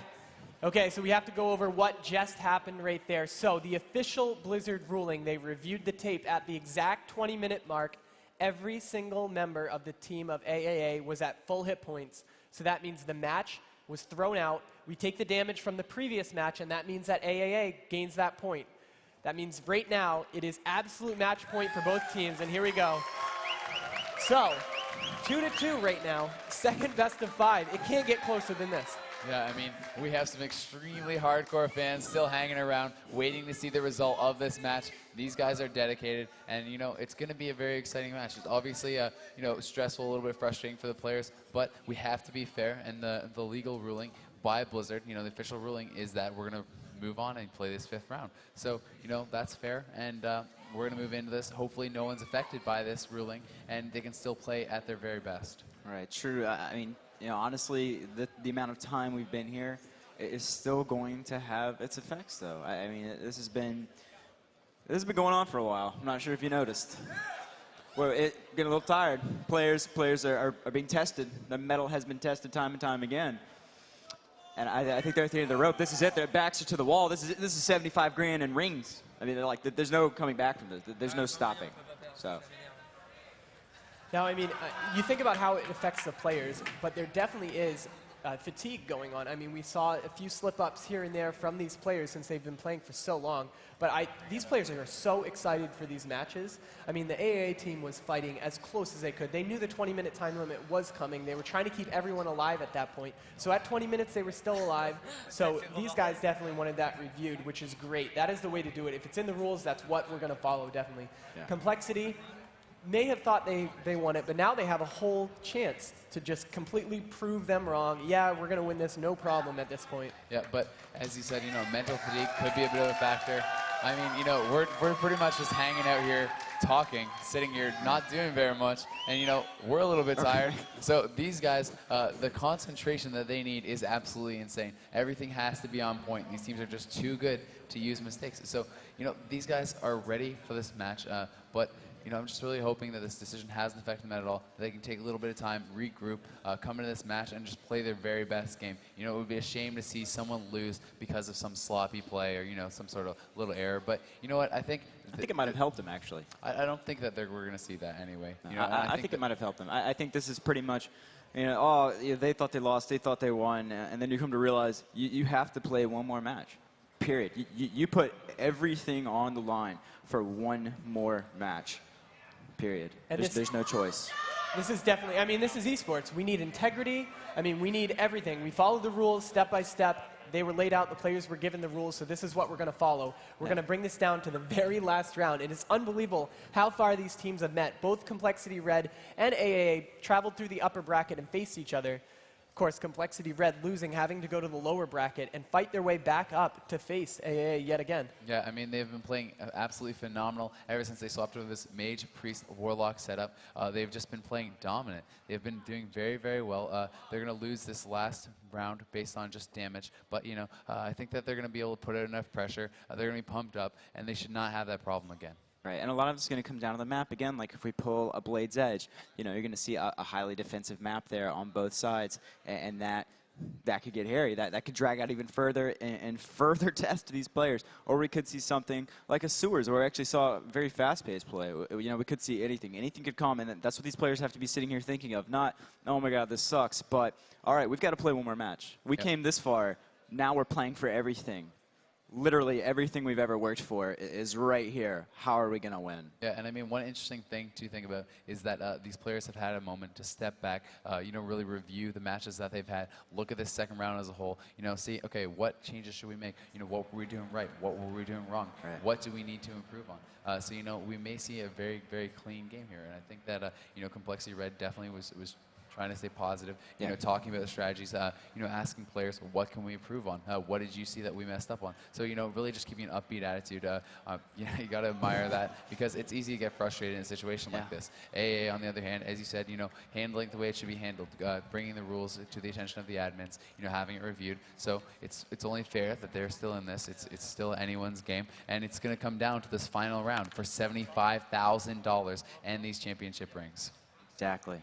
Okay, so we have to go over what just happened right there. So the official Blizzard ruling, they reviewed the tape at the exact 20-minute mark. Every single member of the team of AAA was at full hit points. So that means the match was thrown out. We take the damage from the previous match, and that means that AAA gains that point. That means right now it is absolute match point for both teams, and here we go. So, 2-2 right now, second best of 5. It can't get closer than this. Yeah, I mean, we have some extremely hardcore fans still hanging around, waiting to see the result of this match. These guys are dedicated, and, you know, it's going to be a very exciting match. It's obviously, you know, stressful, a little bit frustrating for the players, but we have to be fair, and the legal ruling by Blizzard, you know, the official ruling is that we're going to move on and play this 5th round. So, you know, that's fair, and we're going to move into this. Hopefully no one's affected by this ruling, and they can still play at their very best. Right, true. I mean, you know, honestly, the amount of time we've been here is still going to have its effects, though. I mean, this has been going on for a while. I'm not sure if you noticed. Well, getting a little tired. Players are being tested. The metal has been tested time and time again. And I think they're at the end of the rope. This is it. Their backs are to the wall. This is 75 grand in rings. I mean, like, there's no coming back from this. There's no stopping. So. Now, I mean, you think about how it affects the players, but there definitely is fatigue going on. I mean, we saw a few slip-ups here and there from these players since they've been playing for so long. But these players are so excited for these matches. I mean, the AAA team was fighting as close as they could. They knew the 20-minute time limit was coming. They were trying to keep everyone alive at that point. So at 20 minutes, they were still alive. So these guys definitely wanted that reviewed, which is great. That is the way to do it. If it's in the rules, that's what we're going to follow, definitely. Yeah. Complexity may have thought they won it, but now they have a whole chance to just completely prove them wrong. Yeah, we're going to win this, no problem at this point. Yeah, but as you said, you know, mental fatigue could be a bit of a factor. I mean, you know, we're pretty much just hanging out here, talking, sitting here, not doing very much, and, you know, we're a little bit tired. So these guys, the concentration that they need is absolutely insane. Everything has to be on point. These teams are just too good to use mistakes. So, you know, these guys are ready for this match, but you know, I'm just really hoping that this decision hasn't affected them at all. That they can take a little bit of time, regroup, come into this match, and just play their very best game. You know, it would be a shame to see someone lose because of some sloppy play or, you know, some sort of little error. But you know what? I think it might have helped them, actually. I don't think that we're going to see that anyway. No, you know, I think it might have helped them. I think this is pretty much, you know, oh, yeah, they thought they lost, they thought they won, and then you come to realize you have to play one more match. Period. You put everything on the line for one more match. Period. There's no choice. This is definitely, I mean, this is esports. We need integrity. I mean, we need everything. We follow the rules step by step. They were laid out. The players were given the rules, so this is what we're going to follow. We're going to bring this down to the very last round. It is unbelievable how far these teams have met. Both Complexity Red and AAA traveled through the upper bracket and faced each other. Of course, Complexity Red losing, having to go to the lower bracket and fight their way back up to face AAA yet again. Yeah, I mean, they've been playing absolutely phenomenal ever since they swapped over this Mage, Priest, Warlock setup. They've just been playing dominant. They've been doing very, very well. They're going to lose this last round based on just damage, but, you know, I think that they're going to be able to put out enough pressure. They're going to be pumped up, and they should not have that problem again. Right, and a lot of it's going to come down to the map again. Like if we pull a Blade's Edge, you know, you're going to see a highly defensive map there on both sides, and that could get hairy. That could drag out even further and further test these players. Or we could see something like a Sewers, where we actually saw very fast-paced play. You know, we could see anything. Anything could come, and that's what these players have to be sitting here thinking of. Not, oh my God, this sucks, but all right, we've got to play one more match. We came this far. Now we're playing for everything. Literally everything we've ever worked for is right here. How are we going to win? Yeah, and I mean, one interesting thing to think about is that these players have had a moment to step back, you know, really review the matches that they've had, look at this second round as a whole, you know, see, okay, what changes should we make? You know, what were we doing right? What were we doing wrong? Right. What do we need to improve on? So, you know, we may see a very, very clean game here, and I think that, you know, Complexity Red definitely was trying to stay positive, you know, talking about the strategies, you know, asking players, what can we improve on? What did you see that we messed up on? So, you know, really just keeping an upbeat attitude. You know, you got to admire that because it's easy to get frustrated in a situation like this. AA, on the other hand, as you said, you know, handling the way it should be handled, bringing the rules to the attention of the admins, you know, having it reviewed. So it's only fair that they're still in this. It's still anyone's game, and it's going to come down to this final round for $75,000 and these championship rings. Exactly.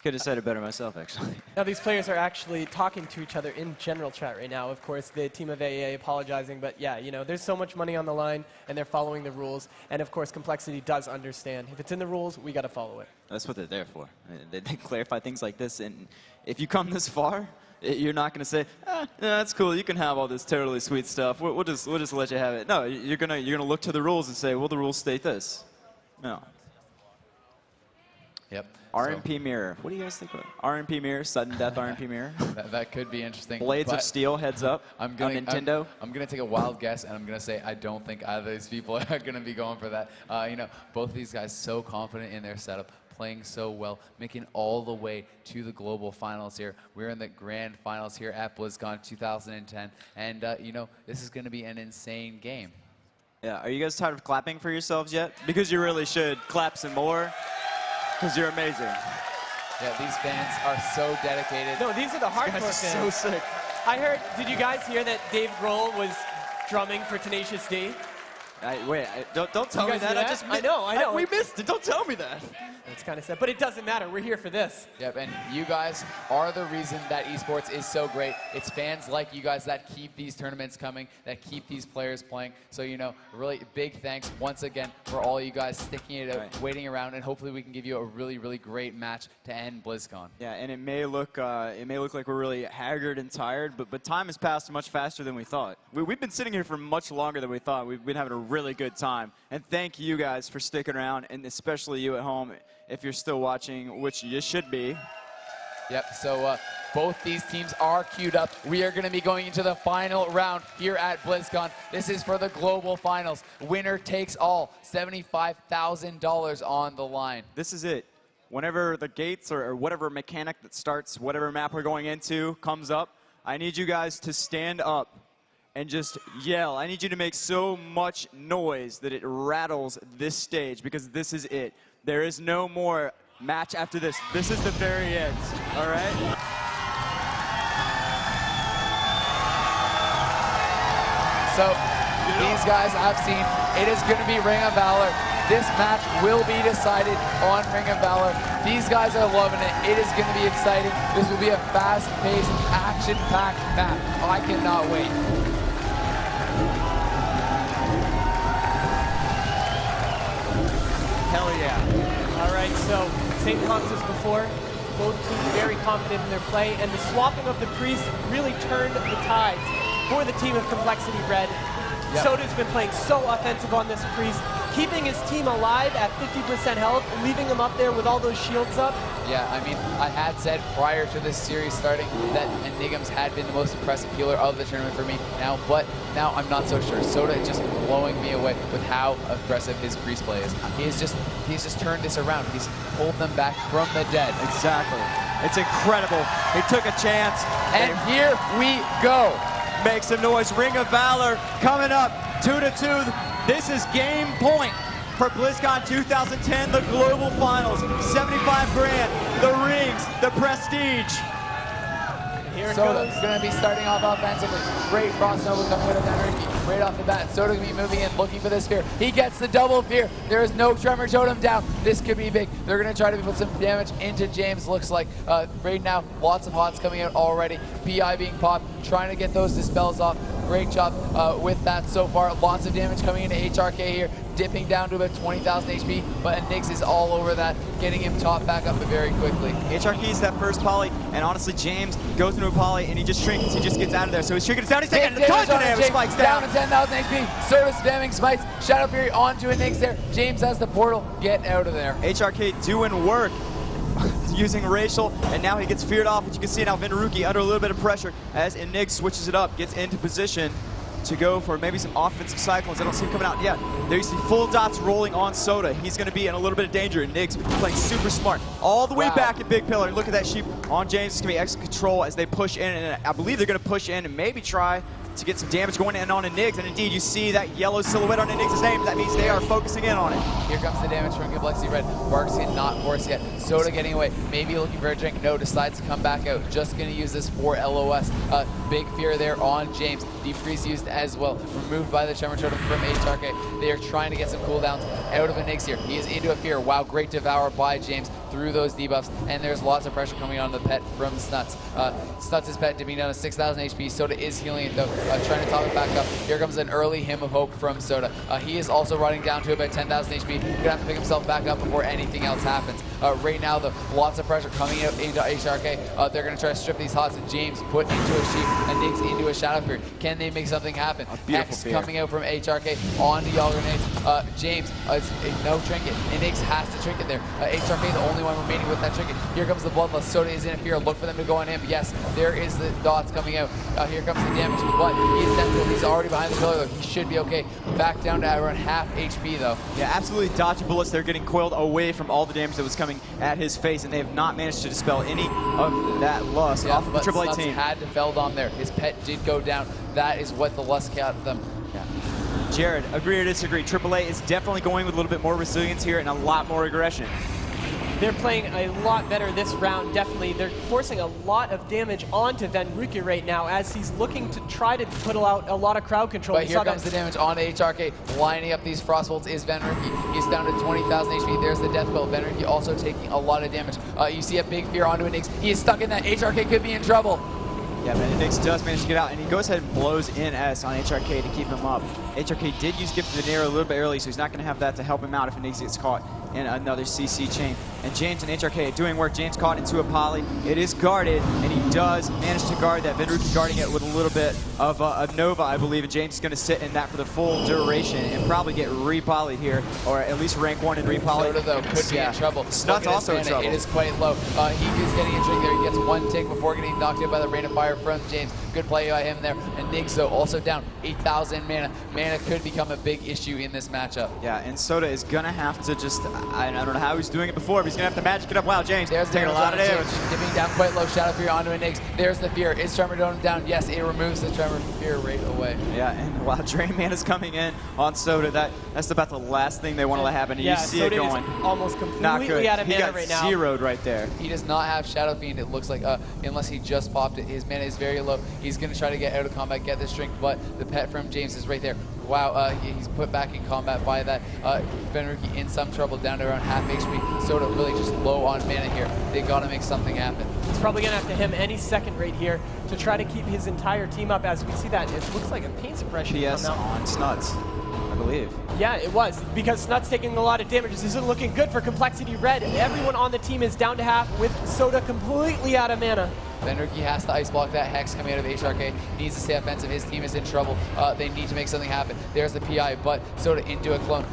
Could have said it better myself, actually. Now, these players are actually talking to each other in general chat right now. Of course, the team of AAA apologizing, but yeah, you know, there's so much money on the line, and they're following the rules. And of course, Complexity does understand. If it's in the rules, we got to follow it. That's what they're there for. They clarify things like this, and if you come this far, you're not going to say, yeah, that's cool. You can have all this totally sweet stuff. We'll just let you have it. No, you're gonna look to the rules and say, well, the rules state this. No. Yep. RMP mirror. What do you guys think about RMP mirror? Sudden death RMP mirror? That could be interesting. Blades of Steel, heads up. On Nintendo. I'm going to take a wild guess, and I'm going to say I don't think either of these people are going to be going for that. You know, both of these guys so confident in their setup, playing so well, making all the way to the global finals here. We're in the grand finals here at Blizzcon 2010, and you know, this is going to be an insane game. Yeah. Are you guys tired of clapping for yourselves yet? Because you really should clap some more. Because you're amazing. Yeah, these fans are so dedicated. No, these are the hardcore fans. So sick. I heard, did you guys hear that Dave Grohl was drumming for Tenacious D? Don't tell You me guys that. see that? I know. We missed it. Don't tell me that. It's kind of sad, but it doesn't matter. We're here for this. Yep, and you guys are the reason that esports is so great. It's fans like you guys that keep these tournaments coming, that keep these players playing. So, you know, really big thanks once again for all you guys sticking it out, waiting around, and hopefully we can give you a really, really great match to end BlizzCon. Yeah, and it may look like we're really haggard and tired, but time has passed much faster than we thought. We've been sitting here for much longer than we thought. We've been having a really good time, and thank you guys for sticking around, and especially you at home. If you're still watching, which you should be. Yep, so both these teams are queued up. We are going to be going into the final round here at BlizzCon. This is for the global finals. Winner takes all, $75,000 on the line. This is it. Whenever the gates or whatever mechanic that starts, whatever map we're going into comes up, I need you guys to stand up and just yell. I need you to make so much noise that it rattles this stage, because this is it. There is no more match after this. This is the very end, all right? So these guys I've seen, it is going to be Ring of Valor. This match will be decided on Ring of Valor. These guys are loving it. It is going to be exciting. This will be a fast-paced, action-packed match. I cannot wait. Hell yeah. All right, so same comments as before. Both teams very confident in their play, and the swapping of the priest really turned the tides for the team of Complexity Red. Yep. Soda's been playing so offensive on this priest, keeping his team alive at 50% health, leaving them up there with all those shields up. Yeah, I mean, I had said prior to this series starting that Enigms had been the most impressive healer of the tournament for me but now I'm not so sure. Soda is just blowing me away with how aggressive his priest play is. He's just turned this around. He's pulled them back from the dead. Exactly. It's incredible. He took a chance. And here we go. Make some noise. Ring of Valor coming up 2-2. This is game point for BlizzCon 2010, the global finals. 75 grand, the rings, the prestige. Here it Soda's goes. going to be starting off offensively. Great crossover coming out of Denricky. Right off the bat, Soda going to be moving in, looking for this fear. He gets the double fear. There is no Tremor Totem down. This could be big. They're going to try to put some damage into James, looks like. Right now, lots of HOTS coming out already. PI being popped, trying to get those dispels off. Great job with that so far. Lots of damage coming into HRK here, dipping down to about 20,000 HP, but Nix is all over that, getting him top back up very quickly. HRK is that first poly, and honestly, James goes into a poly, and he just shrinks. He just gets out of there. So he's shrinking down. He's taking a ton of damage. Spikes down. To 10,000 HP. Soda spamming smites. Shadow Fury onto a Nix there. James has the portal. Get out of there. HRK doing work. Using Racial, and now he gets feared off, but you can see now Venderuki under a little bit of pressure as Enig switches it up, gets into position to go for maybe some offensive cyclones. I don't see him coming out yet. There you see full dots rolling on Soda. He's going to be in a little bit of danger. Enig's playing super smart. All the way back at Big Pillar. Look at that sheep on James. It's going to be extra control as they push in, and I believe they're going to push in and maybe try to get some damage going in on Enig's, and indeed you see that yellow silhouette on Enig's name. That means they are focusing in on it. Here comes the damage from Complexity Red. Barks not forced yet. Soda getting away, maybe looking for a drink. No, decides to come back out. Just going to use this for LOS. Big fear there on James. Deep freeze used as well. Removed by the Tremor Totem from HRK. They are trying to get some cooldowns out of Enig's here. He is into a fear. Wow, great devour by James through those debuffs, and there's lots of pressure coming on the pet from Snuts. Snuts' pet dipping down to 6,000 HP. Soda is healing it though, trying to top it back up. Here comes an early Hymn of Hope from Soda. He is also running down to about 10,000 HP. Gonna have to pick himself back up before anything else happens. Right now, though, lots of pressure coming out into HRK. They're gonna try to strip these HOTS, and James put into a sheep and Diggs into a Shadow Fear. Can they make something happen? X coming out from HRK onto Y'all Grenades. James, no trinket. And Diggs has to trinket there. HRK, the only one remaining with that trinket. Here comes the Bloodlust. Soda is in a fear. Look for them to go on him. Yes, there is the dots coming out. Here comes the damage, but he is dead. He's already behind the pillar, though. He should be okay. Back down to around half HP, though. Yeah, absolutely dodging bullets. They're getting coiled away from all the damage that was coming at his face, and they have not managed to dispel any of that lust off of the AAA team. Had to fell on there. His pet did go down. That is what the lust got them. Yeah. Jared, agree or disagree? AAA is definitely going with a little bit more resilience here and a lot more aggression. They're playing a lot better this round, definitely. They're forcing a lot of damage onto Venruki right now as he's looking to try to put out a lot of crowd control. But here comes the damage onto HRK. Lining up these Frostbolts is Venruki. He's down to 20,000 HP. There's the death quill. Venruki also taking a lot of damage. You see a big fear onto Enix. He is stuck in that. HRK could be in trouble. Yeah, Benedix does manage to get out, and he goes ahead and blows in S on HRK to keep him up. HRK did use Gift of the Veneer a little bit early, so he's not going to have that to help him out if Enix gets caught in another CC chain. And James and HRK doing work. James caught into a poly. It is guarded, and he does manage to guard that. Venruki guarding it with a little bit of a Nova, I believe, and James is going to sit in that for the full duration and probably get re-polyed here, or at least rank 1 and re-polyed. Soda, though, could be in trouble. Snut's also in trouble. It is quite low. He is getting a drink there. He gets one tick before getting knocked out by the rain of fire from James. Good play by him there. And Niggs, though, also down 8,000 mana. Mana could become a big issue in this matchup. Yeah, and Soda is going to have to just, I don't know how he's doing it before, but he's going to have to magic it up. Wow, James, there's taking a lot of damage. Dipping down quite low. Shadow Fear onto a Niggs. There's the Fear. Is Tremor going down? Yes, it removes the Tremor Fear right away. Yeah, and while Drain Mana's coming in on Soda, that's about the last thing they want to let happen. Yeah, you see Soda it going. is almost Not completely good. out of He mana got right now. zeroed right there. He does not have Shadow Fiend, it looks like, unless he just popped it. His mana is very low. He's going to try to get out of combat, get this drink, but the pet from James is right there. Wow, he's put back in combat by that. Venruki in some trouble, down to around half HP. Soda really just low on mana here. They got to make something happen. He's probably going to have to him any second right here to try to keep his entire team up. As we see that, it looks like a pain suppression PS from now. on Snuts, I believe. Yeah, it was, because Snut's taking a lot of damage. This isn't looking good for Complexity Red. Everyone on the team is down to half with Soda completely out of mana. Venruki has to ice block that Hex coming out of HRK. Needs to stay offensive. His team is in trouble. They need to make something happen. There's the PI, but Soda into a clone.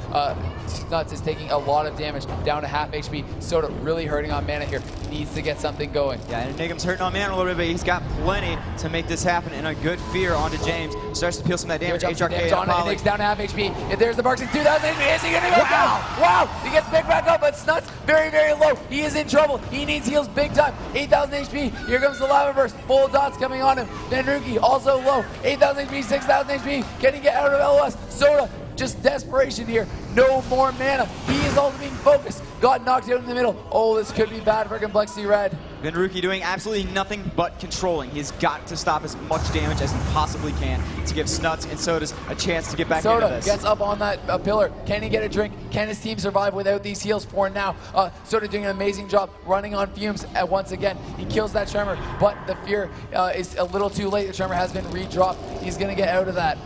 Snuts is taking a lot of damage, down to half HP. Soda really hurting on mana here. Needs to get something going. Yeah, and Nigum's hurting on mana a little bit, but he's got plenty to make this happen. And a good fear onto James. Starts to peel some of that damage. HRK on it. Nick's down to half HP. If there's the Barks in 2,000 HP. Is he going to go down? Wow! He gets picked back up, but Snuts very, very low. He is in trouble. He needs heals big time. 8,000 HP. Here comes the Lava Burst. Full dots coming on him. Venruki also low. 8,000 HP, 6,000 HP. Can he get out of LOS? Soda, just desperation here. No more mana. He is also being focused. Got knocked out in the middle. Oh, this could be bad for Complexity Red. Venruki doing absolutely nothing but controlling. He's got to stop as much damage as he possibly can to give Snuts and Sodas a chance to get back into this. Soda gets up on that pillar. Can he get a drink? Can his team survive without these heals for now? Soda doing an amazing job running on fumes once again. He kills that Tremor, but the Fear is a little too late. The Tremor has been redropped. He's going to get out of that.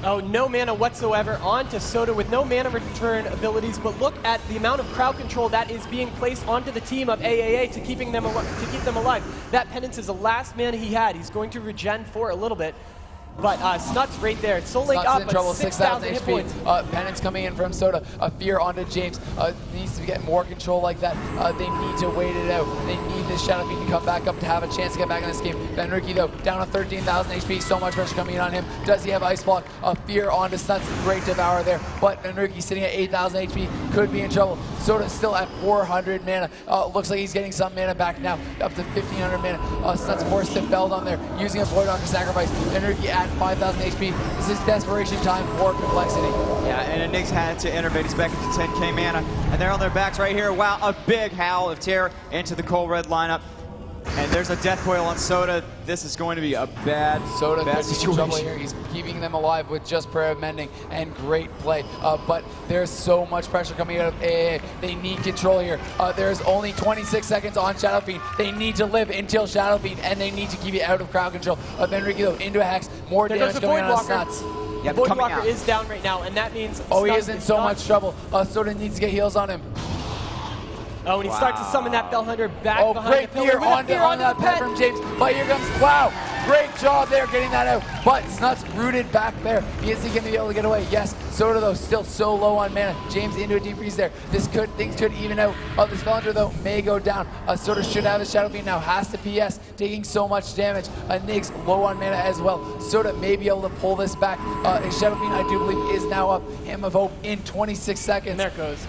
Oh, no mana whatsoever onto Soda with no mana return abilities, but look at the amount of crowd control that is being placed onto the team of AAA to keep them alive. That Penance is the last mana he had. He's going to regen for a little bit. But Snuts right there. Soul Link Snuts up, in trouble, 6,000 hit points. Penance coming in from Soda. A Fear onto James. Needs to get more control like that. They need to wait it out. They need this Shadow Fiend to come back up to have a chance to get back in this game. Venruki, though, down to 13,000 HP. So much pressure coming in on him. Does he have Ice Block? A Fear onto Snuts. Great Devour there. But Venruki sitting at 8,000 HP. Could be in trouble. Soda still at 400 mana. Looks like he's getting some mana back now. Up to 1,500 mana. Snuts forced to Feld on there. Using a Voidwalker sacrifice. Venruki at 5,000 HP. This is desperation time for Complexity. Yeah, and Nix had to intervene. He's back into 10k mana. And they're on their backs right here. Wow, a big howl of terror into the Cold Red lineup. And there's a Death Coil on Soda. This is going to be a bad situation. Trouble here. He's keeping them alive with just Prayer of Mending and great play. But there's so much pressure coming out of AAA. They need control here. There's only 26 seconds on Shadow Fiend. They need to live until Shadow Fiend, and they need to keep it out of crowd control. Venruki, though, into a Hex. More damage coming on Snuts. Yeah, the Voidwalker is down right now, and that means he is in so much trouble. Soda needs to get heals on him. Oh, and he starts to summon that Bellhunter back behind great the pillar. on that pet from James. But here comes, wow, great job there getting that out. But Snuts rooted back there. Is he going to be able to get away? Yes. Soda, though, still so low on mana. James into a deep freeze there. Things could even out. This Bellhunter, though, may go down. Soda should have his Shadow Fiend now. Has to PS, taking so much damage. Niggs low on mana as well. Soda may be able to pull this back. His Shadow Fiend, I do believe, is now up. Hymn of Hope in 26 seconds. And there it goes.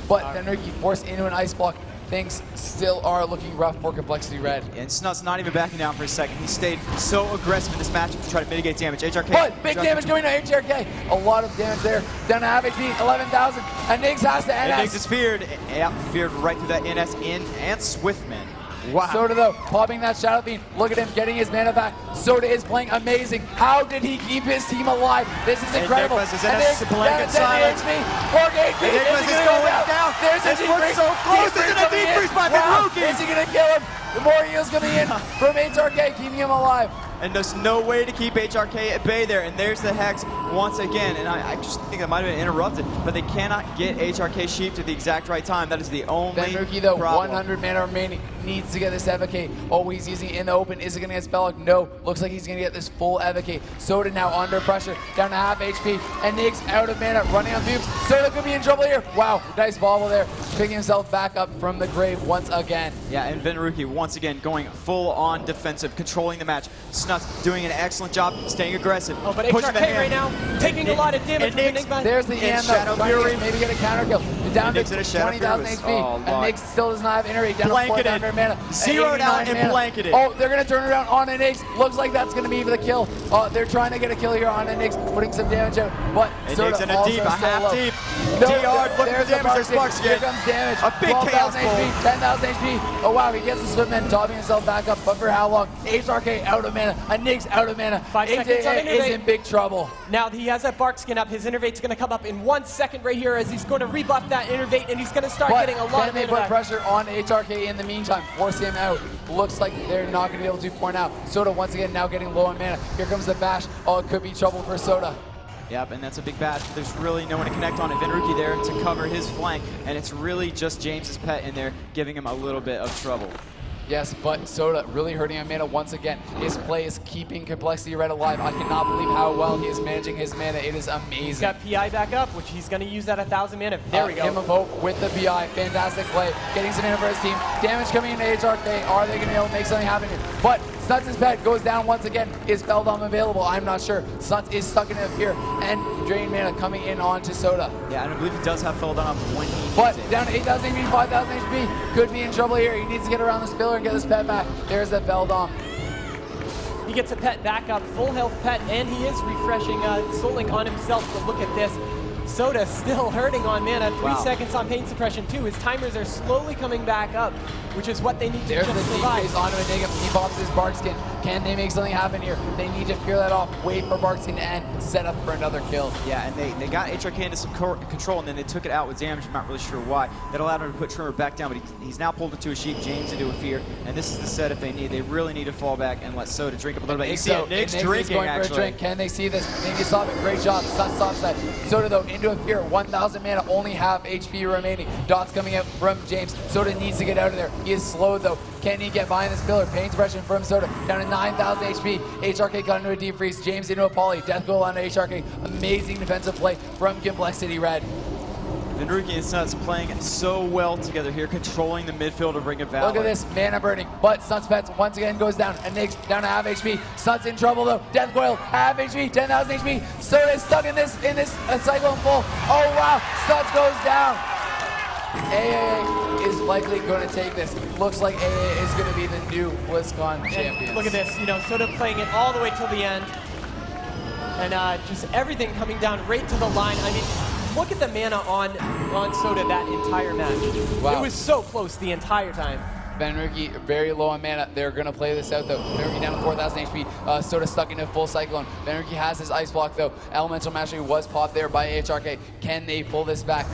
But Venruki forced into an Ice Block. things still are looking rough for Complexity Red. And Snut's not even backing down for a second. He stayed so aggressive in this matchup to try to mitigate damage. HRK. But big damage going to HRK. A lot of damage there. Down to half HP, 11,000. And Niggs has to NS. And Niggs is feared. Yeah, feared right through that NS in and Swiftman. Wow. Soda though, popping that Shadow Fiend. Look at him getting his mana back. Soda is playing amazing. How did he keep his team alive? This is incredible. And Niggs is blanket silence. Pork HP. Enigma's is going down. There's a deep freeze. So close. There's a deep freeze by Benruki. Is he going to kill him? The more heals coming in from HRK, keeping him alive. And there's no way to keep HRK at bay there. And there's the Hex once again. And I just think that might have been interrupted, but they cannot get HRK sheep at the exact right time. That is the only Benruki though, problem. 100 mana remaining, needs to get this Evocate. Oh, he's using it in the open. Is it going to get Spelllock? No. Looks like he's going to get this full Evocate. Soda now under pressure, down to half HP. And Niggs out of mana, running on fumes. Soda could be in trouble here. Wow, nice bobble there. Picking himself back up from the grave once again. Yeah, and Benruki once again going full on defensive, controlling the match. Snuts doing an excellent job, staying aggressive. Oh, but pushing HRK right now, taking a lot of damage from Enigma. There's the end Shadow though. Fury. Maybe get a counter kill. Down to 20,000 HP. And Niggs still does not have enter rate. Down to 4,000 mana. Zeroed out and blanketed. Oh, they're going to turn it around on a Niggs. Looks like that's going to be for the kill. They're trying to get a kill here on a Niggs, putting some damage out. But Niggs in a deep, a half deep. No, DR, look at the damage. There's Sparks Here again. comes damage. A big chaos HP, 10,000 HP. Oh wow, he gets the Swiftman, topping himself back up. But for how long? HRK out of mana. A Niggs out of mana. 5 seconds on AJA is Innervate. in big trouble. Now he has that Bark skin up. His Innervate's going to come up in 1 second right here as he's going to rebuff that Innervate, and he's going to start But getting a lot can of they mana put back. pressure on HRK in the meantime? Force him out. Looks like they're not going to be able to point out. Soda once again now getting low on mana. Here comes the bash. Oh, it could be trouble for Soda. Yep, and that's a big bash. There's really no one to connect on it. Benruki there to cover his flank, and it's really just James's pet in there giving him a little bit of trouble. Yes, but Soda really hurting on mana once again. His play is keeping Complexity Red alive. I cannot believe how well he is managing his mana. It is amazing. He's got PI back up, which he's going to use that 1,000 mana. There we go. Him of Hope with the PI. Fantastic play. Getting some mana for his team. Damage coming into HRK. Are they going to be able to make something happen here? But Snuts' pet goes down once again. Is Beldom available? I'm not sure. Snuts is stuck in it here. And Drain mana coming in onto Soda. Yeah, and I believe he does have Feldon when he needs But it. down to 8,000 HP, 5,000 HP. Could be in trouble here. He needs to get around the spiller and get his pet back. There's the Beldom. He gets a pet back up, full health pet, and he is refreshing Soul Link on himself. But look at this. Soda still hurting on mana. 3 seconds on pain suppression too. His timers are slowly coming back up, which is what they need to There's just the deep survive. freeze onto Enigma. He pops his Bark Skin. Can they make something happen here? They need to clear that off, wait for Bark Skin to end, set up for another kill. Yeah, and they got HRK into some control, and then they took it out with damage. I'm not really sure why. That allowed him to put Trimmer back down, but he's now pulled into a sheep, James into a fear, and this is the set if they need. They really need to fall back and let Soda drink up a little bit. You see it, Nick's drinking, going for a drink. Can they see this? They need to stop it. Great job. Sun stops that. Soda, though, into a fear. 1,000 mana, only half HP remaining. Dots coming out from James. Soda needs to get out of there. He is slowed, though. Can he get behind this pillar? Pain suppression from Soda. Down to 9,000 HP. HRK got into a deep freeze. James into a poly. Death goal onto HRK. Amazing defensive play from Complexity Red. Benruki and Snuts playing so well together here, controlling the midfield of Ring of Valor. Look at this, mana burning. But Snuts pets once again goes down. And Niggs down to half HP. Snuts in trouble though. Death coil, half HP, 10,000 HP. Soda is stuck in this cyclone full. Oh wow, Snuts goes down. AAA is likely going to take this. Looks like AAA is going to be the new Blizzcon champions. Look at this, you know, Soda playing it all the way till the end. And just everything coming down right to the line. I mean, look at the mana on Soda that entire match. Wow. It was so close the entire time. Benruki very low on mana. They're going to play this out though. Benruki down to 4,000 HP. Soda stuck into full cyclone. Benruki has his ice block though. Elemental Mastery was popped there by HRK. Can they pull this back?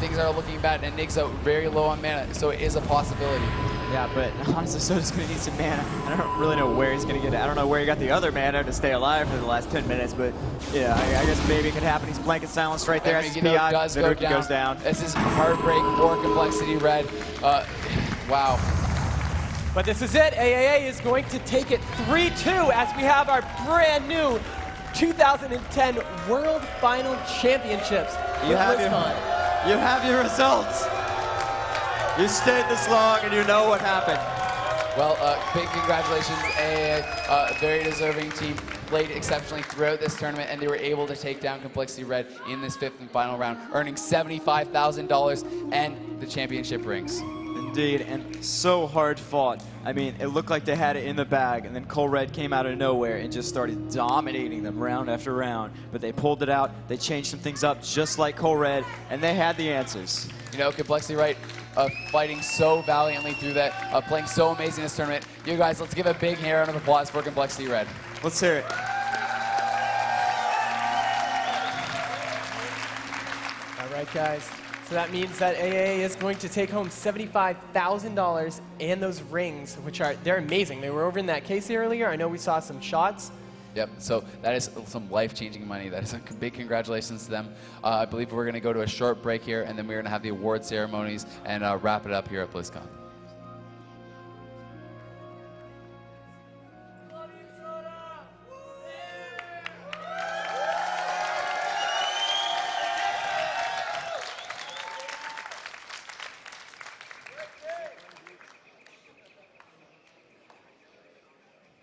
Things are looking bad, and Niggs out very low on mana, so it is a possibility. Yeah, but honestly, Soda's going to need some mana. I don't really know where he's going to get it. I don't know where he got the other mana to stay alive for the last 10 minutes, but yeah, I guess maybe it could happen. He's blanket silenced right there as his PI. Does goes down. This is heartbreak for Complexity Red. Wow. But this is it. AAA is going to take it 3-2 as we have our brand new 2010 World Final Championships. You have your results. You stayed this long and you know what happened. Well, big congratulations, AAA. Very deserving team. Played exceptionally throughout this tournament, and they were able to take down Complexity Red in this 5th and final round, earning $75,000 and the championship rings. The indeed, and so hard fought. I mean, it looked like they had it in the bag, and then Cole Red came out of nowhere and just started dominating them round after round. But they pulled it out, they changed some things up just like Cole Red, and they had the answers. You know, Complexity Red fighting so valiantly through that, playing so amazing this tournament. You guys, let's give a big round of applause for Complexity Red. Let's hear it. All right, guys. So that means that AAA is going to take home $75,000 and those rings, which they're amazing. They were over in that case earlier. I know we saw some shots. Yep, so that is some life-changing money. That is a big congratulations to them. I believe we're going to go to a short break here, and then we're going to have the award ceremonies and wrap it up here at Blizzcon.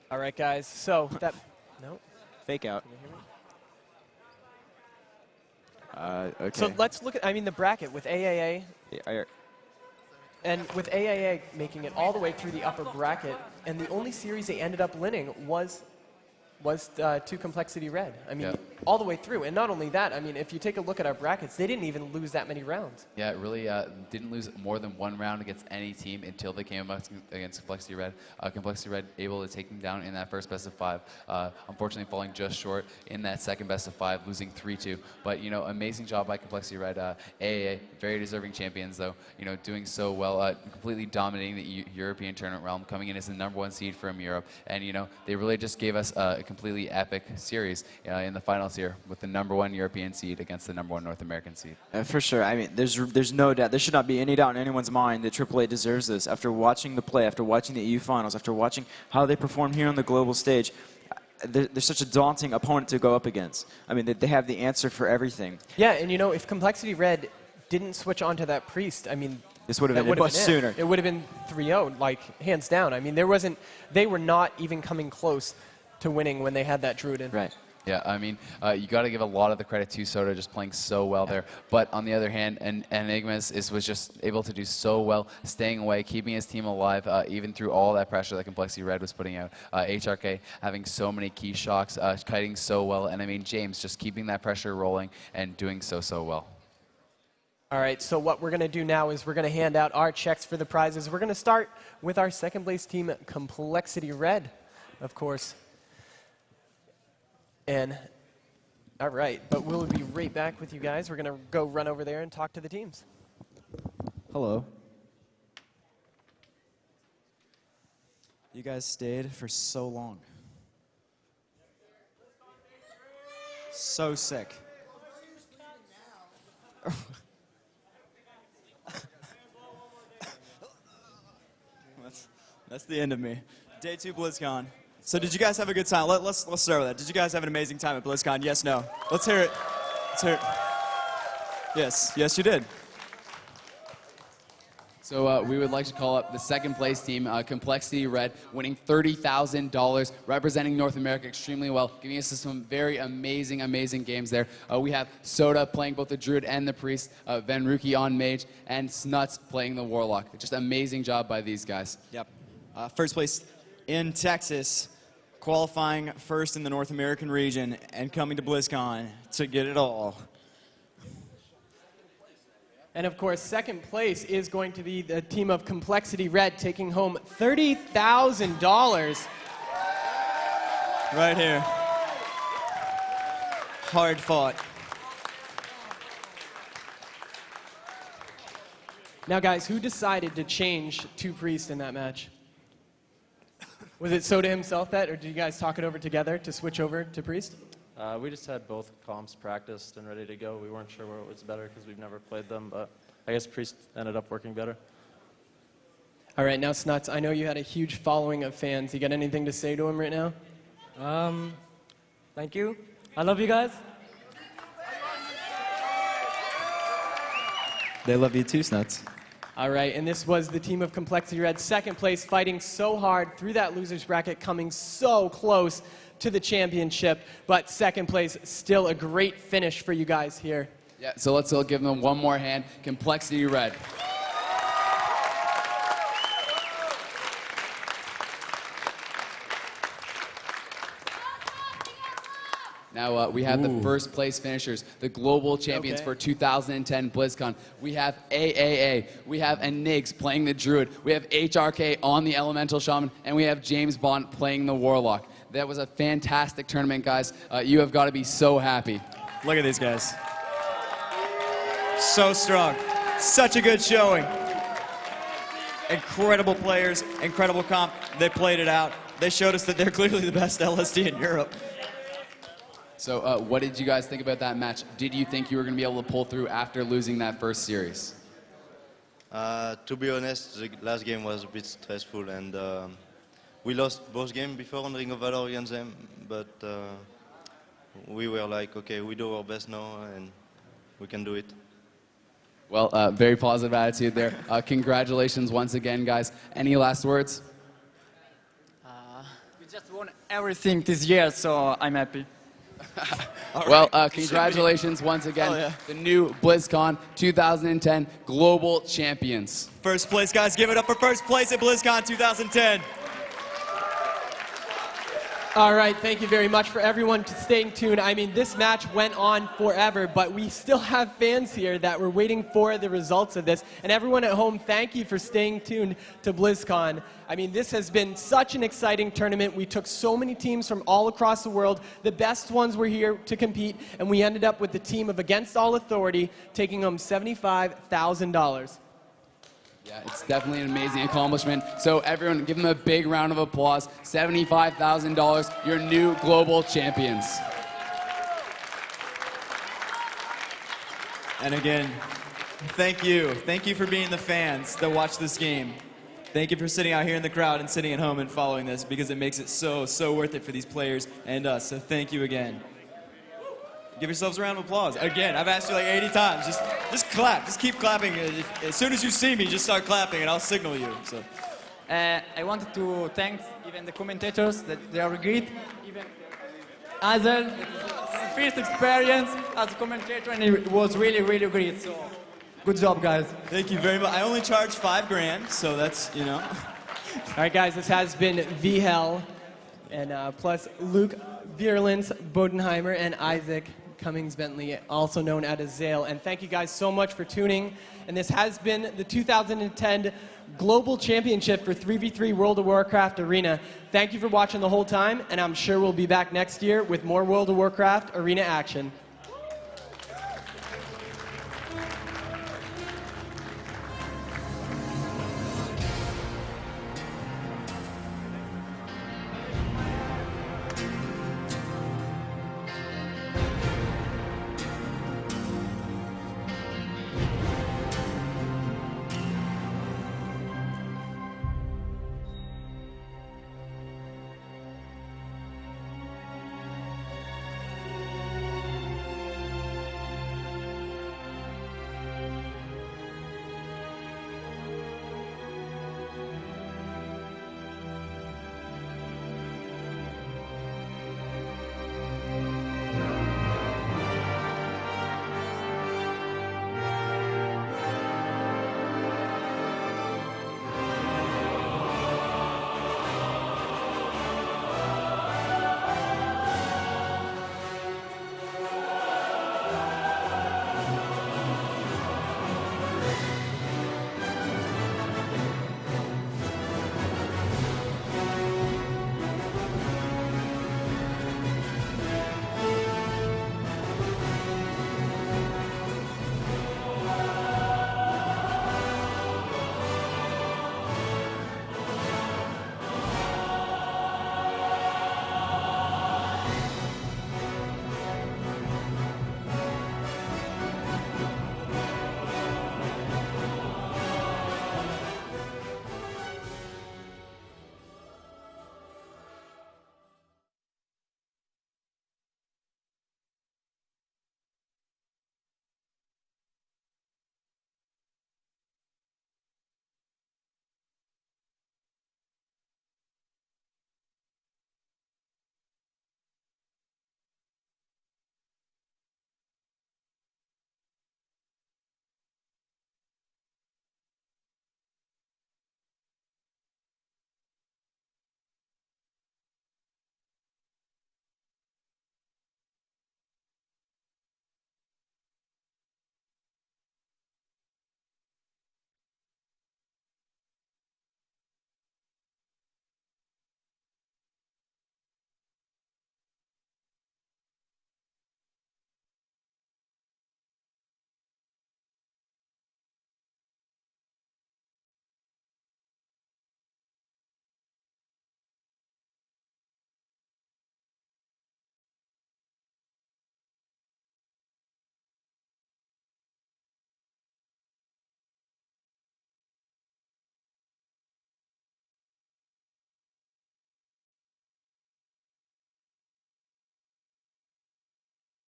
All right, guys. So that no. Fake out. Okay. So let's look at, I mean, the bracket with AAA. Yeah, And with AAA making it all the way through the upper bracket, and the only series they ended up winning was to Complexity Red. I mean, Yeah. all the way through. And not only that, I mean, if you take a look at our brackets, they didn't even lose that many rounds. Yeah, it really didn't lose more than one round against any team until they came up against Complexity Red. Complexity Red able to take them down in that first best of 5. Unfortunately, falling just short in that second best of 5, losing 3-2. But, you know, amazing job by Complexity Red. AAA, very deserving champions, though, you know, doing so well, completely dominating the European tournament realm, coming in as the #1 seed from Europe. And, you know, they really just gave us a completely epic series in the finals here with the #1 European seed against the #1 North American seed. for sure. I mean, there's no doubt. There should not be any doubt in anyone's mind that AAA deserves this. After watching the play, after watching the EU finals, after watching how they perform here on the global stage, they're such a daunting opponent to go up against. I mean, they have the answer for everything. Yeah, and you know, if Complexity Red didn't switch on to that Priest, I mean, This would have been much sooner. It would have been 3-0, like, hands down. I mean, they were not even coming close to winning when they had that Druid in. Right. Yeah, I mean, you got to give a lot of the credit to Soda, just playing so well there. But on the other hand, Enigmas was just able to do so well, staying away, keeping his team alive, even through all that pressure that Complexity Red was putting out. HRK having so many key shocks, kiting so well, and I mean, James just keeping that pressure rolling and doing so well. All right, so what we're going to do now is we're going to hand out our checks for the prizes. We're going to start with our second place team, Complexity Red, of course. And, all right, but we'll be right back with you guys. We're going to go run over there and talk to the teams. Hello. You guys stayed for so long. So sick. That's the end of me. Day 2 BlizzCon. So did you guys have a good time? Let's start with that. Did you guys have an amazing time at BlizzCon? Yes, no. Let's hear it. Let's hear it. Yes, you did. So we would like to call up the second place team, Complexity Red, winning $30,000, representing North America extremely well, giving us some very amazing games there. We have Soda playing both the Druid and the Priest, Van Ruki on Mage, and Snuts playing the Warlock. Just amazing job by these guys. Yep. First place in Texas, qualifying first in the North American region, and coming to BlizzCon to get it all. And of course, second place is going to be the team of Complexity Red, taking home $30,000. Right here. Hard fought. Now, guys, who decided to change to Priest in that match? Was it Soda himself that, or did you guys talk it over together to switch over to Priest? We just had both comps practiced and ready to go. We weren't sure what was better because we've never played them, but I guess Priest ended up working better. All right, now Snuts, I know you had a huge following of fans. You got anything to say to them right now? Thank you. I love you guys. They love you too, Snuts. All right, and this was the team of Complexity Red, second place, fighting so hard through that loser's bracket, coming so close to the championship, but second place, still a great finish for you guys here. Yeah, so let's all give them one more hand. Complexity Red. Now we have the first place finishers, the global champions for 2010 BlizzCon. We have AAA, we have Enigs playing the Druid, we have HRK on the Elemental Shaman, and we have James Bond playing the Warlock. That was a fantastic tournament, guys. You have got to be so happy. Look at these guys. So strong. Such a good showing. Incredible players, incredible comp. They played it out. They showed us that they're clearly the best LSD in Europe. So what did you guys think about that match? Did you think you were going to be able to pull through after losing that first series? To be honest, the last game was a bit stressful, and we lost both games before on Ring of Valor against them, but we were like, okay, we do our best now, and we can do it. Well, very positive attitude there. Congratulations once again, guys. Any last words? We just won everything this year, so I'm happy. Well, congratulations once again, the new BlizzCon 2010 Global Champions. First place, guys. Give it up for first place at BlizzCon 2010. All right, thank you very much for everyone staying tuned. I mean, this match went on forever, but we still have fans here that were waiting for the results of this. And everyone at home, thank you for staying tuned to BlizzCon. I mean, this has been such an exciting tournament. We took so many teams from all across the world. The best ones were here to compete, and we ended up with the team of Against All Authority taking home $75,000. Yeah, it's definitely an amazing accomplishment. So everyone, give them a big round of applause. $75,000, your new global champions. And again, thank you. Thank you for being the fans that watch this game. Thank you for sitting out here in the crowd and sitting at home and following this, because it makes it so worth it for these players and us. So thank you again. Give yourselves a round of applause. Again, I've asked you like 80 times. Just clap. Just keep clapping. As soon as you see me, just start clapping, and I'll signal you. So. I wanted to thank even the commentators, that they are great. Even Hazel, first experience as a commentator, and it was really, really great. So, good job, guys. Thank you very much. I only charge $5,000, so that's, you know. All right, guys, this has been VHL, and plus Luke Vierlins, Bodenheimer, and Isaac Cummings-Bentley, also known as Azale. And thank you guys so much for tuning. And this has been the 2010 Global Championship for 3v3 World of Warcraft Arena. Thank you for watching the whole time, and I'm sure we'll be back next year with more World of Warcraft Arena action.